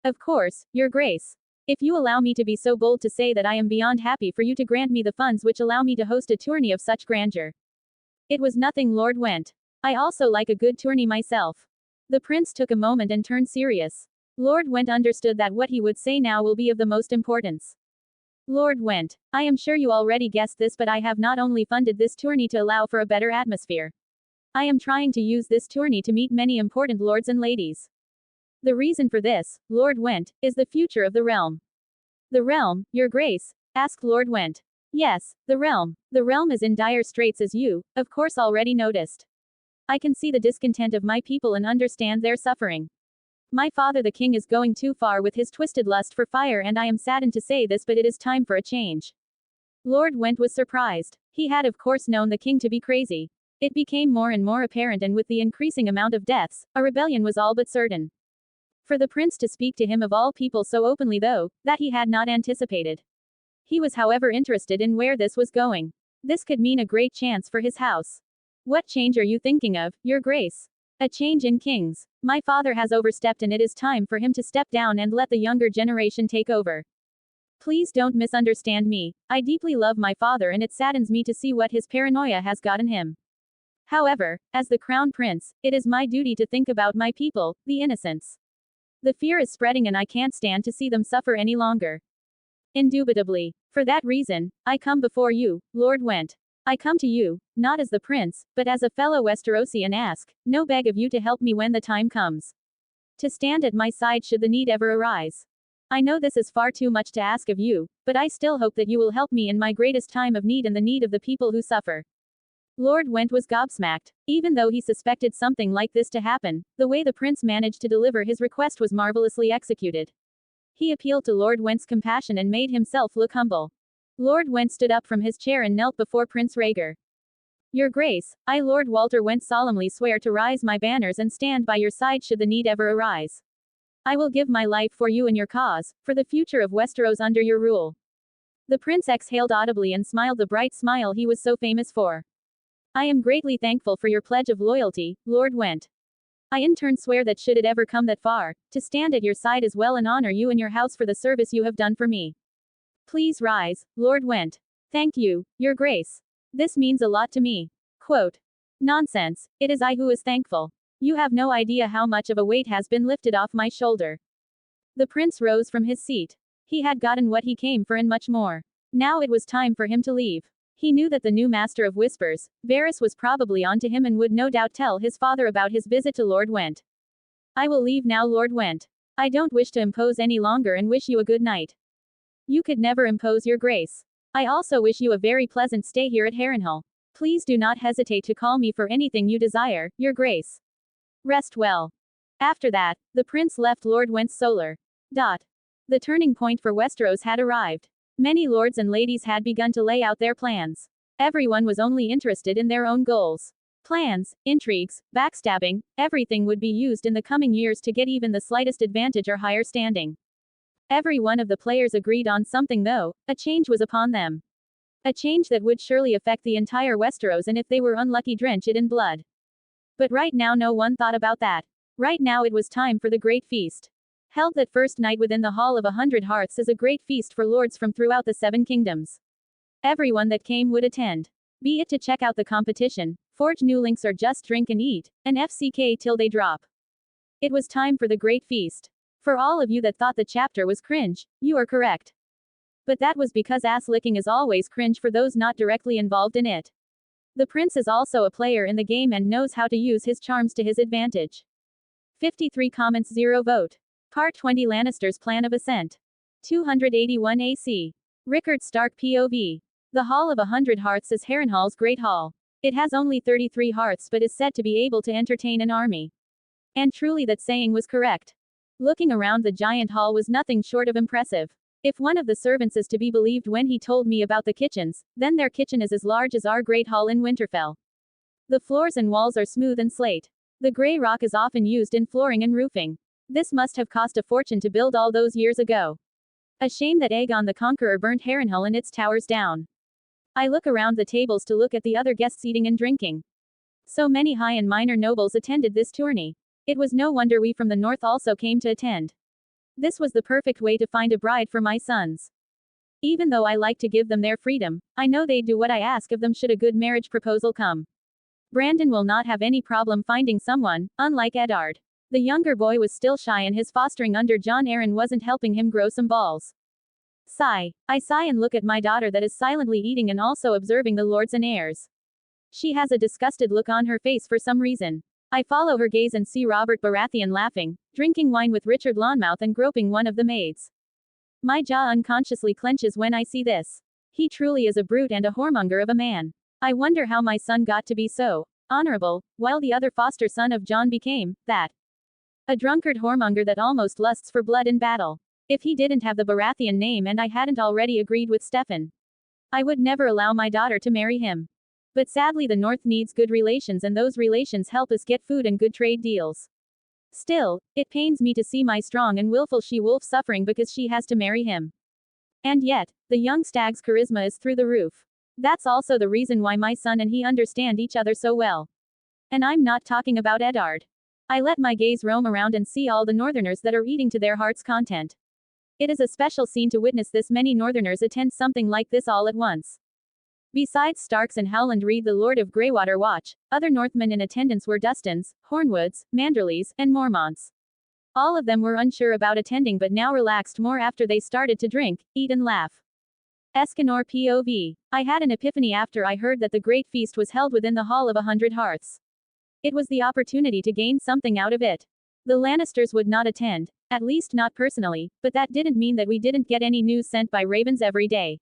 Of course, Your Grace. If you allow me to be so bold to say that I am beyond happy for you to grant me the funds which allow me to host a tourney of such grandeur. It was nothing, Lord Went. I also like a good tourney myself. The prince took a moment and turned serious. Lord Went understood that what he would say now will be of the most importance. Lord Went, I am sure you already guessed this, but I have not only funded this tourney to allow for a better atmosphere. I am trying to use this tourney to meet many important lords and ladies. The reason for this, Lord Went, is the future of the realm. The realm, Your Grace? Asked Lord Went. Yes, the realm. The realm is in dire straits, as you, of course, already noticed. I can see the discontent of my people and understand their suffering. My father the king is going too far with his twisted lust for fire, and I am saddened to say this, but it is time for a change. Lord Went was surprised. He had of course known the king to be crazy. It became more and more apparent, and with the increasing amount of deaths, a rebellion was all but certain. For the prince to speak to him of all people so openly, though, that he had not anticipated. He was however interested in where this was going. This could mean a great chance for his house. What change are you thinking of, Your Grace? A change in kings. My father has overstepped and it is time for him to step down and let the younger generation take over. Please don't misunderstand me. I deeply love my father and it saddens me to see what his paranoia has gotten him. However, as the crown prince, it is my duty to think about my people, the innocents. The fear is spreading and I can't stand to see them suffer any longer. Indubitably. For that reason, I come before you, Lord Went. I come to you, not as the prince, but as a fellow Westerosi, and ask, no beg of you to help me when the time comes. To stand at my side should the need ever arise. I know this is far too much to ask of you, but I still hope that you will help me in my greatest time of need and the need of the people who suffer. Lord Went was gobsmacked. Even though he suspected something like this to happen, the way the prince managed to deliver his request was marvelously executed. He appealed to Lord Went's compassion and made himself look humble. Lord Went stood up from his chair and knelt before Prince Rhaegar. Your Grace, I Lord Walter Went solemnly swear to raise my banners and stand by your side should the need ever arise. I will give my life for you and your cause, for the future of Westeros under your rule. The prince exhaled audibly and smiled the bright smile he was so famous for. I am greatly thankful for your pledge of loyalty, Lord Went. I in turn swear that should it ever come that far, to stand at your side as well and honor you and your house for the service you have done for me. Please rise, Lord Went. Thank you, Your Grace. This means a lot to me. Quote. Nonsense, it is I who is thankful. You have no idea how much of a weight has been lifted off my shoulder. The prince rose from his seat. He had gotten what he came for and much more. Now it was time for him to leave. He knew that the new Master of Whispers, Varys, was probably on to him and would no doubt tell his father about his visit to Lord Went. I will leave now, Lord Went. I don't wish to impose any longer and wish you a good night. You could never impose, Your Grace. I also wish you a very pleasant stay here at Harrenhal. Please do not hesitate to call me for anything you desire, Your Grace. Rest well. After that, the prince left Lord Went's solar. The turning point for Westeros had arrived. Many lords and ladies had begun to lay out their plans. Everyone was only interested in their own goals. Plans, intrigues, backstabbing, everything would be used in the coming years to get even the slightest advantage or higher standing. Every one of the players agreed on something, though. A change was upon them. A change that would surely affect the entire Westeros, and if they were unlucky, drench it in blood. But right now no one thought about that. Right now it was time for the great feast. Held that first night within the Hall of 100 Hearths is a great feast for lords from throughout the 7 kingdoms. Everyone that came would attend. Be it to check out the competition, forge new links or just drink and eat, an FCK till they drop. It was time for the great feast. For all of you that thought the chapter was cringe, you are correct. But that was because ass licking is always cringe for those not directly involved in it. The prince is also a player in the game and knows how to use his charms to his advantage. 53 comments 0 vote. Part 20 Lannister's Plan of Ascent. 281 AC. Rickard Stark POV. The Hall of 100 Hearths is Harrenhal's Great Hall. It has only 33 hearths but is said to be able to entertain an army. And truly that saying was correct. Looking around the giant hall was nothing short of impressive. If one of the servants is to be believed when he told me about the kitchens, then their kitchen is as large as our great hall in Winterfell. The floors and walls are smooth and slate. The grey rock is often used in flooring and roofing. This must have cost a fortune to build all those years ago. A shame that Aegon the Conqueror burnt Harrenhal and its towers down. I look around the tables to look at the other guests eating and drinking. So many high and minor nobles attended this tourney. It was no wonder we from the north also came to attend. This was the perfect way to find a bride for my sons. Even though I like to give them their freedom, I know they'd do what I ask of them should a good marriage proposal come. Brandon will not have any problem finding someone, unlike Eddard. The younger boy was still shy and his fostering under Jon Arryn wasn't helping him grow some balls. Sigh. I sigh and look at my daughter that is silently eating and also observing the lords and heirs. She has a disgusted look on her face for some reason. I follow her gaze and see Robert Baratheon laughing, drinking wine with Richard Lonmouth and groping one of the maids. My jaw unconsciously clenches when I see this. He truly is a brute and a whoremonger of a man. I wonder how my son got to be so honorable, while the other foster son of Jon became that. A drunkard whoremonger that almost lusts for blood in battle. If he didn't have the Baratheon name and I hadn't already agreed with Stefan, I would never allow my daughter to marry him. But sadly the North needs good relations and those relations help us get food and good trade deals. Still, it pains me to see my strong and willful she-wolf suffering because she has to marry him. And yet, the young stag's charisma is through the roof. That's also the reason why my son and he understand each other so well. And I'm not talking about Eddard. I let my gaze roam around and see all the northerners that are eating to their heart's content. It is a special scene to witness this many northerners attend something like this all at once. Besides Starks and Howland Reed the Lord of Greywater Watch, other Northmen in attendance were Dustons, Hornwoods, Manderleys, and Mormonts. All of them were unsure about attending but now relaxed more after they started to drink, eat and laugh. Esganor POV. I had an epiphany after I heard that the great feast was held within the Hall of 100 Hearths. It was the opportunity to gain something out of it. The Lannisters would not attend, at least not personally, but that didn't mean that we didn't get any news sent by ravens every day.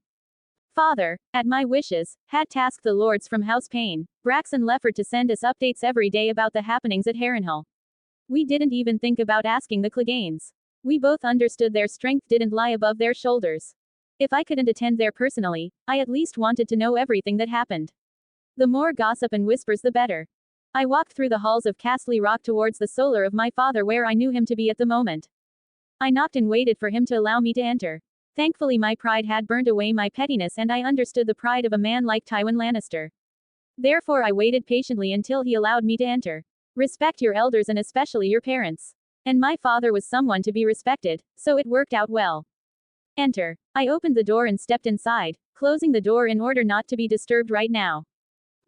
Father, at my wishes, had tasked the lords from House Payne, Brax and Lefford to send us updates every day about the happenings at Harrenhal. We didn't even think about asking the Cleganes. We both understood their strength didn't lie above their shoulders. If I couldn't attend there personally, I at least wanted to know everything that happened. The more gossip and whispers the better. I walked through the halls of Castle Rock towards the solar of my father where I knew him to be at the moment. I knocked and waited for him to allow me to enter. Thankfully my pride had burned away my pettiness and I understood the pride of a man like Tywin Lannister. Therefore I waited patiently until he allowed me to enter. Respect your elders and especially your parents. And my father was someone to be respected, so it worked out well. Enter. I opened the door and stepped inside, closing the door in order not to be disturbed right now.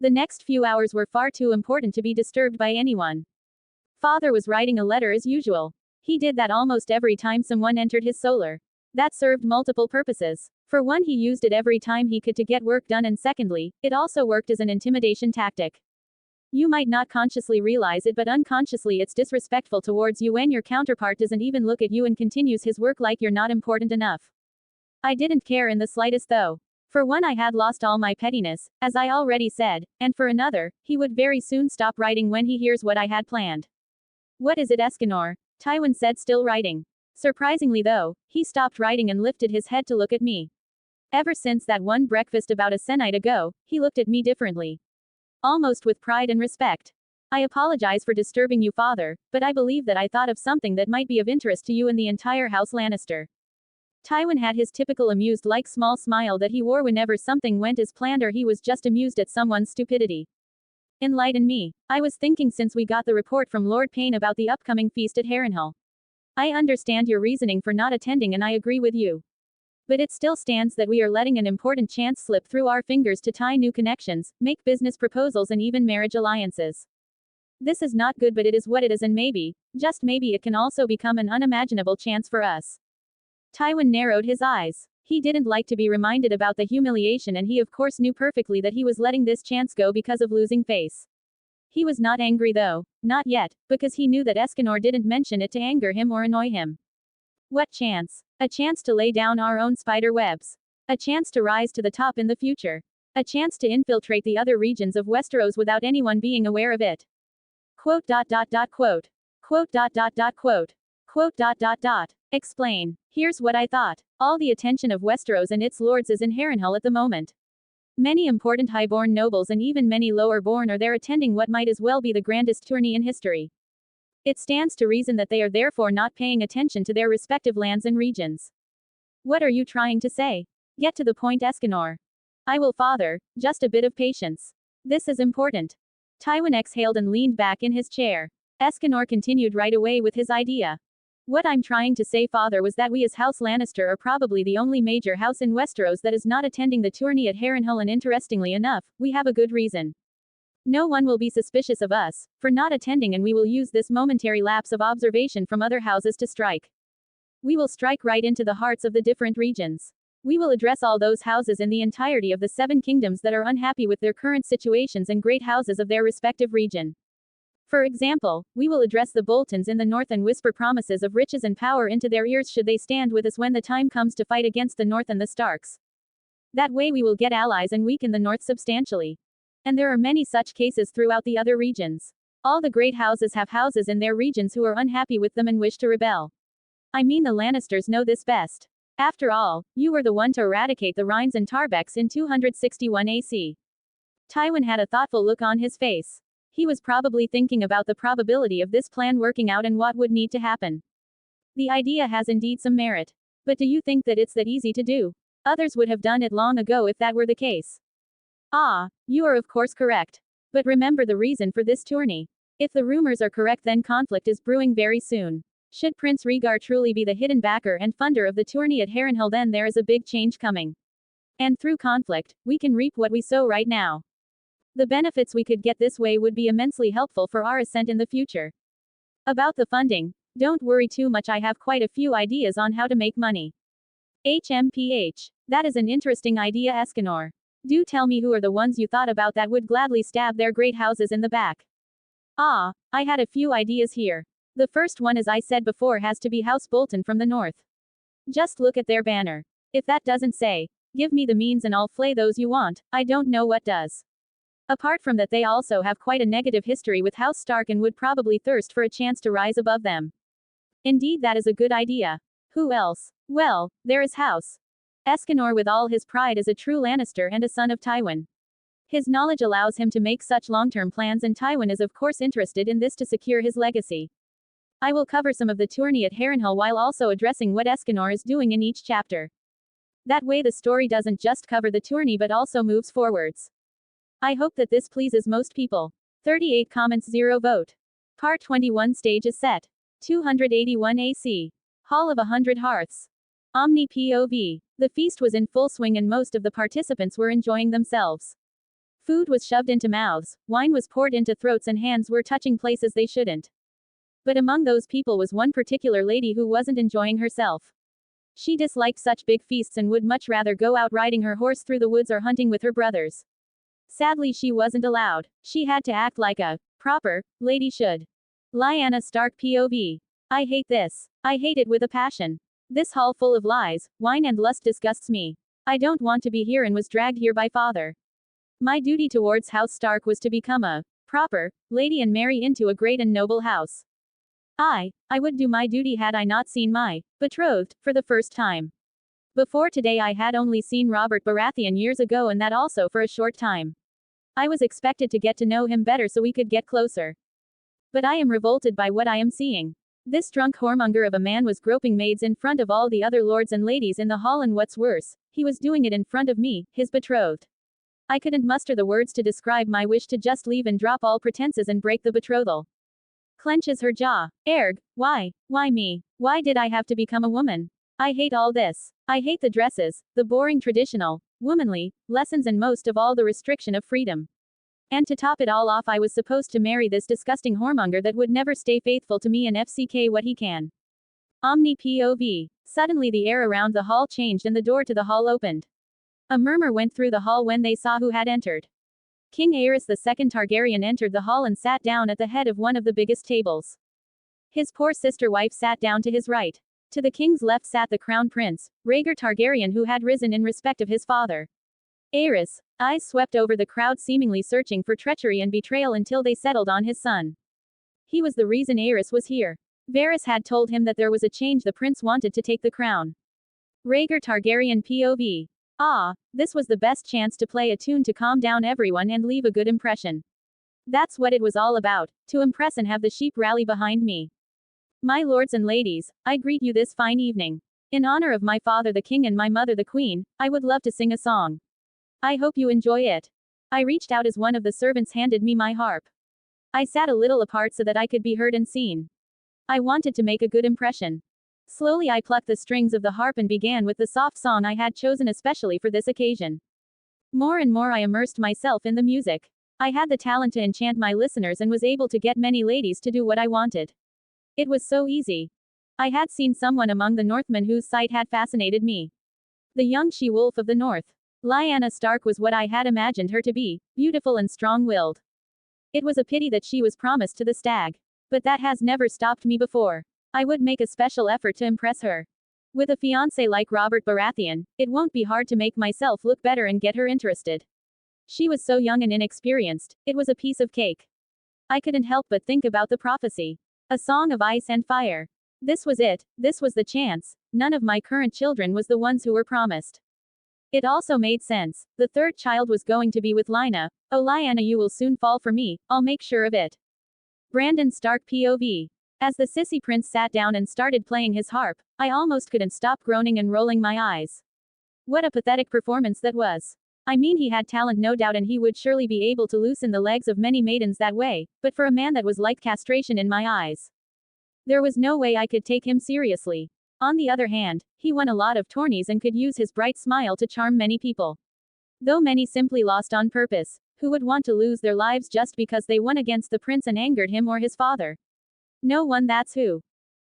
The next few hours were far too important to be disturbed by anyone. Father was writing a letter as usual. He did that almost every time someone entered his solar. That served multiple purposes. For one, he used it every time he could to get work done, and secondly, it also worked as an intimidation tactic. You might not consciously realize it, but unconsciously it's disrespectful towards you when your counterpart doesn't even look at you and continues his work like you're not important enough. I didn't care in the slightest though. For one, I had lost all my pettiness, as I already said, and for another, he would very soon stop writing when he hears what I had planned. What is it, Esganor? Tywin said, still writing. Surprisingly though, he stopped writing and lifted his head to look at me. Ever since that one breakfast about a sennight ago, he looked at me differently. Almost with pride and respect. I apologize for disturbing you, father, but I believe that I thought of something that might be of interest to you and the entire House Lannister. Tywin had his typical amused-like small smile that he wore whenever something went as planned or he was just amused at someone's stupidity. Enlighten me. I was thinking since we got the report from Lord Payne about the upcoming feast at Harrenhal. I understand your reasoning for not attending and I agree with you. But it still stands that we are letting an important chance slip through our fingers to tie new connections, make business proposals and even marriage alliances. This is not good, but it is what it is, and maybe, just maybe, it can also become an unimaginable chance for us. Tywin narrowed his eyes. He didn't like to be reminded about the humiliation, and he of course knew perfectly that he was letting this chance go because of losing face. He was not angry though, not yet, because he knew that Esganor didn't mention it to anger him or annoy him. What chance? A chance to lay down our own spider webs. A chance to rise to the top in the future. A chance to infiltrate the other regions of Westeros without anyone being aware of it. Quote. Quote. Quote. Explain. Here's what I thought. All the attention of Westeros and its lords is in Harrenhal at the moment. Many important highborn nobles and even many lower-born are there attending what might as well be the grandest tourney in history. It stands to reason that they are therefore not paying attention to their respective lands and regions. What are you trying to say? Get to the point, Esganor. I will, father, just a bit of patience. This is important. Tywin exhaled and leaned back in his chair. Esganor continued right away with his idea. What I'm trying to say, father, was that we as House Lannister are probably the only major house in Westeros that is not attending the tourney at Harrenhal, and interestingly enough, we have a good reason. No one will be suspicious of us for not attending, and we will use this momentary lapse of observation from other houses to strike. We will strike right into the hearts of the different regions. We will address all those houses in the entirety of the 7 kingdoms that are unhappy with their current situations and great houses of their respective region. For example, we will address the Boltons in the north and whisper promises of riches and power into their ears should they stand with us when the time comes to fight against the North and the Starks. That way we will get allies and weaken the North substantially. And there are many such cases throughout the other regions. All the great houses have houses in their regions who are unhappy with them and wish to rebel. I mean, the Lannisters know this best. After all, you were the one to eradicate the Rhines and Tarbecks in 261 AC. Tywin had a thoughtful look on his face. He was probably thinking about the probability of this plan working out and what would need to happen. The idea has indeed some merit. But do you think that it's that easy to do? Others would have done it long ago if that were the case. Ah, you are of course correct. But remember the reason for this tourney. If the rumors are correct, then conflict is brewing very soon. Should Prince Rhaegar truly be the hidden backer and funder of the tourney at Harrenhal, then there is a big change coming. And through conflict, we can reap what we sow right now. The benefits we could get this way would be immensely helpful for our ascent in the future. About the funding, don't worry too much, I have quite a few ideas on how to make money. HMPH. That is an interesting idea, Esganor. Do tell me who are the ones you thought about that would gladly stab their great houses in the back. Ah, I had a few ideas here. The first one, as I said before, has to be House Bolton from the north. Just look at their banner. If that doesn't say, give me the means and I'll flay those you want, I don't know what does. Apart from that, they also have quite a negative history with House Stark and would probably thirst for a chance to rise above them. Indeed, that is a good idea. Who else? Well, there is House Esganor. With all his pride as a true Lannister and a son of Tywin. His knowledge allows him to make such long-term plans, and Tywin is of course interested in this to secure his legacy. I will cover some of the tourney at Harrenhal while also addressing what Esganor is doing in each chapter. That way the story doesn't just cover the tourney but also moves forwards. I hope that this pleases most people. 38 comments, 0 vote. Part 21 stage is set. 281 AC. Hall of 100 Hearths. Omni POV. The feast was in full swing and most of the participants were enjoying themselves. Food was shoved into mouths, wine was poured into throats, and hands were touching places they shouldn't. But among those people was one particular lady who wasn't enjoying herself. She disliked such big feasts and would much rather go out riding her horse through the woods or hunting with her brothers. Sadly, she wasn't allowed. She had to act like a proper lady should. Lyanna Stark POV. I hate this. I hate it with a passion. This hall full of lies, wine and lust disgusts me. I don't want to be here and was dragged here by father. My duty towards House Stark was to become a proper lady and marry into a great and noble house. I would do my duty had I not seen my betrothed for the first time. Before today I had only seen Robert Baratheon years ago, and that also for a short time. I was expected to get to know him better so we could get closer. But I am revolted by what I am seeing. This drunk whoremonger of a man was groping maids in front of all the other lords and ladies in the hall, and what's worse, he was doing it in front of me, his betrothed. I couldn't muster the words to describe my wish to just leave and drop all pretenses and break the betrothal. Clenches her jaw. Erg, why? Why me? Why did I have to become a woman? I hate all this. I hate the dresses, the boring traditional, womanly, lessons and most of all the restriction of freedom. And to top it all off I was supposed to marry this disgusting whoremonger that would never stay faithful to me and FCK what he can. Omni POV. Suddenly the air around the hall changed and the door to the hall opened. A murmur went through the hall when they saw who had entered. King Aerys II Targaryen entered the hall and sat down at the head of one of the biggest tables. His poor sister-wife sat down to his right. To the king's left sat the crown prince, Rhaegar Targaryen, who had risen in respect of his father. Aerys' eyes swept over the crowd, seemingly searching for treachery and betrayal until they settled on his son. He was the reason Aerys was here. Varys had told him that there was a change, the prince wanted to take the crown. Rhaegar Targaryen POV. Ah, this was the best chance to play a tune to calm down everyone and leave a good impression. That's what it was all about, to impress and have the sheep rally behind me. My lords and ladies, I greet you this fine evening. In honor of my father the king and my mother the queen, I would love to sing a song. I hope you enjoy it. I reached out as one of the servants handed me my harp. I sat a little apart so that I could be heard and seen. I wanted to make a good impression. Slowly I plucked the strings of the harp and began with the soft song I had chosen especially for this occasion. More and more I immersed myself in the music. I had the talent to enchant my listeners and was able to get many ladies to do what I wanted. It was so easy. I had seen someone among the Northmen whose sight had fascinated me. The young she-wolf of the north. Lyanna Stark was what I had imagined her to be, beautiful and strong-willed. It was a pity that she was promised to the stag. But that has never stopped me before. I would make a special effort to impress her. With a fiancé like Robert Baratheon, it won't be hard to make myself look better and get her interested. She was so young and inexperienced, it was a piece of cake. I couldn't help but think about the prophecy. A song of ice and fire. This was it, this was the chance. None of my current children was the ones who were promised. It also made sense. The third child was going to be with Lyanna. Oh Lyanna, you will soon fall for me, I'll make sure of it. Brandon Stark POV. As the sissy prince sat down and started playing his harp, I almost couldn't stop groaning and rolling my eyes. What a pathetic performance that was. I mean, he had talent no doubt and he would surely be able to loosen the legs of many maidens that way, but for a man that was like castration in my eyes. There was no way I could take him seriously. On the other hand, he won a lot of tourneys and could use his bright smile to charm many people. Though many simply lost on purpose, who would want to lose their lives just because they won against the prince and angered him or his father. No one, that's who.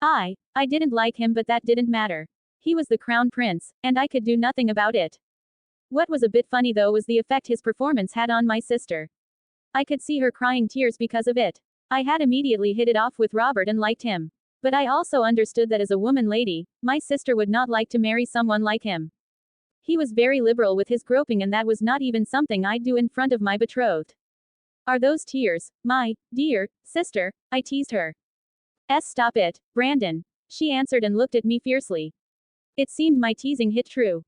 I didn't like him, but that didn't matter. He was the crown prince, and I could do nothing about it. What was a bit funny though was the effect his performance had on my sister. I could see her crying tears because of it. I had immediately hit it off with Robert and liked him. But I also understood that as a woman lady, my sister would not like to marry someone like him. He was very liberal with his groping and that was not even something I'd do in front of my betrothed. Are those tears, my dear sister? I teased her. Stop it, Brandon. She answered and looked at me fiercely. It seemed my teasing hit true.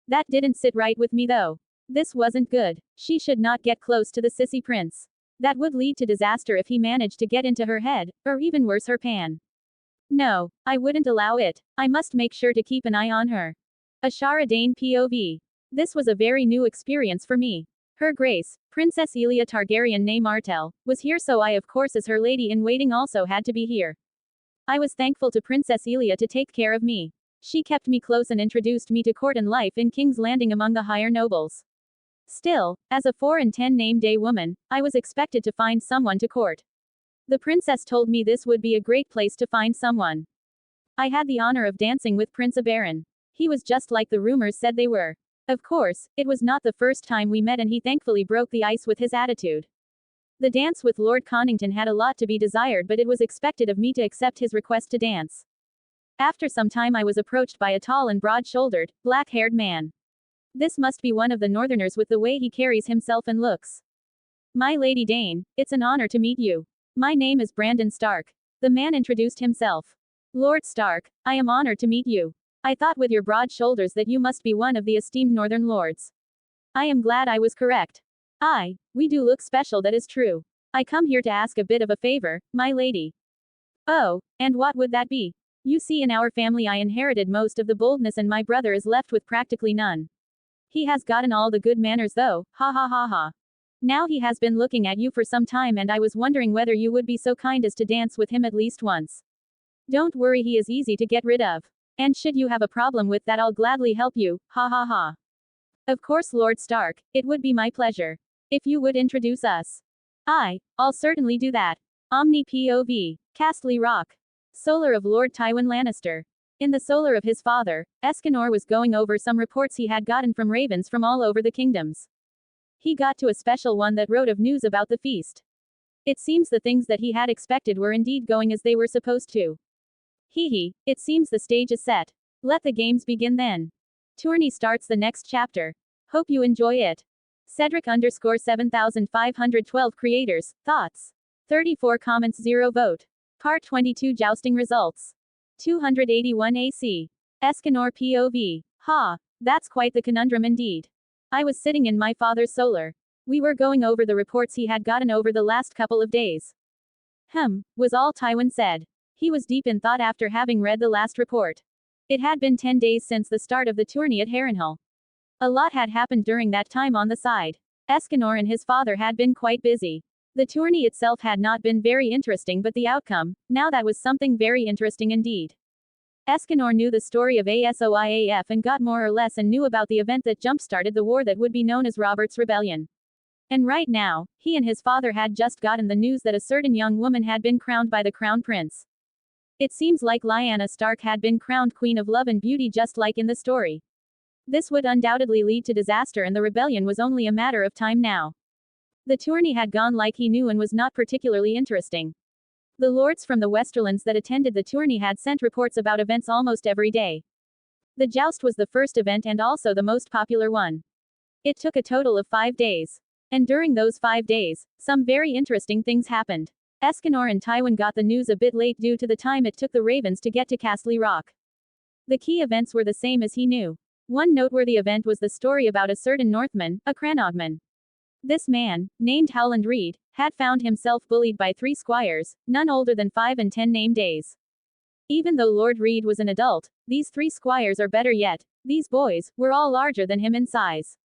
That didn't sit right with me though. This wasn't good. She should not get close to the sissy prince. That would lead to disaster if he managed to get into her head, or even worse her pan. No, I wouldn't allow it. I must make sure to keep an eye on her. Ashara Dane POV. This was a very new experience for me. Her Grace, Princess Elia Targaryen née Martell, was here, so I of course as her lady-in-waiting also had to be here. I was thankful to Princess Elia to take care of me. She kept me close and introduced me to court and life in King's Landing among the higher nobles. Still, as a 4-10 name day woman, I was expected to find someone to court. The princess told me this would be a great place to find someone. I had the honor of dancing with Prince Oberyn. He was just like the rumors said they were. Of course, it was not the first time we met and he thankfully broke the ice with his attitude. The dance with Lord Connington had a lot to be desired, but it was expected of me to accept his request to dance. After some time I was approached by a tall and broad-shouldered, black-haired man. This must be one of the northerners with the way he carries himself and looks. My Lady Dane, it's an honor to meet you. My name is Brandon Stark. The man introduced himself. Lord Stark, I am honored to meet you. I thought with your broad shoulders that you must be one of the esteemed northern lords. I am glad I was correct. We do look special, that is true. I come here to ask a bit of a favor, my lady. Oh, and what would that be? You see, in our family I inherited most of the boldness and my brother is left with practically none. He has gotten all the good manners though, ha ha ha ha. Now he has been looking at you for some time and I was wondering whether you would be so kind as to dance with him at least once. Don't worry, he is easy to get rid of. And should you have a problem with that, I'll gladly help you, ha ha ha. Of course, Lord Stark, it would be my pleasure. If you would introduce us. I'll certainly do that. Omni POV. Castle Rock. Solar of Lord Tywin Lannister. In the solar of his father, Esganor was going over some reports he had gotten from ravens from all over the kingdoms. He got to a special one that wrote of news about the feast. It seems the things that he had expected were indeed going as they were supposed to. It seems the stage is set. Let the games begin then. Tourney starts the next chapter. Hope you enjoy it. Cedric_7512 creators, thoughts. 34 comments, 0 vote. Part 22 jousting results. 281 AC. Esganor POV. That's quite the conundrum indeed. I was sitting in my father's solar. We were going over the reports he had gotten over the last couple of days. Was all Tywin said. He was deep in thought after having read the last report. It had been 10 days since the start of the tourney at Harrenhal. A lot had happened during that time on the side. Esganor and his father had been quite busy. The tourney itself had not been very interesting, but the outcome, now that was something very interesting indeed. Esganor knew the story of Asoiaf and got more or less and knew about the event that jump-started the war that would be known as Robert's Rebellion. And right now, he and his father had just gotten the news that a certain young woman had been crowned by the Crown Prince. It seems like Lyanna Stark had been crowned Queen of Love and Beauty just like in the story. This would undoubtedly lead to disaster and the rebellion was only a matter of time now. The tourney had gone like he knew and was not particularly interesting. The lords from the Westerlands that attended the tourney had sent reports about events almost every day. The joust was the first event and also the most popular one. It took a total of 5 days. And during those 5 days, some very interesting things happened. Esganor and Tywin got the news a bit late due to the time it took the ravens to get to Castle Rock. The key events were the same as he knew. One noteworthy event was the story about a certain Northman, a Cranogman. This man, named Howland Reed, had found himself bullied by 3 squires, none older than 5 and 10 name days. Even though Lord Reed was an adult, these 3 squires, or better yet, these boys, were all larger than him in size.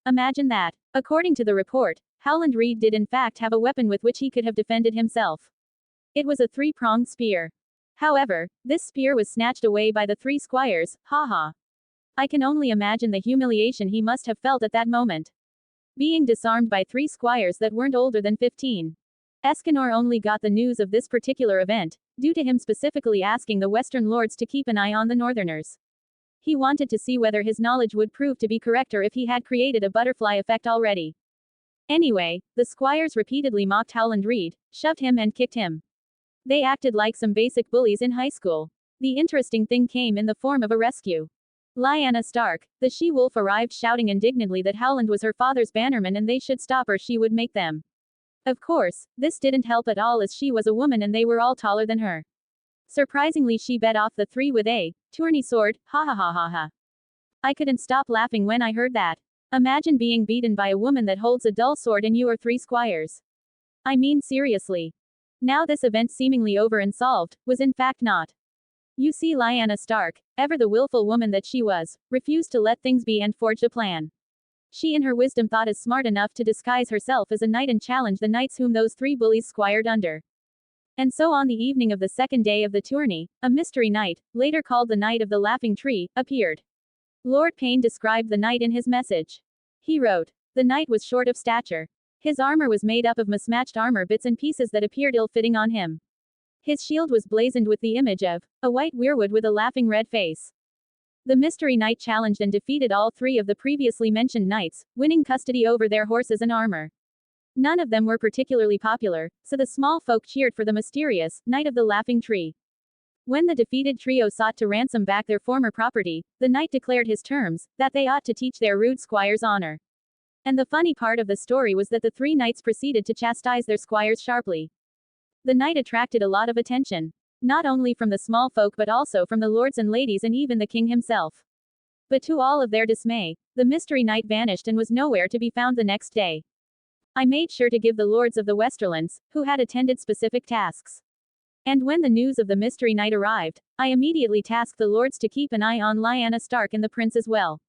Imagine that. According to the report, Howland Reed did in fact have a weapon with which he could have defended himself. It was a 3-pronged spear. However, this spear was snatched away by the 3 squires, I can only imagine the humiliation he must have felt at that moment. Being disarmed by 3 squires that weren't older than 15. Esganor only got the news of this particular event, due to him specifically asking the Western lords to keep an eye on the Northerners. He wanted to see whether his knowledge would prove to be correct or if he had created a butterfly effect already. Anyway, the squires repeatedly mocked Howland Reed, shoved him and kicked him. They acted like some basic bullies in high school. The interesting thing came in the form of a rescue. Lyanna Stark, the she-wolf, arrived shouting indignantly that Howland was her father's bannerman and they should stop or she would make them. Of course, this didn't help at all as she was a woman and they were all taller than her. Surprisingly, she bet off the 3 with a tourney sword, I couldn't stop laughing when I heard that. Imagine being beaten by a woman that holds a dull sword and you are 3 squires. I mean seriously. Now this event seemingly over and solved, was in fact not. You see, Lyanna Stark, ever the willful woman that she was, refused to let things be and forged a plan. She in her wisdom thought is smart enough to disguise herself as a knight and challenge the knights whom those 3 bullies squired under. And so on the evening of the second day of the tourney, a mystery knight, later called the Knight of the Laughing Tree, appeared. Lord Payne described the knight in his message. He wrote, the knight was short of stature. His armor was made up of mismatched armor bits and pieces that appeared ill-fitting on him. His shield was blazoned with the image of a white weirwood with a laughing red face. The mystery knight challenged and defeated all 3 of the previously mentioned knights, winning custody over their horses and armor. None of them were particularly popular, so the small folk cheered for the mysterious Knight of the Laughing Tree. When the defeated trio sought to ransom back their former property, the knight declared his terms, that they ought to teach their rude squires honor. And the funny part of the story was that the 3 knights proceeded to chastise their squires sharply. The knight attracted a lot of attention. Not only from the small folk but also from the lords and ladies and even the king himself. But to all of their dismay, the mystery knight vanished and was nowhere to be found the next day. I made sure to give the lords of the Westerlands, who had attended specific tasks. And when the news of the mystery knight arrived, I immediately tasked the lords to keep an eye on Lyanna Stark and the prince as well.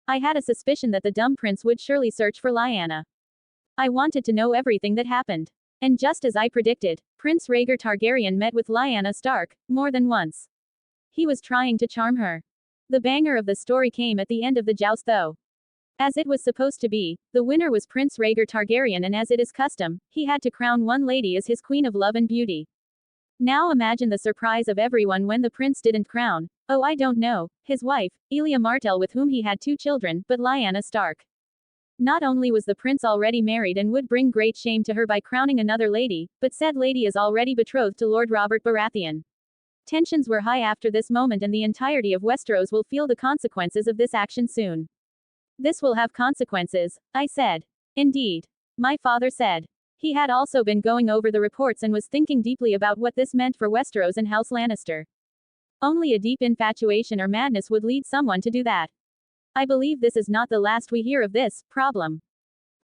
I had a suspicion that the dumb prince would surely search for Lyanna. I wanted to know everything that happened. And just as I predicted, Prince Rhaegar Targaryen met with Lyanna Stark, more than once. He was trying to charm her. The banger of the story came at the end of the joust though. As it was supposed to be, the winner was Prince Rhaegar Targaryen, and as it is custom, he had to crown one lady as his queen of love and beauty. Now imagine the surprise of everyone when the prince didn't crown, oh I don't know, his wife, Elia Martell, with whom he had 2 children, but Lyanna Stark. Not only was the prince already married and would bring great shame to her by crowning another lady, but said lady is already betrothed to Lord Robert Baratheon. Tensions were high after this moment, and the entirety of Westeros will feel the consequences of this action soon. This will have consequences, I said. Indeed. My father said. He had also been going over the reports and was thinking deeply about what this meant for Westeros and House Lannister. Only a deep infatuation or madness would lead someone to do that. I believe this is not the last we hear of this problem.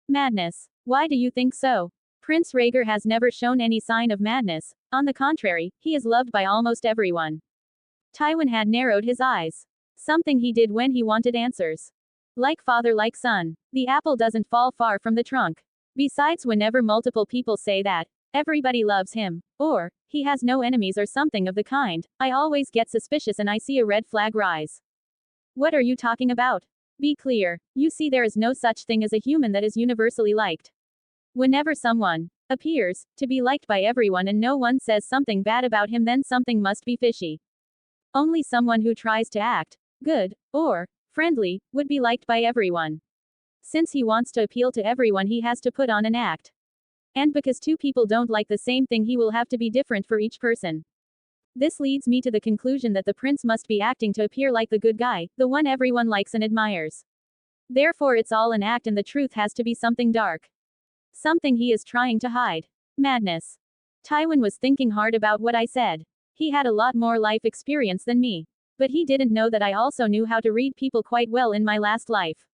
Madness. Why do you think so? Prince Rhaegar has never shown any sign of madness. On the contrary, he is loved by almost everyone. Tywin had narrowed his eyes. Something he did when he wanted answers. Like father, like son. The apple doesn't fall far from the trunk. Besides, whenever multiple people say that, everybody loves him, or, he has no enemies or something of the kind, I always get suspicious and I see a red flag rise. What are you talking about? Be clear. You see, there is no such thing as a human that is universally liked. Whenever someone appears to be liked by everyone and no one says something bad about him, then something must be fishy. Only someone who tries to act good or friendly would be liked by everyone. Since he wants to appeal to everyone, he has to put on an act. And because 2 people don't like the same thing, he will have to be different for each person. This leads me to the conclusion that the prince must be acting to appear like the good guy, the one everyone likes and admires. Therefore it's all an act, and the truth has to be something dark. Something he is trying to hide. Madness. Tywin was thinking hard about what I said. He had a lot more life experience than me. But he didn't know that I also knew how to read people quite well in my last life.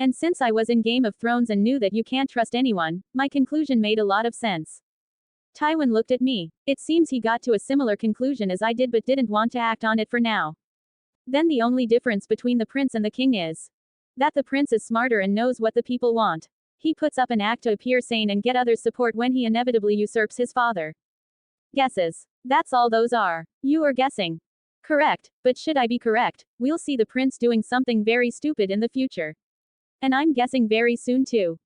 And since I was in Game of Thrones and knew that you can't trust anyone, my conclusion made a lot of sense. Tywin looked at me. It seems he got to a similar conclusion as I did, but didn't want to act on it for now. Then the only difference between the prince and the king is that the prince is smarter and knows what the people want. He puts up an act to appear sane and get others' support when he inevitably usurps his father. Guesses. That's all those are. You are guessing. Correct, but should I be correct, we'll see the prince doing something very stupid in the future. And I'm guessing very soon too.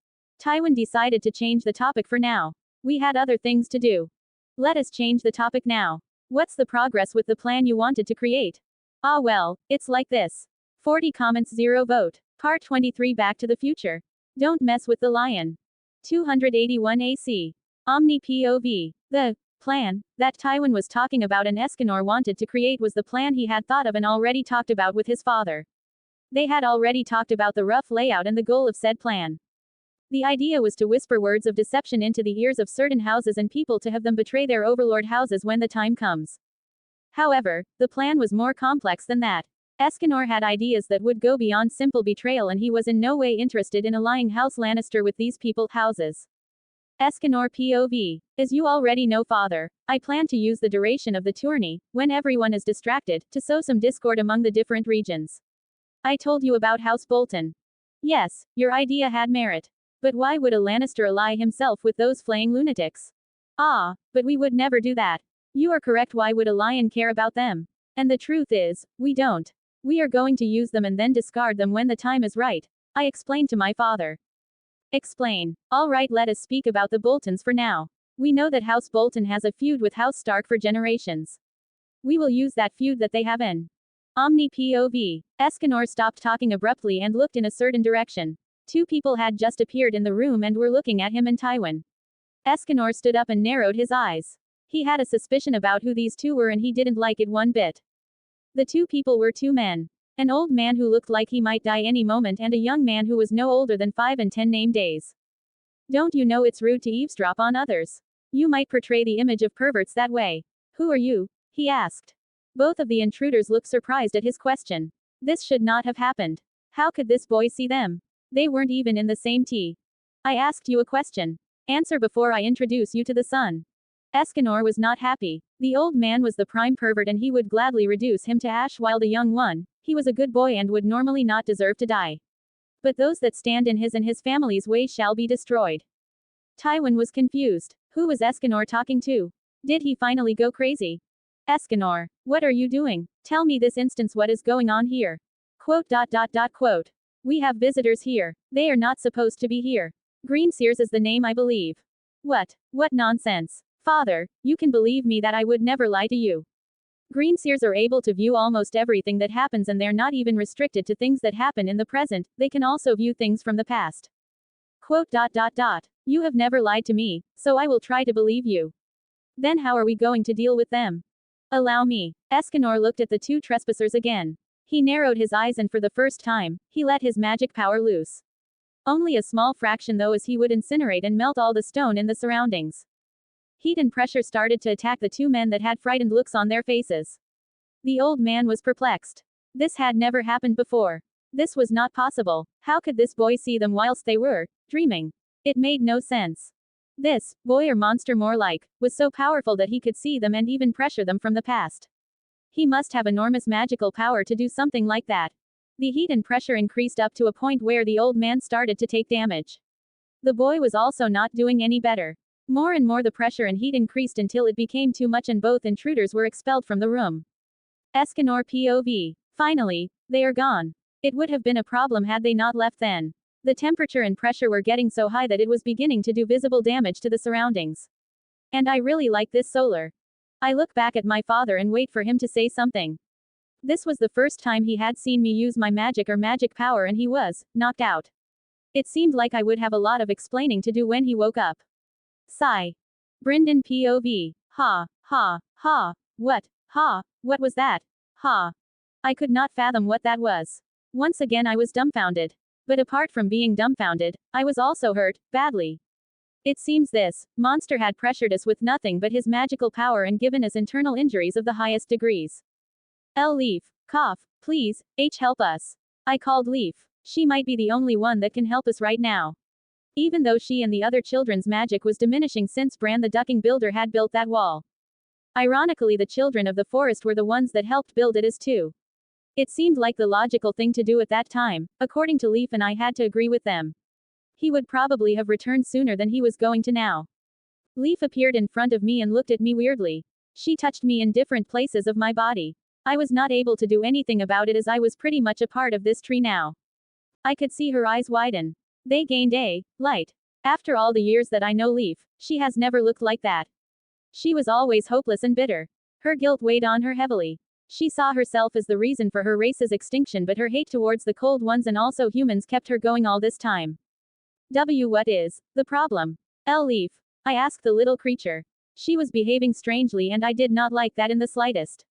Tywin decided to change the topic for now. We had other things to do. Let us change the topic now. What's the progress with the plan you wanted to create? Ah well, it's like this. 40 comments 0 vote. Part 23 Back to the Future. Don't mess with the lion. 281 AC. Omni POV. The plan that Tywin was talking about and Esganor wanted to create was the plan he had thought of and already talked about with his father. They had already talked about the rough layout and the goal of said plan. The idea was to whisper words of deception into the ears of certain houses and people to have them betray their overlord houses when the time comes. However, the plan was more complex than that. Esganor had ideas that would go beyond simple betrayal, and he was in no way interested in allying House Lannister with these people houses. Esganor POV. As you already know, father, I plan to use the duration of the tourney, when everyone is distracted, to sow some discord among the different regions. I told you about House Bolton. Yes, your idea had merit. But why would a Lannister ally himself with those flaying lunatics? Ah, but we would never do that. You are correct. Why would a lion care about them? And the truth is, we don't. We are going to use them and then discard them when the time is right, I explained to my father. Explain. All right, let us speak about the Boltons for now. We know that House Bolton has a feud with House Stark for generations. We will use that feud that they have in Omni POV. Esganor stopped talking abruptly and looked in a certain direction. 2 people had just appeared in the room and were looking at him and Tywin. Esganor stood up and narrowed his eyes. He had a suspicion about who these 2 were and he didn't like it one bit. The 2 people were 2 men. An old man who looked like he might die any moment and a young man who was no older than 5 and 10 name days. Don't you know it's rude to eavesdrop on others? You might portray the image of perverts that way. Who are you? He asked. Both of the intruders looked surprised at his question. This should not have happened. How could this boy see them? They weren't even in the same tea. I asked you a question. Answer before I introduce you to the son. Esganor was not happy. The old man was the prime pervert and he would gladly reduce him to ash, while the young one, he was a good boy and would normally not deserve to die. But those that stand in his and his family's way shall be destroyed. Tywin was confused. Who was Esganor talking to? Did he finally go crazy? Esganor, what are you doing? Tell me this instance what is going on here. Quote. We have visitors here. They are not supposed to be here. Greenseers is the name I believe. What nonsense. Father, you can believe me that I would never lie to you. Greenseers are able to view almost everything that happens and they're not even restricted to things that happen in the present, they can also view things from the past. Quote. You have never lied to me, so I will try to believe you. Then how are we going to deal with them? Allow me. Esganor looked at the two trespassers again. He narrowed his eyes and for the first time, he let his magic power loose. Only a small fraction though, as he would incinerate and melt all the stone in the surroundings. Heat and pressure started to attack the two men that had frightened looks on their faces. The old man was perplexed. This had never happened before. This was not possible. How could this boy see them whilst they were dreaming? It made no sense. This boy, or monster more like, was so powerful that he could see them and even pressure them from the past. He must have enormous magical power to do something like that. The heat and pressure increased up to a point where the old man started to take damage. The boy was also not doing any better. More and more the pressure and heat increased until it became too much and both intruders were expelled from the room. Esganor POV. Finally, they are gone. It would have been a problem had they not left then. The temperature and pressure were getting so high that it was beginning to do visible damage to the surroundings. And I really like this solar. I look back at my father and wait for him to say something. This was the first time he had seen me use my magic or magic power and he was knocked out. It seemed like I would have a lot of explaining to do when he woke up. Sigh. Brynden POV. What was that? I could not fathom what that was. Once again I was dumbfounded. But apart from being dumbfounded, I was also hurt, badly. It seems this monster had pressured us with nothing but his magical power and given us internal injuries of the highest degrees. Leaf. Cough. Please, help us. I called Leaf. She might be the only one that can help us right now. Even though she and the other children's magic was diminishing since Bran the ducking builder had built that wall. Ironically, the children of the forest were the ones that helped build it as too. It seemed like the logical thing to do at that time, according to Leaf, and I had to agree with them. He would probably have returned sooner than he was going to now. Leaf appeared in front of me and looked at me weirdly. She touched me in different places of my body. I was not able to do anything about it as I was pretty much a part of this tree now. I could see her eyes widen. They gained a light. After all the years that I know Leaf, she has never looked like that. She was always hopeless and bitter. Her guilt weighed on her heavily. She saw herself as the reason for her race's extinction, but her hate towards the cold ones and also humans kept her going all this time. What is the problem? Leaf. I asked the little creature. She was behaving strangely and I did not like that in the slightest.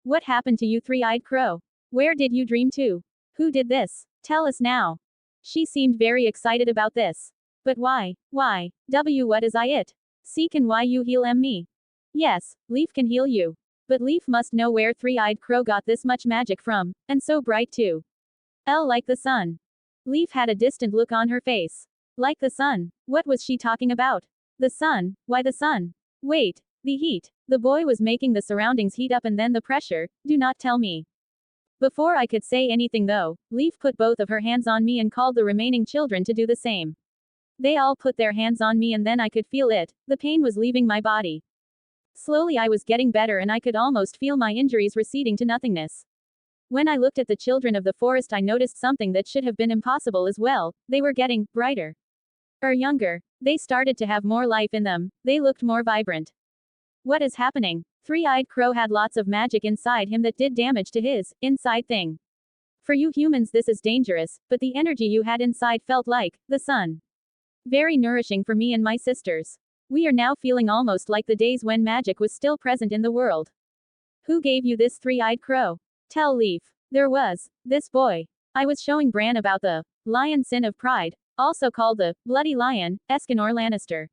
What happened to you, three-eyed crow? Where did you dream to? Who did this? Tell us now. She seemed very excited about this. But why? What is it? See, can you heal me? Yes, Leaf can heal you. But Leaf must know where three-eyed crow got this much magic from, and so bright too. Like the sun. Leaf had a distant look on her face. Like the sun. What was she talking about? The sun? Why the sun? Wait, the heat. The boy was making the surroundings heat up and then the pressure, do not tell me. Before I could say anything though, Leaf put both of her hands on me and called the remaining children to do the same. They all put their hands on me and then I could feel it, the pain was leaving my body. Slowly I was getting better and I could almost feel my injuries receding to nothingness. When I looked at the children of the forest I noticed something that should have been impossible as well, they were getting brighter. Younger. They started to have more life in them, they looked more vibrant. What is happening? Three-eyed crow had lots of magic inside him that did damage to his inside thing. For you humans this is dangerous, but the energy you had inside felt like the sun. Very nourishing for me and my sisters. We are now feeling almost like the days when magic was still present in the world. Who gave you this, three-eyed crow? Tell Leaf. There was this boy. I was showing Bran about the lion sin of pride, also called the bloody lion, Esganor Lannister.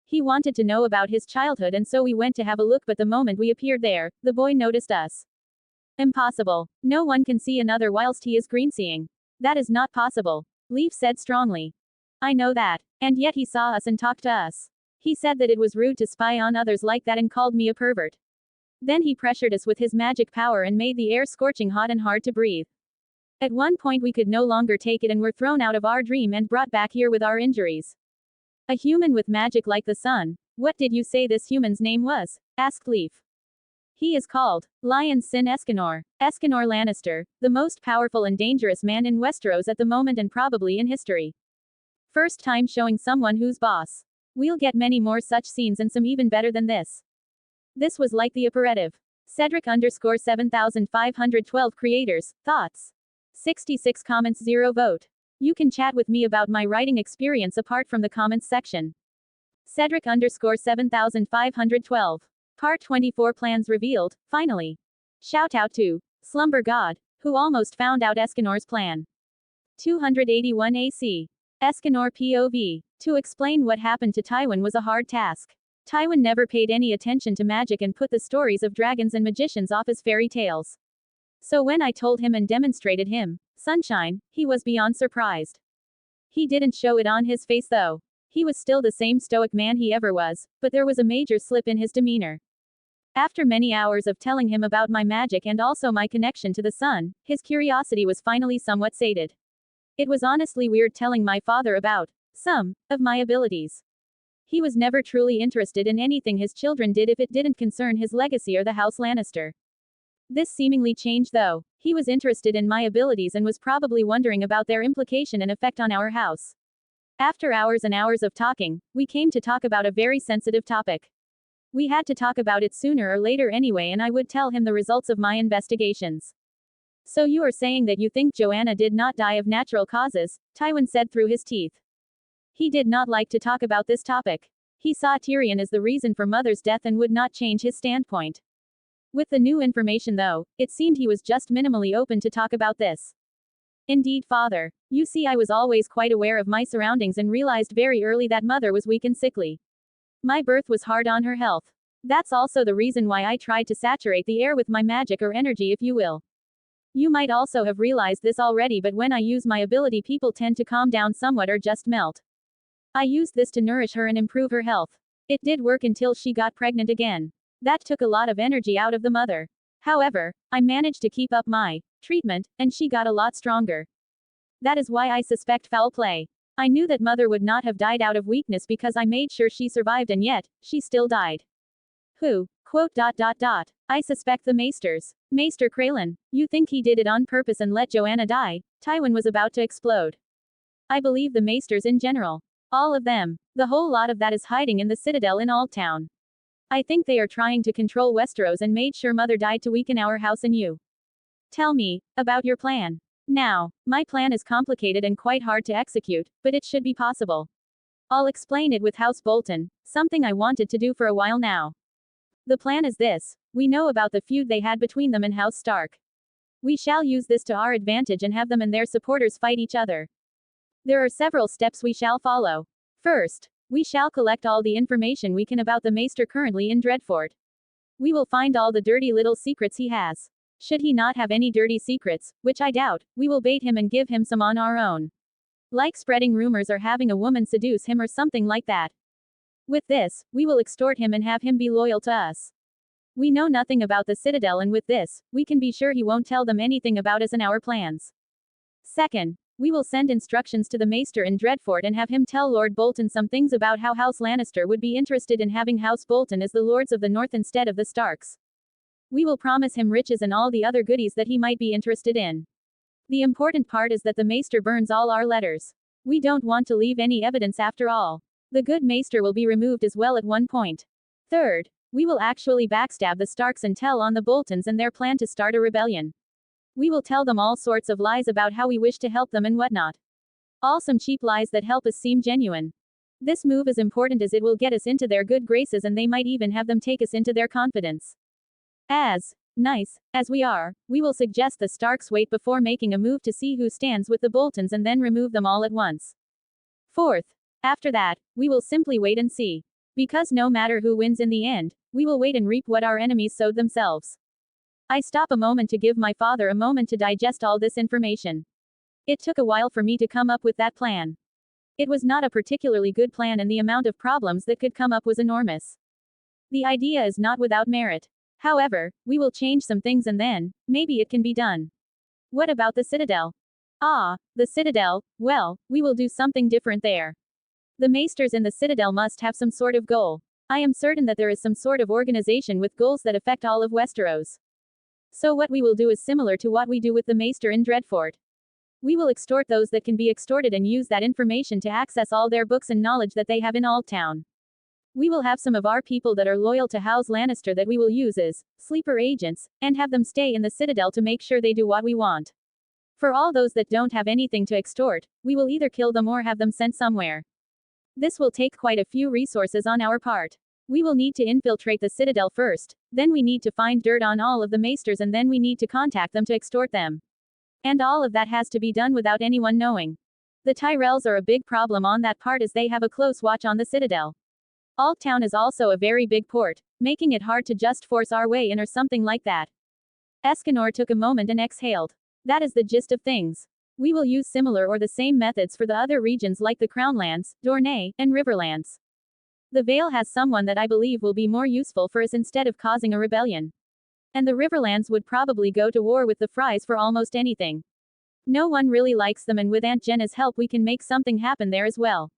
He wanted to know about his childhood and so we went to have a look, but the moment we appeared there, the boy noticed us. Impossible. No one can see another whilst he is green-seeing. That is not possible. Leaf said strongly. I know that. And yet he saw us and talked to us. He said that it was rude to spy on others like that and called me a pervert. Then he pressured us with his magic power and made the air scorching hot and hard to breathe. At one point we could no longer take it and were thrown out of our dream and brought back here with our injuries. A human with magic like the sun. What did you say this human's name was? Asked Leaf. He is called Lion Sin Esganor. Esganor Lannister, the most powerful and dangerous man in Westeros at the moment and probably in history. First time showing someone who's boss. We'll get many more such scenes and some even better than this. This was like the imperative. Cedric_7512 creators, thoughts. 66 comments 0 vote. You can chat with me about my writing experience apart from the comments section. Cedric_7512. Part 24 plans revealed, finally. Shout out to Slumber God, who almost found out Esganor's plan. 281 AC. Esganor POV. To explain what happened to Tywin was a hard task. Tywin never paid any attention to magic and put the stories of dragons and magicians off as fairy tales. So when I told him and demonstrated him, sunshine, he was beyond surprised. He didn't show it on his face though. He was still the same stoic man he ever was, but there was a major slip in his demeanor. After many hours of telling him about my magic and also my connection to the sun, his curiosity was finally somewhat sated. It was honestly weird telling my father about some of my abilities. He was never truly interested in anything his children did if it didn't concern his legacy or the House Lannister. This seemingly changed though. He was interested in my abilities and was probably wondering about their implication and effect on our house. After hours and hours of talking, we came to talk about a very sensitive topic. We had to talk about it sooner or later anyway, and I would tell him the results of my investigations. So you are saying that you think Joanna did not die of natural causes? Tywin said through his teeth. He did not like to talk about this topic. He saw Tyrion as the reason for Mother's death and would not change his standpoint. With the new information though, it seemed he was just minimally open to talk about this. Indeed, father. You see, I was always quite aware of my surroundings and realized very early that Mother was weak and sickly. My birth was hard on her health. That's also the reason why I tried to saturate the air with my magic or energy, if you will. You might also have realized this already, but when I use my ability, people tend to calm down somewhat or just melt. I used this to nourish her and improve her health. It did work until she got pregnant again. That took a lot of energy out of the mother. However, I managed to keep up my treatment, and she got a lot stronger. That is why I suspect foul play. I knew that Mother would not have died out of weakness because I made sure she survived, and yet, she still died. Who? Quote. I suspect the Maesters. Maester Kralin. You think he did it on purpose and let Joanna die? Tywin was about to explode. I believe the Maesters in general. All of them. The whole lot of that is hiding in the Citadel in Aldtown. I think they are trying to control Westeros and made sure Mother died to weaken our house and you. Tell me about your plan. Now, my plan is complicated and quite hard to execute, but it should be possible. I'll explain it with House Bolton, something I wanted to do for a while now. The plan is this. We know about the feud they had between them and House Stark. We shall use this to our advantage and have them and their supporters fight each other. There are several steps we shall follow. First, we shall collect all the information we can about the Maester currently in Dreadfort. We will find all the dirty little secrets he has. Should he not have any dirty secrets, which I doubt, we will bait him and give him some on our own. Like spreading rumors or having a woman seduce him or something like that. With this, we will extort him and have him be loyal to us. We know nothing about the Citadel, and with this, we can be sure he won't tell them anything about us and our plans. Second, we will send instructions to the Maester in Dreadfort and have him tell Lord Bolton some things about how House Lannister would be interested in having House Bolton as the Lords of the North instead of the Starks. We will promise him riches and all the other goodies that he might be interested in. The important part is that the Maester burns all our letters. We don't want to leave any evidence after all. The good Maester will be removed as well at one point. Third, we will actually backstab the Starks and tell on the Boltons and their plan to start a rebellion. We will tell them all sorts of lies about how we wish to help them and whatnot. All some cheap lies that help us seem genuine. This move is important as it will get us into their good graces and they might even have them take us into their confidence. As nice as we are, we will suggest the Starks wait before making a move to see who stands with the Boltons and then remove them all at once. Fourth, after that, we will simply wait and see. Because no matter who wins in the end, we will wait and reap what our enemies sowed themselves. I stop a moment to give my father a moment to digest all this information. It took a while for me to come up with that plan. It was not a particularly good plan and the amount of problems that could come up was enormous. The idea is not without merit. However, we will change some things and then, maybe it can be done. What about the Citadel? Ah, the Citadel, well, we will do something different there. The maesters in the citadel must have some sort of goal. I am certain that there is some sort of organization with goals that affect all of Westeros. So what we will do is similar to what we do with the maester in Dreadfort. We will extort those that can be extorted and use that information to access all their books and knowledge that they have in Aldtown. We will have some of our people that are loyal to House Lannister that we will use as sleeper agents, and have them stay in the citadel to make sure they do what we want. For all those that don't have anything to extort, we will either kill them or have them sent somewhere. This will take quite a few resources on our part. We will need to infiltrate the citadel first, then we need to find dirt on all of the maesters, and then we need to contact them to extort them. And all of that has to be done without anyone knowing. The Tyrells are a big problem on that part as they have a close watch on the citadel. Aldtown is also a very big port, making it hard to just force our way in or something like that. Esganor took a moment and exhaled. That is the gist of things. We will use similar or the same methods for the other regions like the Crownlands, Tourney, and Riverlands. The Vale has someone that I believe will be more useful for us instead of causing a rebellion. And the Riverlands would probably go to war with the Fries for almost anything. No one really likes them, and with Aunt Jenna's help we can make something happen there as well.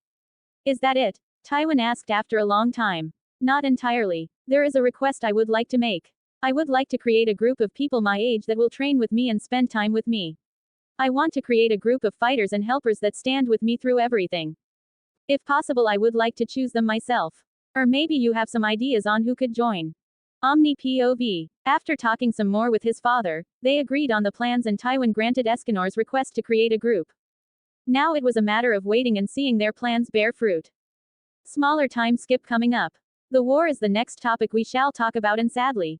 Is that it? Tywin asked after a long time. Not entirely. There is a request I would like to make. I would like to create a group of people my age that will train with me and spend time with me. I want to create a group of fighters and helpers that stand with me through everything. If possible, I would like to choose them myself. Or maybe you have some ideas on who could join. Omni POV. After talking some more with his father, they agreed on the plans and Tywin granted Esganor's request to create a group. Now it was a matter of waiting and seeing their plans bear fruit. Smaller time skip coming up. The war is the next topic we shall talk about, and sadly,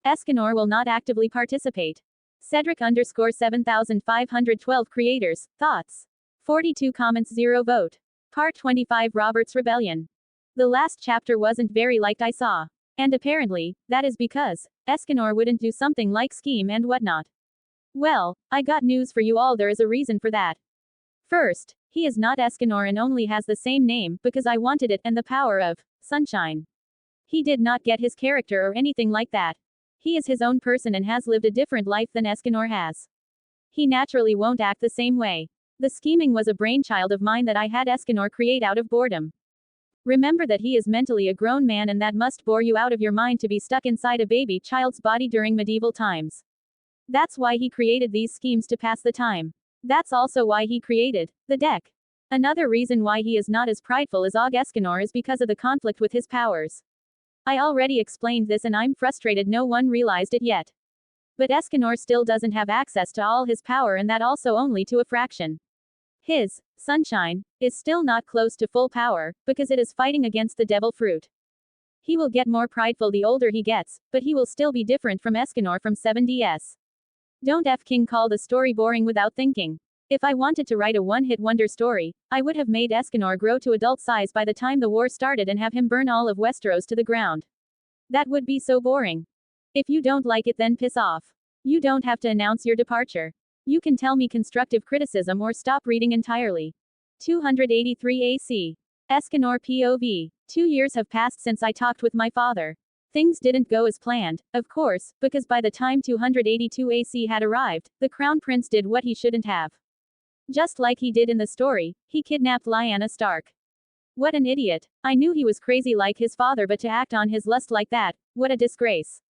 Esganor will not actively participate. Cedric_7512 creators, thoughts. 42 comments, 0 vote. Part 25, Robert's Rebellion. The last chapter wasn't very liked, I saw. And apparently, that is because Esganor wouldn't do something like scheme and whatnot. Well, I got news for you all, there is a reason for that. First, he is not Esganor and only has the same name because I wanted it and the power of sunshine. He did not get his character or anything like that. He is his own person and has lived a different life than Esganor has. He naturally won't act the same way. The scheming was a brainchild of mine that I had Esganor create out of boredom. Remember that he is mentally a grown man, and that must bore you out of your mind to be stuck inside a baby child's body during medieval times. That's why he created these schemes to pass the time. That's also why he created the deck. Another reason why he is not as prideful as Og Esganor is because of the conflict with his powers. I already explained this and I'm frustrated no one realized it yet. But Esganor still doesn't have access to all his power, and that also only to a fraction. His sunshine is still not close to full power, because it is fighting against the devil fruit. He will get more prideful the older he gets, but he will still be different from Esganor from 7DS. Don't King call the story boring without thinking. If I wanted to write a one-hit wonder story, I would have made Esganor grow to adult size by the time the war started and have him burn all of Westeros to the ground. That would be so boring. If you don't like it, then piss off. You don't have to announce your departure. You can tell me constructive criticism or stop reading entirely. 283 AC. Esganor POV. 2 years have passed since I talked with my father. Things didn't go as planned, of course, because by the time 282 AC had arrived, the Crown Prince did what he shouldn't have. Just like he did in the story, he kidnapped Lyanna Stark. What an idiot. I knew he was crazy like his father, but to act on his lust like that, what a disgrace.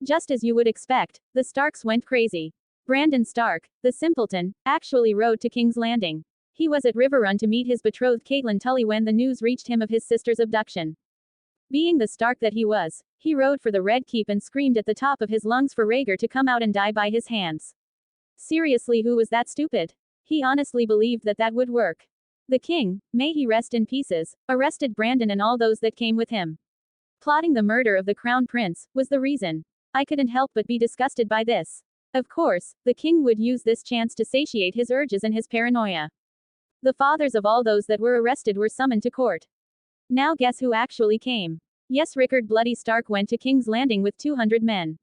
Just as you would expect, the Starks went crazy. Brandon Stark, the simpleton, actually rode to King's Landing. He was at Riverrun to meet his betrothed Catelyn Tully when the news reached him of his sister's abduction. Being the Stark that he was, he rode for the Red Keep and screamed at the top of his lungs for Rhaegar to come out and die by his hands. Seriously, who was that stupid? He honestly believed that that would work. The king, may he rest in pieces, arrested Brandon and all those that came with him. Plotting the murder of the Crown Prince was the reason. I couldn't help but be disgusted by this. Of course, the king would use this chance to satiate his urges and his paranoia. The fathers of all those that were arrested were summoned to court. Now guess who actually came? Yes, Rickard Bloody Stark went to King's Landing with 200 men.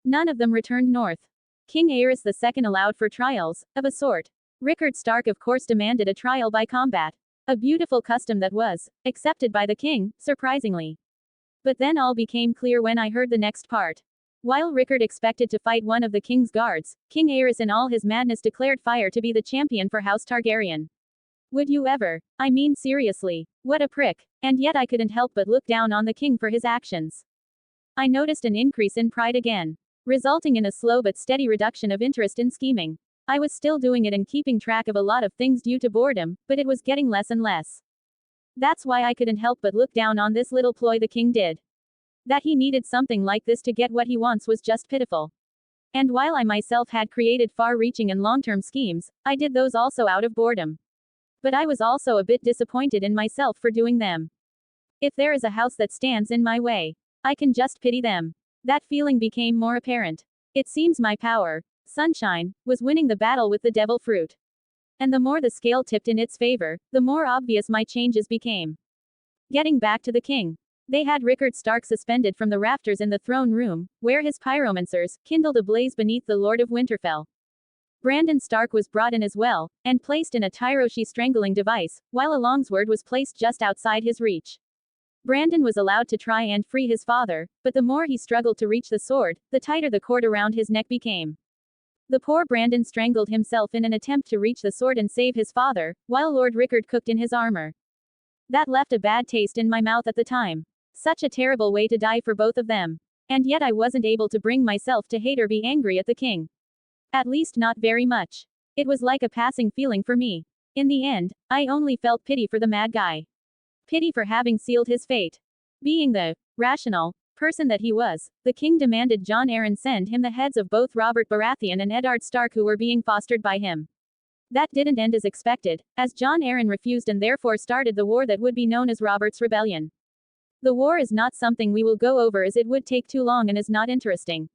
None of them returned north. King Aerys II allowed for trials, of a sort. Rickard Stark of course demanded a trial by combat. A beautiful custom that was accepted by the king, surprisingly. But then all became clear when I heard the next part. While Rickard expected to fight one of the king's guards, King Aerys in all his madness declared fire to be the champion for House Targaryen. Would you ever? I mean seriously. What a prick. And yet I couldn't help but look down on the king for his actions. I noticed an increase in pride again, resulting in a slow but steady reduction of interest in scheming. I was still doing it and keeping track of a lot of things due to boredom, but it was getting less and less. That's why I couldn't help but look down on this little ploy the king did. That he needed something like this to get what he wants was just pitiful. And while I myself had created far-reaching and long-term schemes, I did those also out of boredom. But I was also a bit disappointed in myself for doing them. If there is a house that stands in my way, I can just pity them. That feeling became more apparent. It seems my power, sunshine, was winning the battle with the devil fruit. And the more the scale tipped in its favor, the more obvious my changes became. Getting back to the king. They had Rickard Stark suspended from the rafters in the throne room, where his pyromancers kindled a blaze beneath the Lord of Winterfell. Brandon Stark was brought in as well, and placed in a Tyroshi strangling device, while a longsword was placed just outside his reach. Brandon was allowed to try and free his father, but the more he struggled to reach the sword, the tighter the cord around his neck became. The poor Brandon strangled himself in an attempt to reach the sword and save his father, while Lord Rickard cooked in his armor. That left a bad taste in my mouth at the time. Such a terrible way to die for both of them. And yet I wasn't able to bring myself to hate or be angry at the king. At least not very much. It was like a passing feeling for me. In the end, I only felt pity for the mad guy. Pity for having sealed his fate. Being the rational person that he was, the king demanded Jon Arryn send him the heads of both Robert Baratheon and Eddard Stark who were being fostered by him. That didn't end as expected, as Jon Arryn refused and therefore started the war that would be known as Robert's Rebellion. The war is not something we will go over as it would take too long and is not interesting.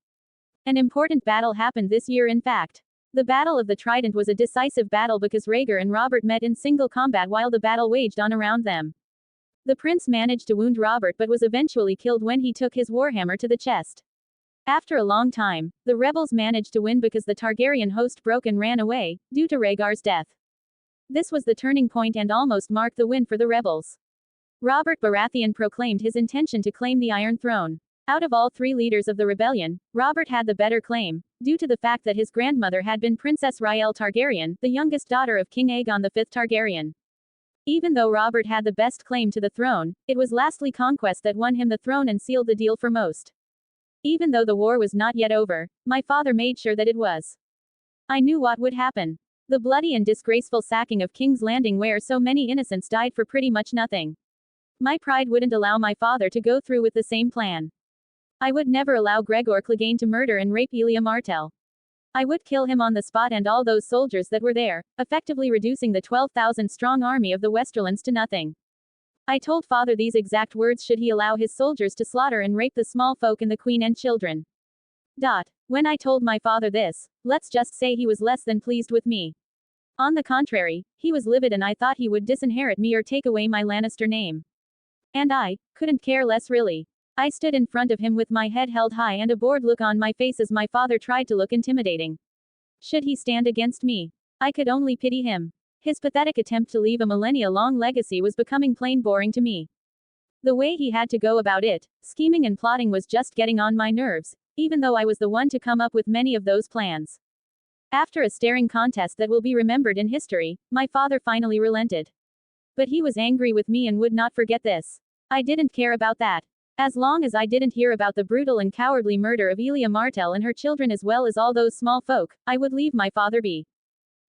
An important battle happened this year in fact. The Battle of the Trident was a decisive battle because Rhaegar and Robert met in single combat while the battle waged on around them. The prince managed to wound Robert but was eventually killed when he took his warhammer to the chest. After a long time, the rebels managed to win because the Targaryen host broke and ran away, due to Rhaegar's death. This was the turning point and almost marked the win for the rebels. Robert Baratheon proclaimed his intention to claim the Iron Throne. Out of all three leaders of the rebellion, Robert had the better claim, due to the fact that his grandmother had been Princess Rhaelle Targaryen, the youngest daughter of King Aegon V Targaryen. Even though Robert had the best claim to the throne, it was lastly conquest that won him the throne and sealed the deal for most. Even though the war was not yet over, my father made sure that it was. I knew what would happen. The bloody and disgraceful sacking of King's Landing where so many innocents died for pretty much nothing. My pride wouldn't allow my father to go through with the same plan. I would never allow Gregor Clegane to murder and rape Elia Martell. I would kill him on the spot and all those soldiers that were there, effectively reducing the 12,000-strong army of the Westerlands to nothing. I told father these exact words should he allow his soldiers to slaughter and rape the small folk and the queen and children. When I told my father this, let's just say he was less than pleased with me. On the contrary, he was livid and I thought he would disinherit me or take away my Lannister name. And I couldn't care less really. I stood in front of him with my head held high and a bored look on my face as my father tried to look intimidating. Should he stand against me? I could only pity him. His pathetic attempt to leave a millennia-long legacy was becoming plain boring to me. The way he had to go about it, scheming and plotting was just getting on my nerves, even though I was the one to come up with many of those plans. After a staring contest that will be remembered in history, my father finally relented. But he was angry with me and would not forget this. I didn't care about that. As long as I didn't hear about the brutal and cowardly murder of Elia Martell and her children as well as all those small folk, I would leave my father be.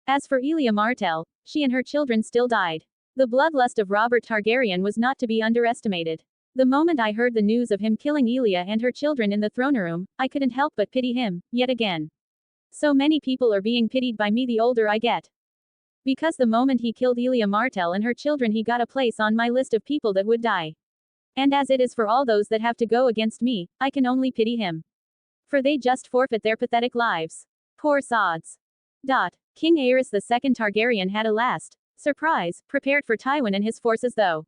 As for Elia Martell, she and her children still died. The bloodlust of Robert Targaryen was not to be underestimated. The moment I heard the news of him killing Elia and her children in the throne room, I couldn't help but pity him, yet again. So many people are being pitied by me the older I get. Because the moment he killed Elia Martell and her children he got a place on my list of people that would die. And as it is for all those that have to go against me, I can only pity him. For they just forfeit their pathetic lives. Poor sods. King Aerys II Targaryen had a last surprise prepared for Tywin and his forces though.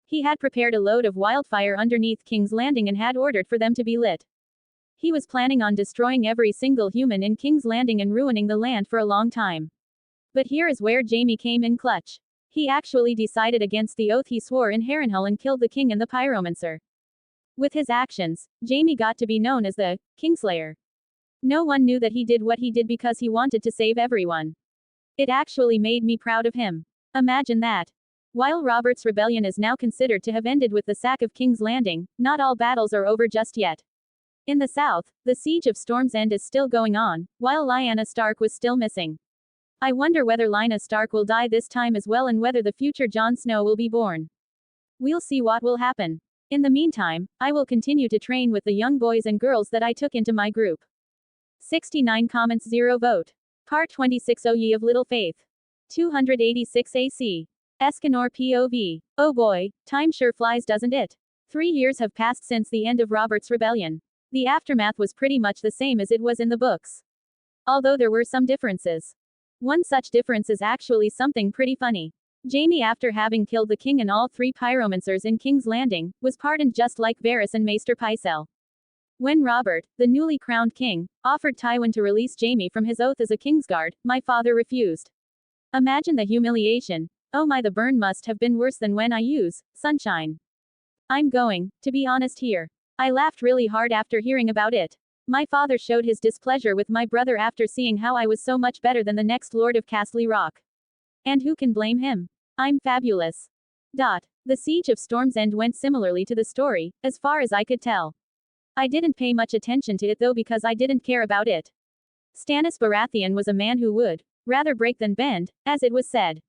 He had prepared a load of wildfire underneath King's Landing and had ordered for them to be lit. He was planning on destroying every single human in King's Landing and ruining the land for a long time. But here is where Jaime came in clutch. He actually decided against the oath he swore in Harrenhal and killed the king and the pyromancer. With his actions, Jaime got to be known as the Kingslayer. No one knew that he did what he did because he wanted to save everyone. It actually made me proud of him. Imagine that. While Robert's rebellion is now considered to have ended with the sack of King's Landing, not all battles are over just yet. In the south, the siege of Storm's End is still going on, while Lyanna Stark was still missing. I wonder whether Lyanna Stark will die this time as well and whether the future Jon Snow will be born. We'll see what will happen. In the meantime, I will continue to train with the young boys and girls that I took into my group. 69 comments 0 vote. Part 26 O Ye of Little Faith. 286 AC. Esganor POV. Oh boy, time sure flies, doesn't it? 3 years have passed since the end of Robert's rebellion. The aftermath was pretty much the same as it was in the books. Although there were some differences. One such difference is actually something pretty funny. Jaime, after having killed the king and all 3 pyromancers in King's Landing, was pardoned just like Varys and Maester Pycelle. When Robert, the newly crowned king, offered Tywin to release Jaime from his oath as a Kingsguard, my father refused. Imagine the humiliation. Oh my, the burn must have been worse than when I use sunshine. I'm going to be honest here. I laughed really hard after hearing about it. My father showed his displeasure with my brother after seeing how I was so much better than the next Lord of Castle Rock. And who can blame him? I'm fabulous. The siege of Storm's End went similarly to the story, as far as I could tell. I didn't pay much attention to it though because I didn't care about it. Stannis Baratheon was a man who would rather break than bend, as it was said.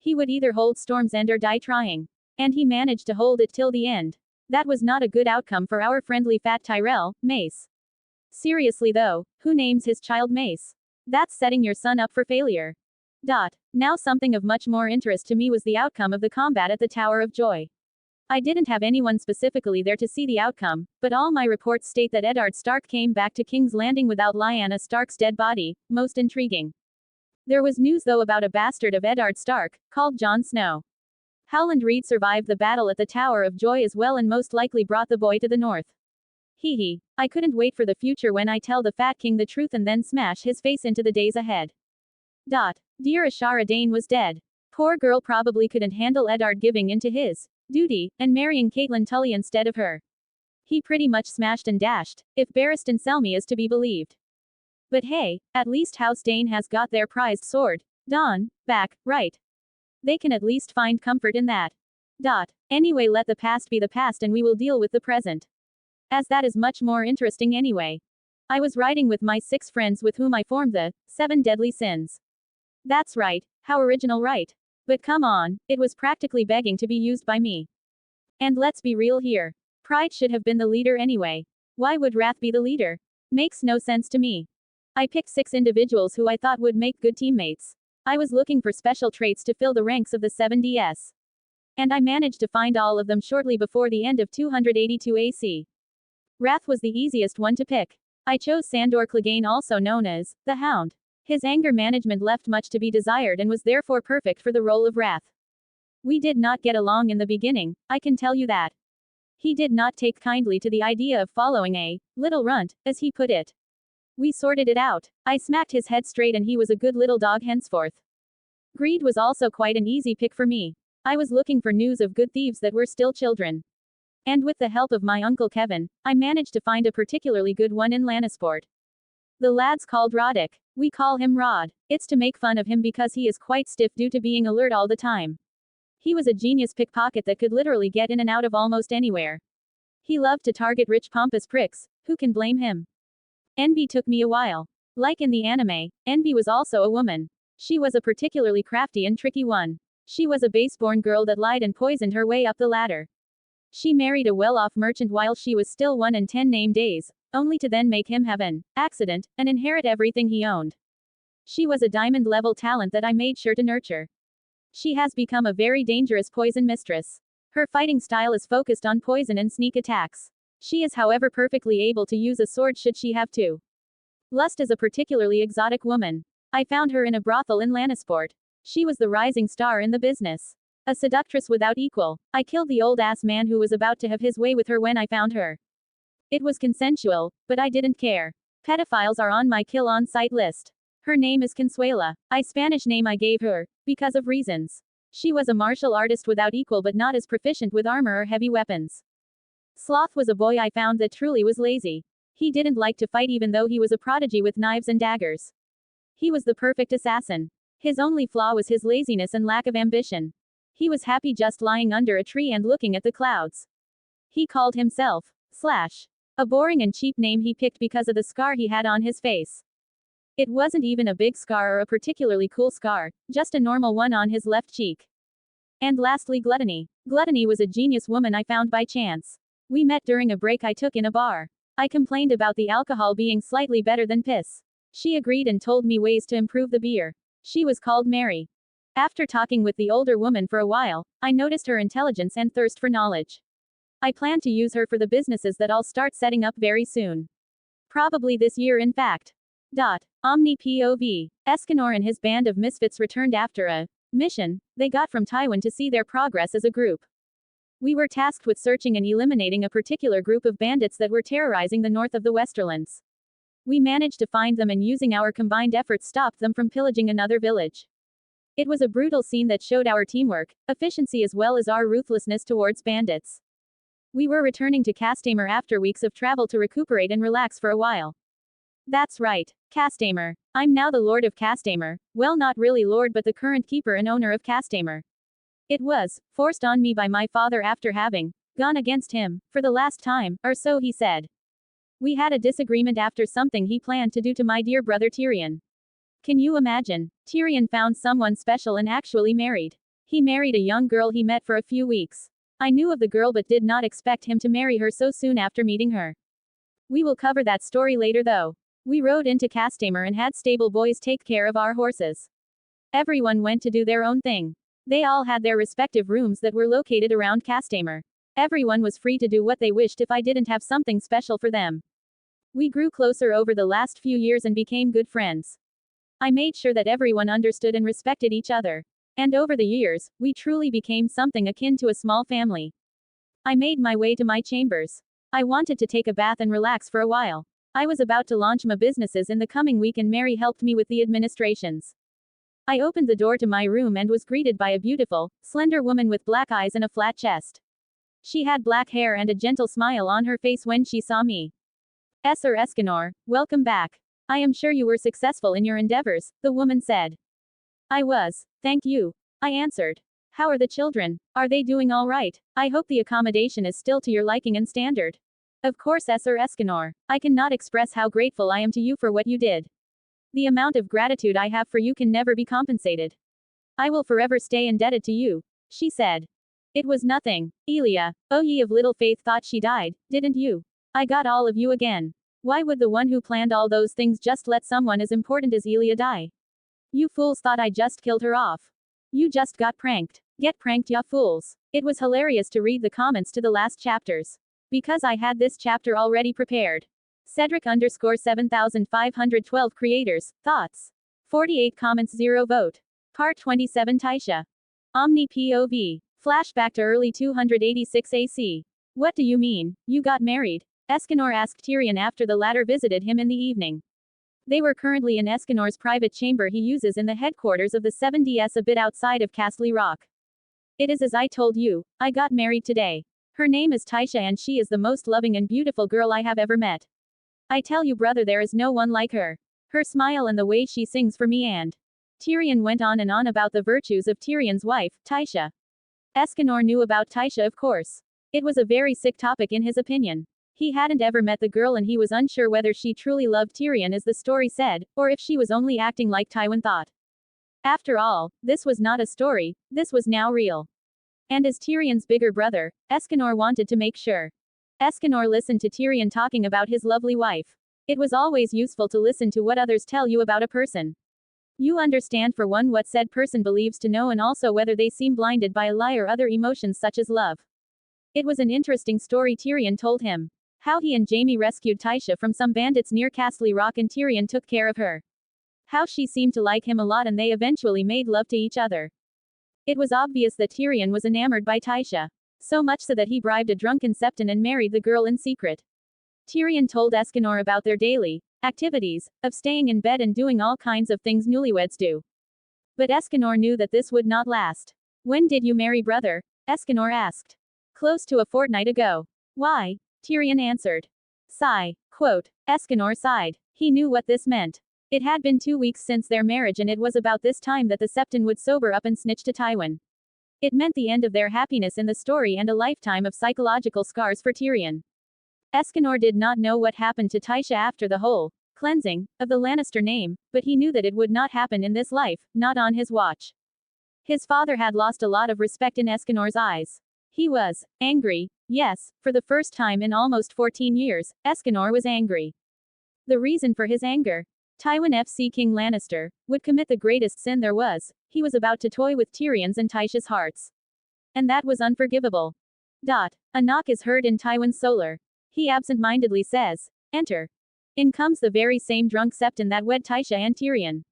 He would either hold Storm's End or die trying. And he managed to hold it till the end. That was not a good outcome for our friendly fat Tyrell, Mace. Seriously though, who names his child Mace? That's setting your son up for failure. Now something of much more interest to me was the outcome of the combat at the Tower of Joy. I didn't have anyone specifically there to see the outcome, but all my reports state that Eddard Stark came back to King's Landing without Lyanna Stark's dead body, most intriguing. There was news though about a bastard of Eddard Stark, called Jon Snow. Howland Reed survived the battle at the Tower of Joy as well and most likely brought the boy to the north. Hee. I couldn't wait for the future when I tell the Fat King the truth and then smash his face into the days ahead. Dear Ashara Dane was dead. Poor girl probably couldn't handle Eddard giving in to his duty and marrying Catelyn Tully instead of her. He pretty much smashed and dashed, if Barristan Selmy is to be believed. But hey, at least House Dane has got their prized sword, Dawn, back, right? They can at least find comfort in that. Anyway, let the past be the past and we will deal with the present. As that is much more interesting anyway. I was riding with my 6 friends with whom I formed the 7 Deadly Sins. That's right, how original, right? But come on, it was practically begging to be used by me. And let's be real here. Pride should have been the leader anyway. Why would Wrath be the leader? Makes no sense to me. I picked 6 individuals who I thought would make good teammates. I was looking for special traits to fill the ranks of the 7DS. And I managed to find all of them shortly before the end of 282 AC. Wrath was the easiest one to pick. I chose Sandor Clegane, also known as the Hound. His anger management left much to be desired and was therefore perfect for the role of Wrath. We did not get along in the beginning, I can tell you that. He did not take kindly to the idea of following a little runt, as he put it. We sorted it out. I smacked his head straight and he was a good little dog henceforth. Greed was also quite an easy pick for me. I was looking for news of good thieves that were still children. And with the help of my uncle Kevin, I managed to find a particularly good one in Lannisport. The lad's called Roddick. We call him Rod. It's to make fun of him because he is quite stiff due to being alert all the time. He was a genius pickpocket that could literally get in and out of almost anywhere. He loved to target rich pompous pricks. Who can blame him? Envy took me a while. Like in the anime, Envy was also a woman. She was a particularly crafty and tricky one. She was a base-born girl that lied and poisoned her way up the ladder. She married a well-off merchant while she was still 1 in 10 name days, only to then make him have an accident and inherit everything he owned. She was a diamond-level talent that I made sure to nurture. She has become a very dangerous poison mistress. Her fighting style is focused on poison and sneak attacks. She is however perfectly able to use a sword should she have to. Lust is a particularly exotic woman. I found her in a brothel in Lannisport. She was the rising star in the business. A seductress without equal. I killed the old-ass man who was about to have his way with her when I found her. It was consensual, but I didn't care. Pedophiles are on my kill-on-sight list. Her name is Consuela. A Spanish name I gave her, because of reasons. She was a martial artist without equal but not as proficient with armor or heavy weapons. Sloth was a boy I found that truly was lazy. He didn't like to fight even though he was a prodigy with knives and daggers. He was the perfect assassin. His only flaw was his laziness and lack of ambition. He was happy just lying under a tree and looking at the clouds. He called himself Slash. A boring and cheap name he picked because of the scar he had on his face. It wasn't even a big scar or a particularly cool scar, just a normal one on his left cheek. And lastly, Gluttony. Gluttony was a genius woman I found by chance. We met during a break I took in a bar. I complained about the alcohol being slightly better than piss. She agreed and told me ways to improve the beer. She was called Mary. After talking with the older woman for a while, I noticed her intelligence and thirst for knowledge. I plan to use her for the businesses that I'll start setting up very soon. Probably this year, in fact. Omni POV. Esganor and his band of misfits returned after a mission they got from Tywin to see their progress as a group. We were tasked with searching and eliminating a particular group of bandits that were terrorizing the north of the Westerlands. We managed to find them and using our combined efforts stopped them from pillaging another village. It was a brutal scene that showed our teamwork, efficiency as well as our ruthlessness towards bandits. We were returning to Castamer after weeks of travel to recuperate and relax for a while. That's right, Castamer. I'm now the Lord of Castamer, well, not really Lord but the current keeper and owner of Castamer. It was forced on me by my father after having gone against him for the last time, or so he said. We had a disagreement after something he planned to do to my dear brother Tyrion. Can you imagine? Tyrion found someone special and actually married. He married a young girl he met for a few weeks. I knew of the girl but did not expect him to marry her so soon after meeting her. We will cover that story later though. We rode into Castamer and had stable boys take care of our horses. Everyone went to do their own thing. They all had their respective rooms that were located around Castamer. Everyone was free to do what they wished if I didn't have something special for them. We grew closer over the last few years and became good friends. I made sure that everyone understood and respected each other. And over the years, we truly became something akin to a small family. I made my way to my chambers. I wanted to take a bath and relax for a while. I was about to launch my businesses in the coming week and Mary helped me with the administrations. I opened the door to my room and was greeted by a beautiful, slender woman with black eyes and a flat chest. She had black hair and a gentle smile on her face when she saw me. Sir Esganor, welcome back. I am sure you were successful in your endeavors, the woman said. I was, thank you, I answered. How are the children? Are they doing all right? I hope the accommodation is still to your liking and standard. Of course, Sir Esganor. I cannot express how grateful I am to you for what you did. The amount of gratitude I have for you can never be compensated. I will forever stay indebted to you, she said. It was nothing, Elia. Oh, ye of little faith, thought she died, didn't you? I got all of you again. Why would the one who planned all those things just let someone as important as Elia die? You fools thought I just killed her off. You just got pranked. Get pranked, ya fools. It was hilarious to read the comments to the last chapters. Because I had this chapter already prepared. Cedric_7512 creators, thoughts. 48 comments, 0 vote. Part 27 Tisha. Omni POV. Flashback to early 286 AC. What do you mean, you got married? Esganor asked Tyrion after the latter visited him in the evening. They were currently in Esganor's private chamber he uses in the headquarters of the 7DS a bit outside of Castle Rock. It is as I told you, I got married today. Her name is Tisha and she is the most loving and beautiful girl I have ever met. I tell you brother, there is no one like her. Her smile and the way she sings for me. And Tyrion went on and on about the virtues of Tyrion's wife, Tisha. Esganor knew about Tisha, of course. It was a very sick topic in his opinion. He hadn't ever met the girl and he was unsure whether she truly loved Tyrion as the story said, or if she was only acting like Tywin thought. After all, this was not a story, this was now real. And as Tyrion's bigger brother, Esganor wanted to make sure. Esganor listened to Tyrion talking about his lovely wife. It was always useful to listen to what others tell you about a person. You understand for one what said person believes to know and also whether they seem blinded by a lie or other emotions such as love. It was an interesting story Tyrion told him. How he and Jaime rescued Tisha from some bandits near Castle Rock and Tyrion took care of her. How she seemed to like him a lot and they eventually made love to each other. It was obvious that Tyrion was enamored by Tisha. So much so that he bribed a drunken septon and married the girl in secret. Tyrion told Esganor about their daily activities, of staying in bed and doing all kinds of things newlyweds do. But Esganor knew that this would not last. When did you marry brother? Esganor asked. Close to a fortnight ago. Why? Tyrion answered. Sigh. Quote. Esganor sighed. He knew what this meant. It had been 2 weeks since their marriage, and it was about this time that the Septon would sober up and snitch to Tywin. It meant the end of their happiness in the story and a lifetime of psychological scars for Tyrion. Esganor did not know what happened to Tisha after the whole cleansing of the Lannister name, but he knew that it would not happen in this life, not on his watch. His father had lost a lot of respect in Esganor's eyes. He was angry. Yes, for the first time in almost 14 years, Esganor was angry. The reason for his anger? Tywin FC King Lannister would commit the greatest sin there was. He was about to toy with Tyrion's and Tisha's hearts. And that was unforgivable. A knock is heard in Tywin's solar. He absent-mindedly says, "Enter." In comes the very same drunk Septon that wed Tisha and Tyrion.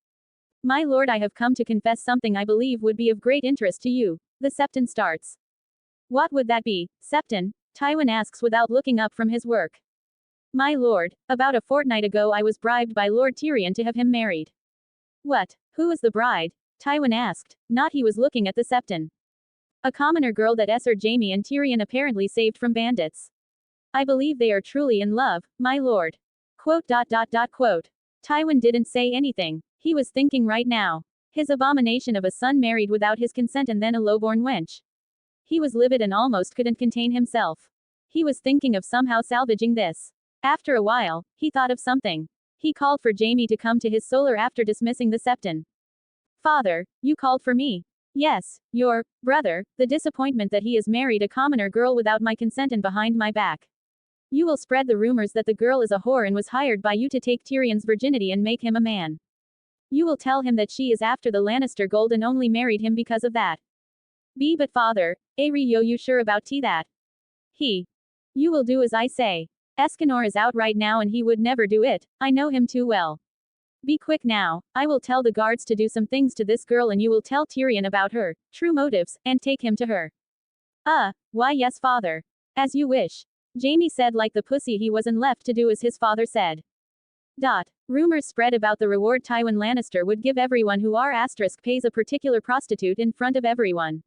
"My lord, I have come to confess something I believe would be of great interest to you," the Septon starts. "What would that be, Septon?" Tywin asks without looking up from his work. "My lord, about a fortnight ago I was bribed by Lord Tyrion to have him married." "What? Who was the bride?" Tywin asked. Not he was looking at the Septon. "A commoner girl that Esser Jaime and Tyrion apparently saved from bandits. I believe they are truly in love, my lord." Quote. Tywin didn't say anything. He was thinking right now. His abomination of a son married without his consent and then a lowborn wench. He was livid and almost couldn't contain himself. He was thinking of somehow salvaging this. After a while, he thought of something. He called for Jaime to come to his solar after dismissing the Septon. "Father, you called for me?" "Yes, your brother, the disappointment that he has married a commoner girl without my consent and behind my back. You will spread the rumors that the girl is a whore and was hired by you to take Tyrion's virginity and make him a man. You will tell him that she is after the Lannister gold and only married him because of that. But father, yo you sure about that? You will do as I say. Esganor is out right now and he would never do it, I know him too well. Be quick now, I will tell the guards to do some things to this girl and you will tell Tyrion about her true motives, and take him to her." Why yes father. As you wish. Jaime said like the pussy he wasn't left to do as his father said. Rumors spread about the reward Tywin Lannister would give everyone who pays a particular prostitute in front of everyone.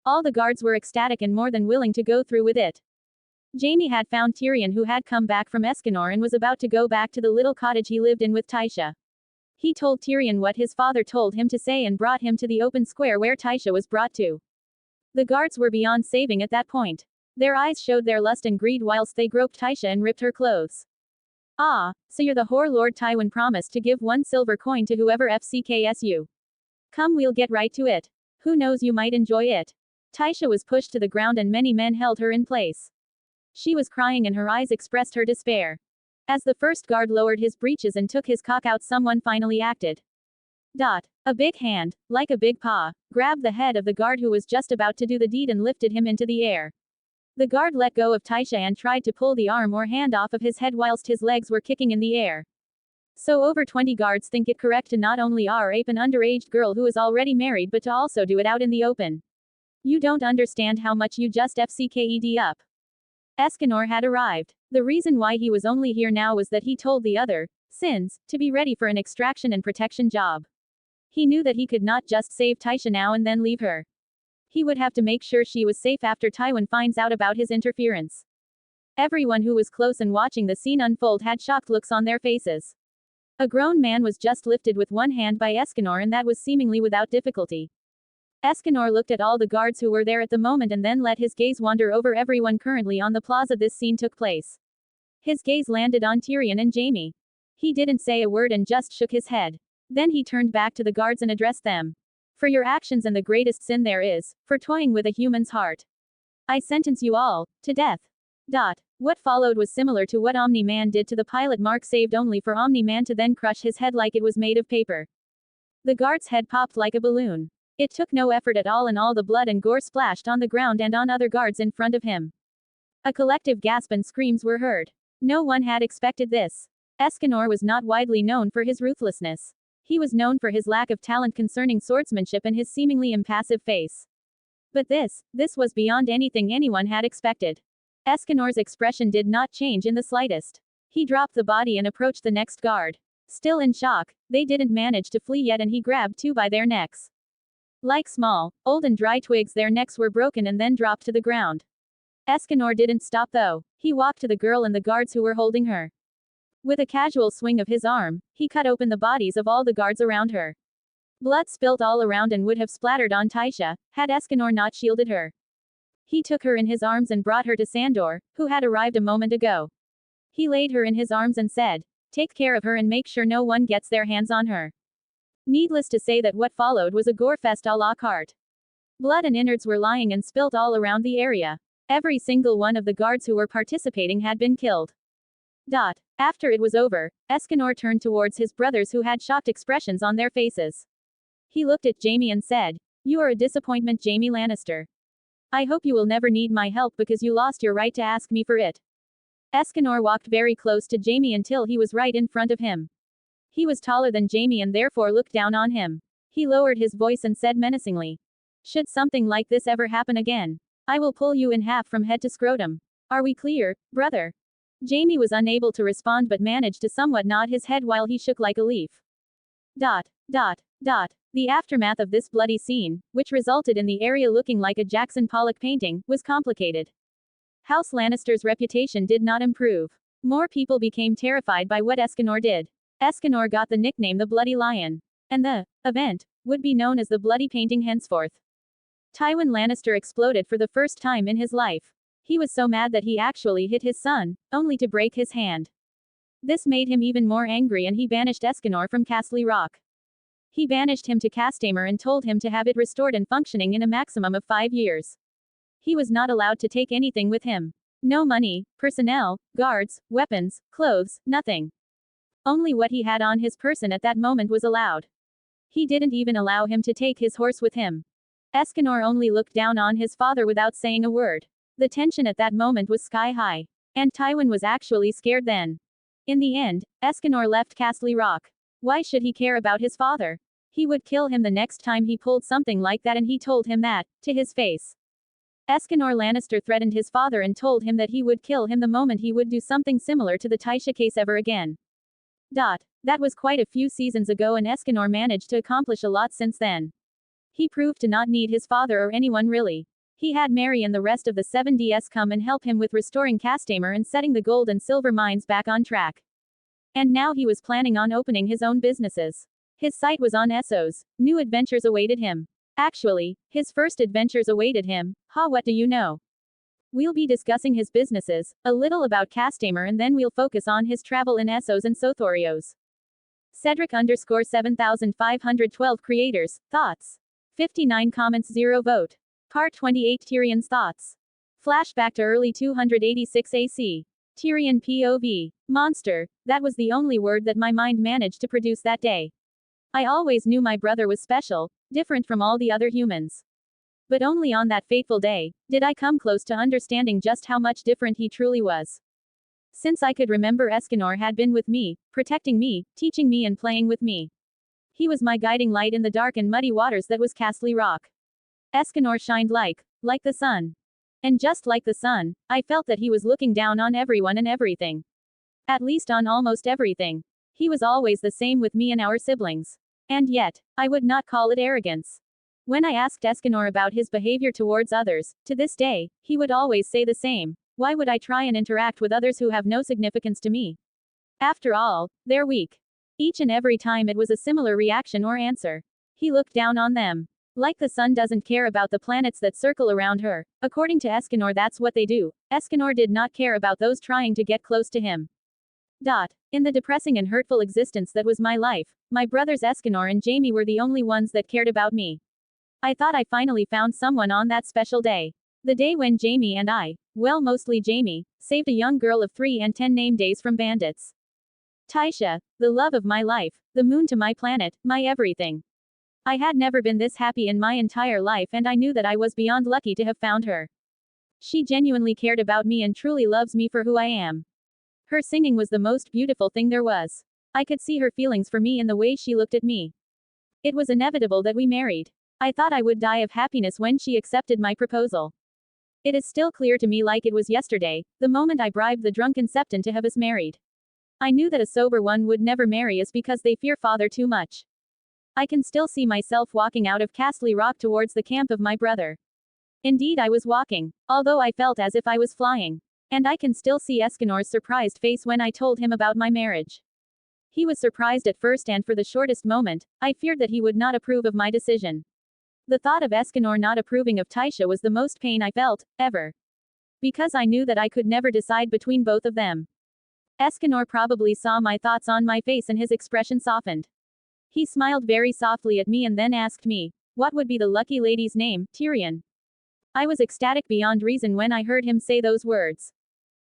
All the guards were ecstatic and more than willing to go through with it. Jaime had found Tyrion, who had come back from Esganor and was about to go back to the little cottage he lived in with Tisha. He told Tyrion what his father told him to say and brought him to the open square where Tisha was brought to. The guards were beyond saving at that point. Their eyes showed their lust and greed whilst they groped Tisha and ripped her clothes. So you're the whore Lord Tywin promised to give 1 silver coin to whoever FCKs you. Come, we'll get right to it. Who knows, you might enjoy it. Tisha was pushed to the ground and many men held her in place. She was crying and her eyes expressed her despair. As the first guard lowered his breeches and took his cock out, someone finally acted. A big hand, like a big paw, grabbed the head of the guard who was just about to do the deed and lifted him into the air. The guard let go of Tisha and tried to pull the arm or hand off of his head whilst his legs were kicking in the air. So over 20 guards think it correct to not only rape an underage girl who is already married but to also do it out in the open. You don't understand how much you just FCKED up. Esganor had arrived. The reason why he was only here now was that he told the other sins to be ready for an extraction and protection job. He knew that he could not just save Tisha now and then leave her. He would have to make sure she was safe after Tywin finds out about his interference. Everyone who was close and watching the scene unfold had shocked looks on their faces. A grown man was just lifted with one hand by Esganor, and that was seemingly without difficulty. Esganor looked at all the guards who were there at the moment and then let his gaze wander over everyone currently on the plaza this scene took place. His gaze landed on Tyrion and Jaime. He didn't say a word and just shook his head. Then he turned back to the guards and addressed them. "For your actions and the greatest sin there is, for toying with a human's heart, I sentence you all to death." What followed was similar to what Omni-Man did to the pilot Mark, saved only for Omni-Man to then crush his head like it was made of paper. The guard's head popped like a balloon. It took no effort at all, and all the blood and gore splashed on the ground and on other guards in front of him. A collective gasp and screams were heard. No one had expected this. Esganor was not widely known for his ruthlessness. He was known for his lack of talent concerning swordsmanship and his seemingly impassive face. But this was beyond anything anyone had expected. Esganor's expression did not change in the slightest. He dropped the body and approached the next guard. Still in shock, they didn't manage to flee yet, and he grabbed two by their necks. Like small, old and dry twigs, their necks were broken and then dropped to the ground. Esganor didn't stop though. He walked to the girl and the guards who were holding her. With a casual swing of his arm, he cut open the bodies of all the guards around her. Blood spilt all around and would have splattered on Tisha, had Esganor not shielded her. He took her in his arms and brought her to Sandor, who had arrived a moment ago. He laid her in his arms and said, "Take care of her and make sure no one gets their hands on her." Needless to say that what followed was a gore-fest à la carte. Blood and innards were lying and spilt all around the area. Every single one of the guards who were participating had been killed. After it was over, Esganor turned towards his brothers who had shocked expressions on their faces. He looked at Jaime and said, "You are a disappointment, Jaime Lannister. I hope you will never need my help because you lost your right to ask me for it." Esganor walked very close to Jaime until he was right in front of him. He was taller than Jaime and therefore looked down on him. He lowered his voice and said menacingly, "Should something like this ever happen again, I will pull you in half from head to scrotum. Are we clear, brother?" Jaime was unable to respond but managed to somewhat nod his head while he shook like a leaf. The aftermath of this bloody scene, which resulted in the area looking like a Jackson Pollock painting, was complicated. House Lannister's reputation did not improve. More people became terrified by what Esganor did. Esganor got the nickname the Bloody Lion. And the event would be known as the Bloody Painting henceforth. Tywin Lannister exploded for the first time in his life. He was so mad that he actually hit his son, only to break his hand. This made him even more angry and he banished Esganor from Castle Rock. He banished him to Castamer and told him to have it restored and functioning in a maximum of 5 years. He was not allowed to take anything with him. No money, personnel, guards, weapons, clothes, nothing. Only what he had on his person at that moment was allowed. He didn't even allow him to take his horse with him. Esganor only looked down on his father without saying a word. The tension at that moment was sky high. And Tywin was actually scared then. In the end, Esganor left Castle Rock. Why should he care about his father? He would kill him the next time he pulled something like that and he told him that, to his face. Esganor Lannister threatened his father and told him that he would kill him the moment he would do something similar to the Tisha case ever again. That was quite a few seasons ago and Esganor managed to accomplish a lot since then. He proved to not need his father or anyone really. He had Mary and the rest of the 7DS come and help him with restoring Castamer and setting the gold and silver mines back on track. And now he was planning on opening his own businesses. His sight was on Essos. New adventures awaited him. Actually, his first adventures awaited him. What do you know? We'll be discussing his businesses, a little about Castamer and then we'll focus on his travel in Essos and Sothorios. Cedric_7512 creators, thoughts. 59 comments 0 vote. Part 28 Tyrion's thoughts. Flashback to early 286 AC. Tyrion POV. Monster, that was the only word that my mind managed to produce that day. I always knew my brother was special, different from all the other humans. But only on that fateful day, did I come close to understanding just how much different he truly was. Since I could remember, Esganor had been with me, protecting me, teaching me and playing with me. He was my guiding light in the dark and muddy waters that was Castle Rock. Esganor shined like the sun. And just like the sun, I felt that he was looking down on everyone and everything. At least on almost everything. He was always the same with me and our siblings. And yet, I would not call it arrogance. When I asked Esganor about his behavior towards others, to this day, he would always say the same. Why would I try and interact with others who have no significance to me? After all, they're weak. Each and every time it was a similar reaction or answer. He looked down on them. Like the sun doesn't care about the planets that circle around her. According to Esganor, that's what they do. Esganor did not care about those trying to get close to him. In the depressing and hurtful existence that was my life, my brothers Esganor and Jaime were the only ones that cared about me. I thought I finally found someone on that special day. The day when Jaime and I, well mostly Jaime, saved a young girl of 3 and 10 name days from bandits. Tisha, the love of my life, the moon to my planet, my everything. I had never been this happy in my entire life and I knew that I was beyond lucky to have found her. She genuinely cared about me and truly loves me for who I am. Her singing was the most beautiful thing there was. I could see her feelings for me in the way she looked at me. It was inevitable that we married. I thought I would die of happiness when she accepted my proposal. It is still clear to me like it was yesterday, the moment I bribed the drunken Septon to have us married. I knew that a sober one would never marry us because they fear father too much. I can still see myself walking out of Castle Rock towards the camp of my brother. Indeed I was walking, although I felt as if I was flying. And I can still see Esganor's surprised face when I told him about my marriage. He was surprised at first, and for the shortest moment, I feared that he would not approve of my decision. The thought of Esganor not approving of Tisha was the most pain I felt, ever. Because I knew that I could never decide between both of them. Esganor probably saw my thoughts on my face and his expression softened. He smiled very softly at me and then asked me, what would be the lucky lady's name, Tyrion? I was ecstatic beyond reason when I heard him say those words.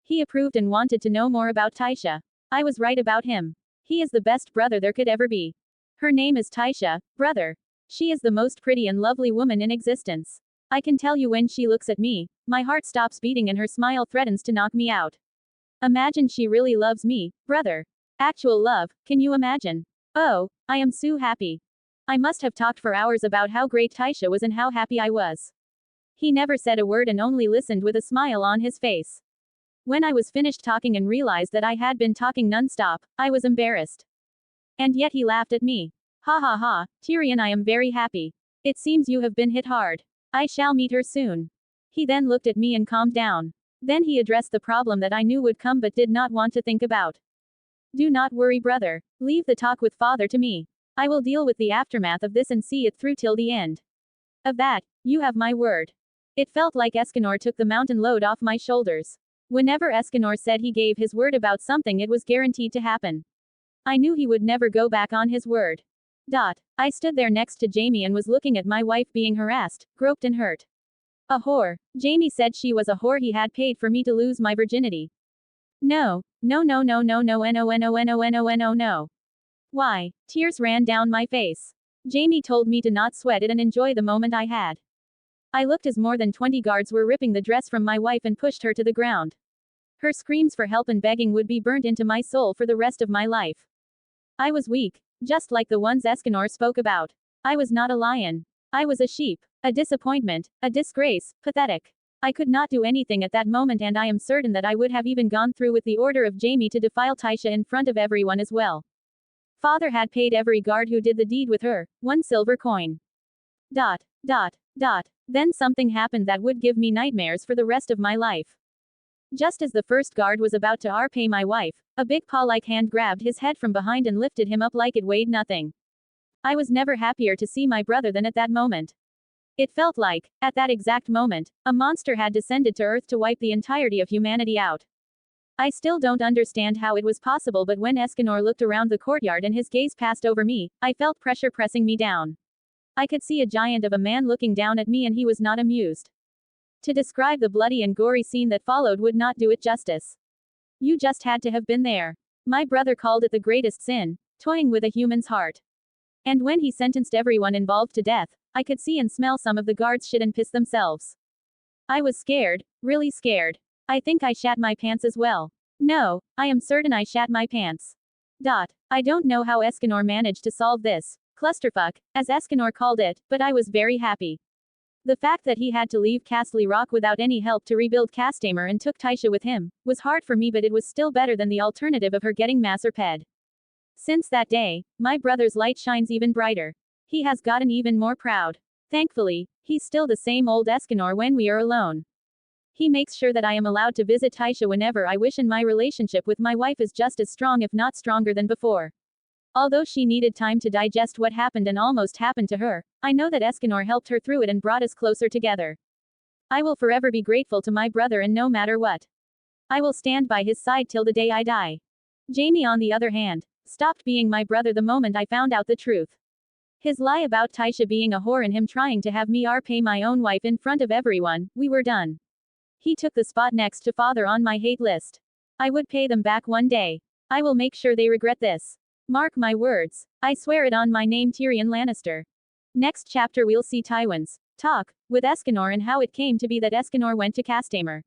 He approved and wanted to know more about Tisha. I was right about him. He is the best brother there could ever be. Her name is Tisha, brother. She is the most pretty and lovely woman in existence. I can tell you when she looks at me, my heart stops beating and her smile threatens to knock me out. Imagine she really loves me, brother. Actual love, can you imagine? Oh, I am so happy. I must have talked for hours about how great Tisha was and how happy I was. He never said a word and only listened with a smile on his face. When I was finished talking and realized that I had been talking non-stop, I was embarrassed. And yet he laughed at me. Ha ha ha, Tyrion, I am very happy. It seems you have been hit hard. I shall meet her soon. He then looked at me and calmed down. Then he addressed the problem that I knew would come but did not want to think about. Do not worry, brother. Leave the talk with father to me. I will deal with the aftermath of this and see it through till the end. Of that, you have my word. It felt like Esganor took the mountain load off my shoulders. Whenever Esganor said he gave his word about something, it was guaranteed to happen. I knew he would never go back on his word. I stood there next to Jaime and was looking at my wife being harassed, groped and hurt. A whore. Jaime said she was a whore. He had paid for me to lose my virginity. No. No. Why? Tears ran down my face. Jaime told me to not sweat it and enjoy the moment I had. I looked as more than 20 guards were ripping the dress from my wife and pushed her to the ground. Her screams for help and begging would be burnt into my soul for the rest of my life. I was weak, just like the ones Esganor spoke about. I was not a lion. I was a sheep, a disappointment, a disgrace, pathetic. I could not do anything at that moment, and I am certain that I would have even gone through with the order of Jaime to defile Tisha in front of everyone as well. Father had paid every guard who did the deed with her 1 silver coin. Then something happened that would give me nightmares for the rest of my life. Just as the first guard was about to repay my wife, a big paw-like hand grabbed his head from behind and lifted him up like it weighed nothing. I was never happier to see my brother than at that moment. It felt like, at that exact moment, a monster had descended to Earth to wipe the entirety of humanity out. I still don't understand how it was possible, but when Esganor looked around the courtyard and his gaze passed over me, I felt pressure pressing me down. I could see a giant of a man looking down at me, and he was not amused. To describe the bloody and gory scene that followed would not do it justice. You just had to have been there. My brother called it the greatest sin, toying with a human's heart. And when he sentenced everyone involved to death, I could see and smell some of the guards shit and piss themselves. I was scared, really scared. I think I shat my pants as well. No, I am certain I shat my pants. I don't know how Esganor managed to solve this clusterfuck, as Esganor called it, but I was very happy. The fact that he had to leave Castle Rock without any help to rebuild Castamer and took Tisha with him was hard for me, but it was still better than the alternative of her getting massacred. Since that day, my brother's light shines even brighter. He has gotten even more proud. Thankfully, he's still the same old Esganor when we are alone. He makes sure that I am allowed to visit Tisha whenever I wish, and my relationship with my wife is just as strong, if not stronger, than before. Although she needed time to digest what happened and almost happened to her, I know that Esganor helped her through it and brought us closer together. I will forever be grateful to my brother, and no matter what, I will stand by his side till the day I die. Jaime, on the other hand, stopped being my brother the moment I found out the truth. His lie about Tisha being a whore and him trying to have me repay my own wife in front of everyone, we were done. He took the spot next to father on my hate list. I would pay them back one day. I will make sure they regret this. Mark my words. I swear it on my name, Tyrion Lannister. Next chapter we'll see Tywin's talk with Esganor and how it came to be that Esganor went to Castamer.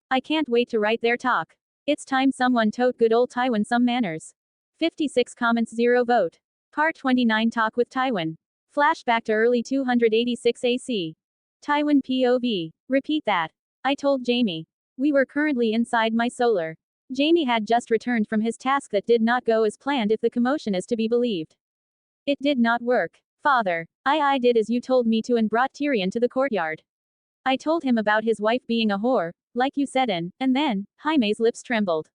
I can't wait to write their talk. It's time someone taught good old Tywin some manners. 56 comments, 0 vote. Part 29, talk with Tywin. Flashback to early 286 AC. Tywin POV. Repeat that. I told Jaime. We were currently inside my solar. Jaime had just returned from his task that did not go as planned, if the commotion is to be believed. It did not work. Father, I did as you told me to and brought Tyrion to the courtyard. I told him about his wife being a whore, like you said, and then, Jaime's lips trembled.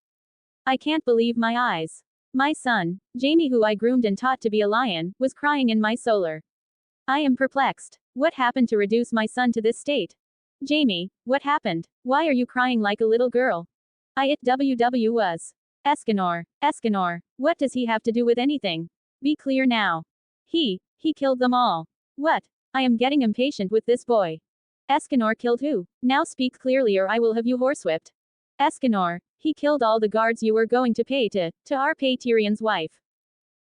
I can't believe my eyes. My son, Jaime, who I groomed and taught to be a lion, was crying in my solar. I am perplexed. What happened to reduce my son to this state? Jaime, what happened? Why are you crying like a little girl? It was. Esganor, what does he have to do with anything? Be clear now. He killed them all. What? I am getting impatient with this boy. Esganor killed who? Now speak clearly or I will have you horsewhipped. Esganor, he killed all the guards you were going to pay to our pay Tyrion's wife.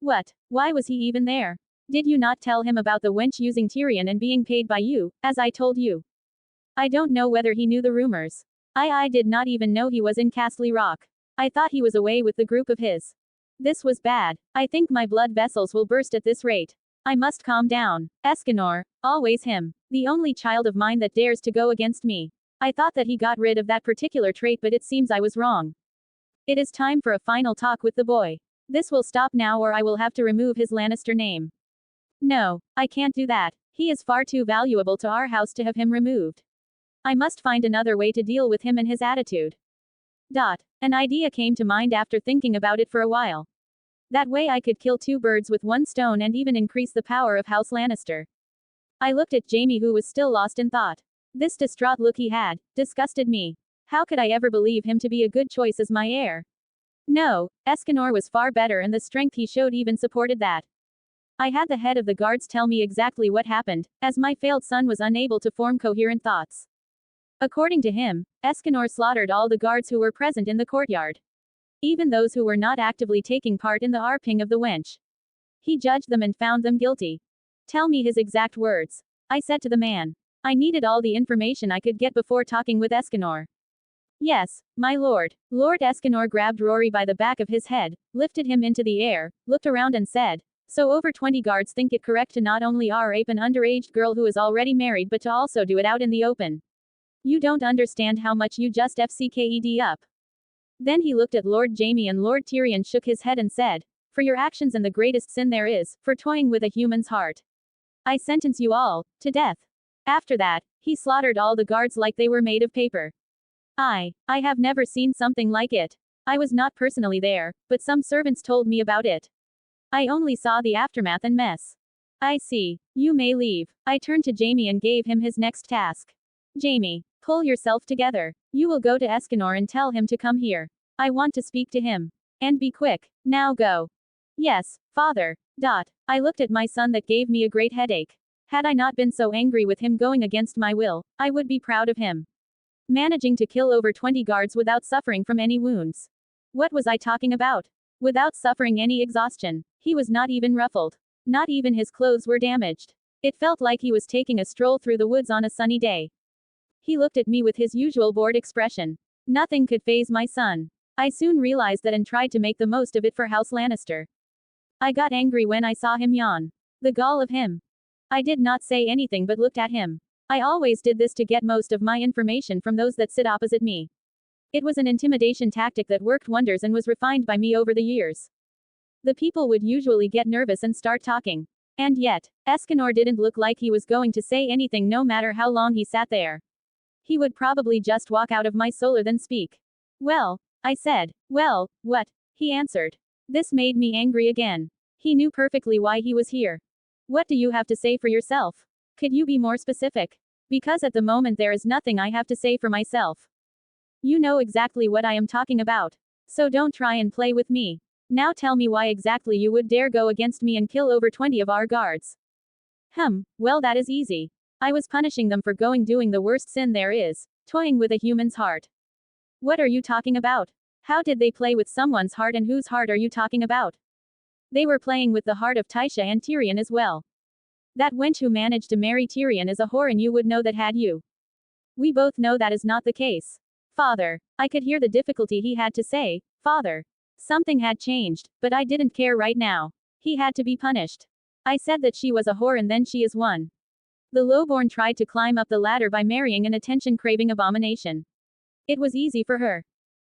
What? Why was he even there? Did you not tell him about the wench using Tyrion and being paid by you, as I told you? I don't know whether he knew the rumors. I did not even know he was in Castle Rock. I thought he was away with the group of his. This was bad. I think my blood vessels will burst at this rate. I must calm down. Esganor, always him. The only child of mine that dares to go against me. I thought that he got rid of that particular trait, but it seems I was wrong. It is time for a final talk with the boy. This will stop now or I will have to remove his Lannister name. No, I can't do that. He is far too valuable to our house to have him removed. I must find another way to deal with him and his attitude. An idea came to mind after thinking about it for a while. That way I could kill two birds with one stone and even increase the power of House Lannister. I looked at Jaime, who was still lost in thought. This distraught look he had disgusted me. How could I ever believe him to be a good choice as my heir? No, Esganor was far better and the strength he showed even supported that. I had the head of the guards tell me exactly what happened, as my failed son was unable to form coherent thoughts. According to him, Esganor slaughtered all the guards who were present in the courtyard. Even those who were not actively taking part in the arping of the wench. He judged them and found them guilty. Tell me his exact words. I said to the man. I needed all the information I could get before talking with Esganor. Yes, my lord. Lord Esganor grabbed Rory by the back of his head, lifted him into the air, looked around and said, so over 20 guards think it correct to not only rape an underage girl who is already married but to also do it out in the open. You don't understand how much you just FCKED up. Then he looked at Lord Jaime and Lord Tyrion shook his head and said, for your actions and the greatest sin there is, for toying with a human's heart. I sentence you all, to death. After that, he slaughtered all the guards like they were made of paper. I have never seen something like it. I was not personally there, but some servants told me about it. I only saw the aftermath and mess. I see. You may leave. I turned to Jaime and gave him his next task. Jaime, pull yourself together. You will go to Esganor and tell him to come here. I want to speak to him. And be quick. Now go. Yes, father. I looked at my son. That gave me a great headache. Had I not been so angry with him going against my will, I would be proud of him. Managing to kill over 20 guards without suffering from any wounds. What was I talking about? Without suffering any exhaustion. He was not even ruffled. Not even his clothes were damaged. It felt like he was taking a stroll through the woods on a sunny day. He looked at me with his usual bored expression. Nothing could faze my son. I soon realized that and tried to make the most of it for House Lannister. I got angry when I saw him yawn. The gall of him. I did not say anything but looked at him. I always did this to get most of my information from those that sit opposite me. It was an intimidation tactic that worked wonders and was refined by me over the years. The people would usually get nervous and start talking. And yet, Esganor didn't look like he was going to say anything no matter how long he sat there. He would probably just walk out of my solar then speak. Well, I said. Well, what? He answered. This made me angry again. He knew perfectly why he was here. What do you have to say for yourself? Could you be more specific? Because at the moment there is nothing I have to say for myself. You know exactly what I am talking about. So don't try and play with me. Now tell me why exactly you would dare go against me and kill over 20 of our guards. Well that is easy. I was punishing them for doing the worst sin there is, toying with a human's heart. What are you talking about? How did they play with someone's heart and whose heart are you talking about? They were playing with the heart of Tisha and Tyrion as well. That wench who managed to marry Tyrion is a whore and you would know that had you. We both know that is not the case. Father. I could hear the difficulty he had to say, father. Something had changed, but I didn't care right now. He had to be punished. I said that she was a whore and then she is one. The lowborn tried to climb up the ladder by marrying an attention-craving abomination. It was easy for her.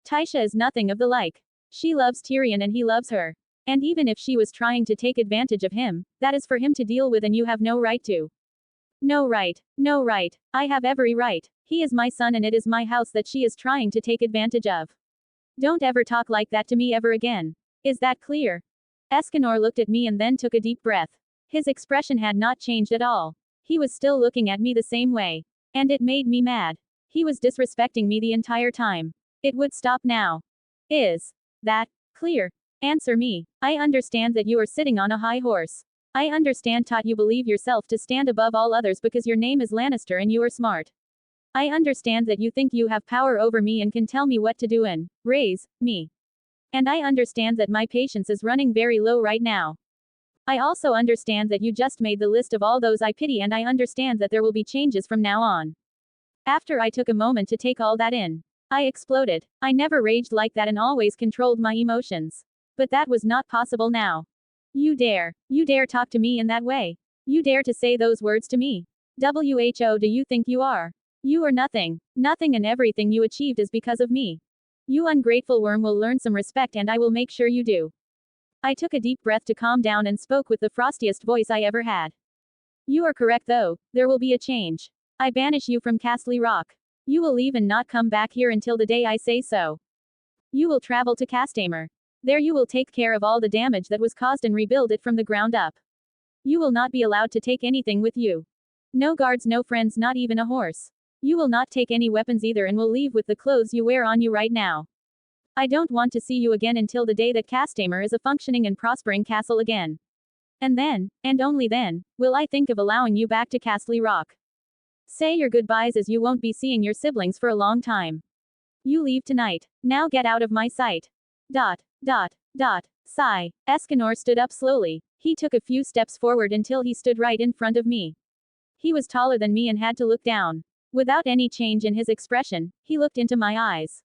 Tisha is nothing of the like. She loves Tyrion and he loves her. And even if she was trying to take advantage of him, that is for him to deal with and you have no right to. No right. No right. I have every right. He is my son and it is my house that she is trying to take advantage of. Don't ever talk like that to me ever again. Is that clear? Esganor looked at me and then took a deep breath. His expression had not changed at all. He was still looking at me the same way. And it made me mad. He was disrespecting me the entire time. It would stop now. Is that clear? Answer me. I understand that you are sitting on a high horse. I understand that you believe yourself to stand above all others because your name is Lannister and you are smart. I understand that you think you have power over me and can tell me what to do and raise me. And I understand that my patience is running very low right now. I also understand that you just made the list of all those I pity and I understand that there will be changes from now on. After I took a moment to take all that in, I exploded. I never raged like that and always controlled my emotions. But that was not possible now. You dare talk to me in that way. You dare to say those words to me. Who do you think you are? You are nothing. Nothing and everything you achieved is because of me. You ungrateful worm will learn some respect and I will make sure you do. I took a deep breath to calm down and spoke with the frostiest voice I ever had. You are correct though, there will be a change. I banish you from Castle Rock. You will leave and not come back here until the day I say so. You will travel to Castamer. There you will take care of all the damage that was caused and rebuild it from the ground up. You will not be allowed to take anything with you. No guards, no friends, not even a horse. You will not take any weapons either and will leave with the clothes you wear on you right now. I don't want to see you again until the day that Castamer is a functioning and prospering castle again. And then, and only then, will I think of allowing you back to Castle Rock. Say your goodbyes as you won't be seeing your siblings for a long time. You leave tonight. Now get out of my sight. Sigh. Esganor stood up slowly. He took a few steps forward until he stood right in front of me. He was taller than me and had to look down. Without any change in his expression, he looked into my eyes.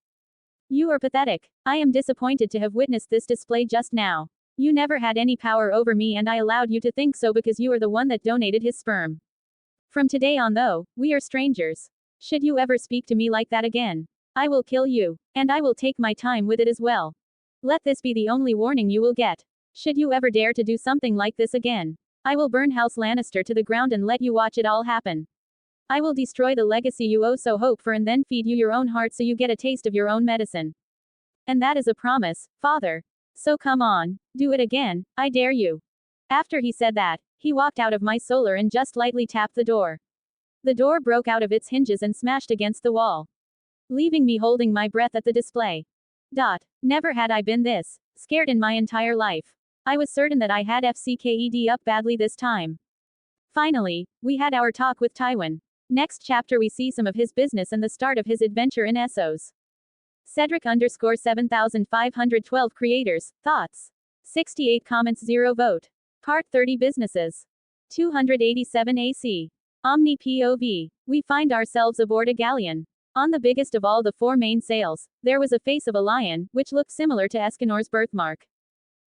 You are pathetic. I am disappointed to have witnessed this display just now. You never had any power over me and I allowed you to think so because you are the one that donated his sperm. From today on though, we are strangers. Should you ever speak to me like that again, I will kill you. And I will take my time with it as well. Let this be the only warning you will get. Should you ever dare to do something like this again, I will burn House Lannister to the ground and let you watch it all happen. I will destroy the legacy you oh so hope for and then feed you your own heart so you get a taste of your own medicine. And that is a promise, father. So come on, do it again, I dare you. After he said that, he walked out of my solar and just lightly tapped the door. The door broke out of its hinges and smashed against the wall, leaving me holding my breath at the display. Never had I been this scared in my entire life. I was certain that I had FCKED up badly this time. Finally, we had our talk with Tywin. Next chapter we see some of his business and the start of his adventure in Essos. Cedric_7512 creators, thoughts. 68 comments 0 vote. Part 30 businesses. 287 AC. Omni POV. We find ourselves aboard a galleon. On the biggest of all the four main sails, there was a face of a lion, which looked similar to Esganor's birthmark.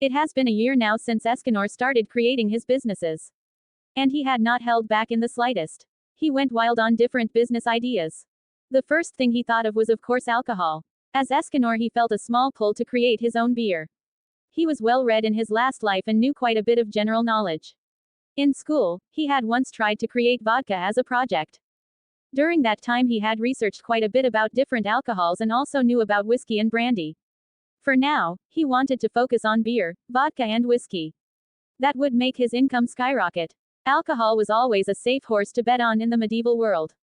It has been a year now since Esganor started creating his businesses. And he had not held back in the slightest. He went wild on different business ideas. The first thing he thought of was of course alcohol. As Esganor he felt a small pull to create his own beer. He was well read in his last life and knew quite a bit of general knowledge. In school, he had once tried to create vodka as a project. During that time he had researched quite a bit about different alcohols and also knew about whiskey and brandy. For now, he wanted to focus on beer, vodka and whiskey. That would make his income skyrocket. Alcohol was always a safe horse to bet on in the medieval world.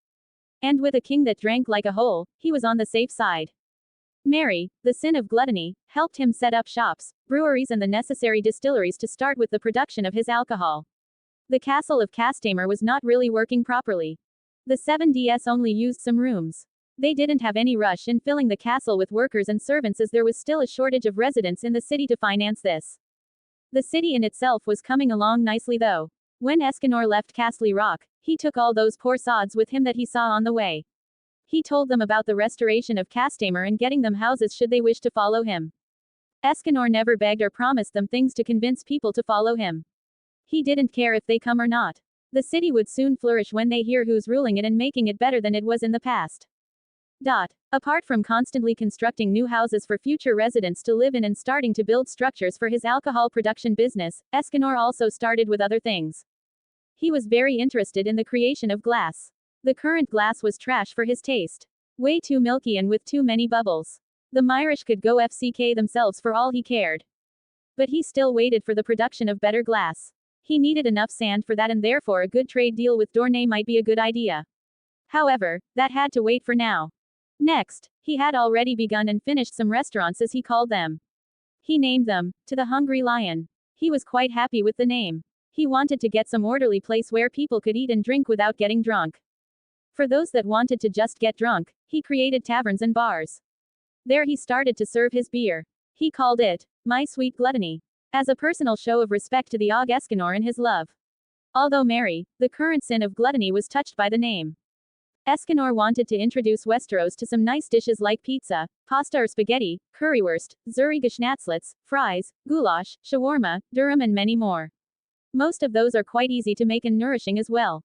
And with a king that drank like a hole, he was on the safe side. Mary, the sin of gluttony, helped him set up shops, breweries and the necessary distilleries to start with the production of his alcohol. The castle of Castamer was not really working properly. The 7DS only used some rooms. They didn't have any rush in filling the castle with workers and servants as there was still a shortage of residents in the city to finance this. The city in itself was coming along nicely though. When Esganor left Castle Rock, he took all those poor sods with him that he saw on the way. He told them about the restoration of Castamer and getting them houses should they wish to follow him. Esganor never begged or promised them things to convince people to follow him. He didn't care if they come or not. The city would soon flourish when they hear who's ruling it and making it better than it was in the past. Apart from constantly constructing new houses for future residents to live in and starting to build structures for his alcohol production business, Esganor also started with other things. He was very interested in the creation of glass. The current glass was trash for his taste. Way too milky and with too many bubbles. The Myrish could go FCK themselves for all he cared. But he still waited for the production of better glass. He needed enough sand for that, and therefore a good trade deal with Tourney might be a good idea. However, that had to wait for now. Next, he had already begun and finished some restaurants, as he called them. He named them, To the Hungry Lion. He was quite happy with the name. He wanted to get some orderly place where people could eat and drink without getting drunk. For those that wanted to just get drunk, he created taverns and bars. There he started to serve his beer. He called it, My Sweet Gluttony, as a personal show of respect to the Og Esganor and his love. Although merry, the current sin of gluttony was touched by the name. Esganor wanted to introduce Westeros to some nice dishes like pizza, pasta or spaghetti, currywurst, Zuriga-schnatzlets, fries, goulash, shawarma, durum and many more. Most of those are quite easy to make and nourishing as well.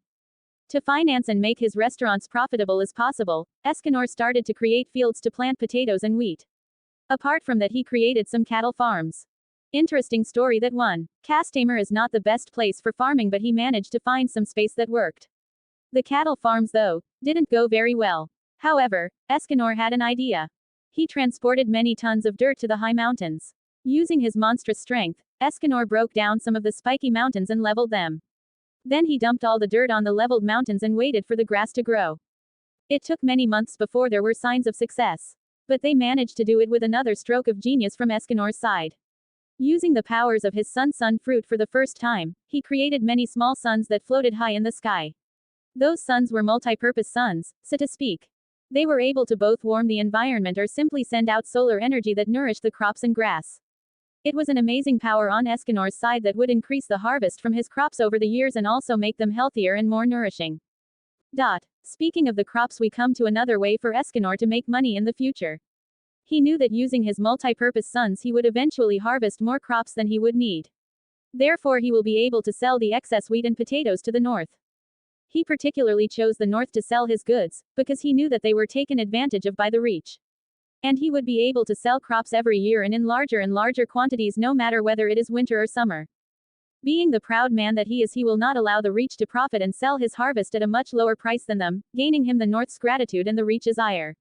To finance and make his restaurants profitable as possible, Esganor started to create fields to plant potatoes and wheat. Apart from that, he created some cattle farms. Interesting story that one. Castamer is not the best place for farming, but he managed to find some space that worked. The cattle farms, though, didn't go very well. However, Esganor had an idea. He transported many tons of dirt to the high mountains. Using his monstrous strength, Esganor broke down some of the spiky mountains and leveled them. Then he dumped all the dirt on the leveled mountains and waited for the grass to grow. It took many months before there were signs of success. But they managed to do it with another stroke of genius from Esganor's side. Using the powers of his sun fruit for the first time, he created many small suns that floated high in the sky. Those suns were multi-purpose suns, so to speak. They were able to both warm the environment or simply send out solar energy that nourished the crops and grass. It was an amazing power on Esganor's side that would increase the harvest from his crops over the years and also make them healthier and more nourishing. Speaking of the crops, we come to another way for Esganor to make money in the future. He knew that using his multi-purpose suns he would eventually harvest more crops than he would need. Therefore he will be able to sell the excess wheat and potatoes to the north. He particularly chose the north to sell his goods, because he knew that they were taken advantage of by the Reach. And he would be able to sell crops every year and in larger quantities, no matter whether it is winter or summer. Being the proud man that he is, he will not allow the Reach to profit and sell his harvest at a much lower price than them, gaining him the North's gratitude and the Reach's ire.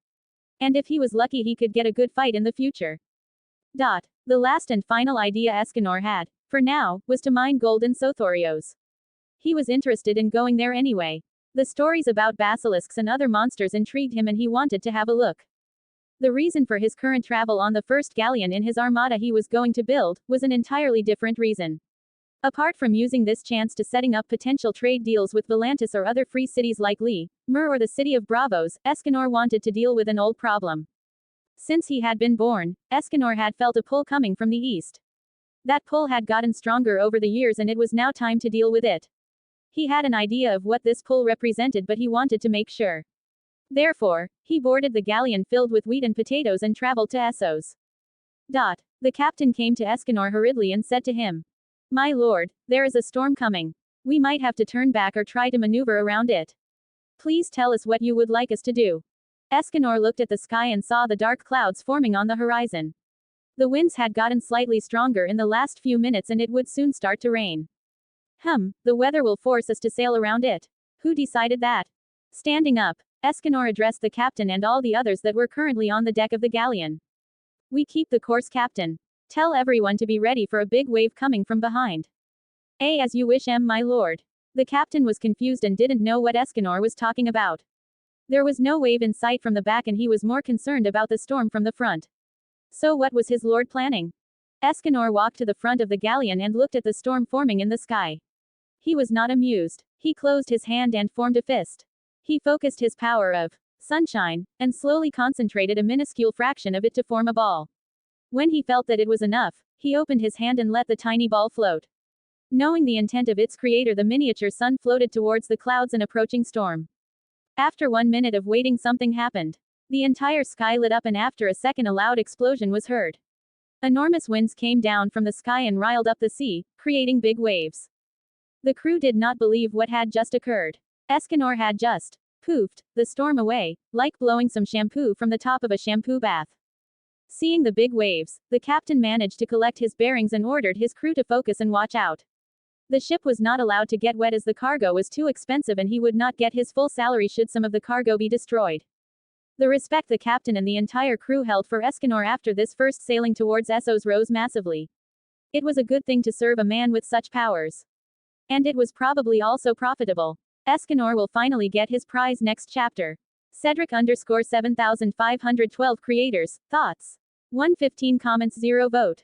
And if he was lucky, he could get a good fight in the future. The last and final idea Esganor had, for now, was to mine gold in Sothorios. He was interested in going there anyway. The stories about basilisks and other monsters intrigued him and he wanted to have a look. The reason for his current travel on the first galleon in his armada he was going to build, was an entirely different reason. Apart from using this chance to setting up potential trade deals with Volantis or other free cities like Lee, Myr or the city of Bravos, Esganor wanted to deal with an old problem. Since he had been born, Esganor had felt a pull coming from the east. That pull had gotten stronger over the years and it was now time to deal with it. He had an idea of what this pull represented, but he wanted to make sure. Therefore, he boarded the galleon filled with wheat and potatoes and traveled to Essos. The captain came to Esganor hurriedly and said to him, "My lord, there is a storm coming. We might have to turn back or try to maneuver around it. Please tell us what you would like us to do." Esganor looked at the sky and saw the dark clouds forming on the horizon. The winds had gotten slightly stronger in the last few minutes and it would soon start to rain. The weather will force us to sail around it. Who decided that? Standing up, Esganor addressed the captain and all the others that were currently on the deck of the galleon. "We keep the course, captain. Tell everyone to be ready for a big wave coming from behind." As you wish, my lord." The captain was confused and didn't know what Esganor was talking about. There was no wave in sight from the back and he was more concerned about the storm from the front. So what was his lord planning? Esganor walked to the front of the galleon and looked at the storm forming in the sky. He was not amused. He closed his hand and formed a fist. He focused his power of sunshine, and slowly concentrated a minuscule fraction of it to form a ball. When he felt that it was enough, he opened his hand and let the tiny ball float. Knowing the intent of its creator, the miniature sun floated towards the clouds and approaching storm. After 1 minute of waiting, something happened. The entire sky lit up and after a second a loud explosion was heard. Enormous winds came down from the sky and riled up the sea, creating big waves. The crew did not believe what had just occurred. Esganor had just poofed the storm away, like blowing some shampoo from the top of a shampoo bath. Seeing the big waves, the captain managed to collect his bearings and ordered his crew to focus and watch out. The ship was not allowed to get wet as the cargo was too expensive and he would not get his full salary should some of the cargo be destroyed. The respect the captain and the entire crew held for Esganor after this first sailing towards Essos rose massively. It was a good thing to serve a man with such powers. And it was probably also profitable. Esganor will finally get his prize next chapter. Cedric_7512 creators, thoughts. 115 comments 0 vote.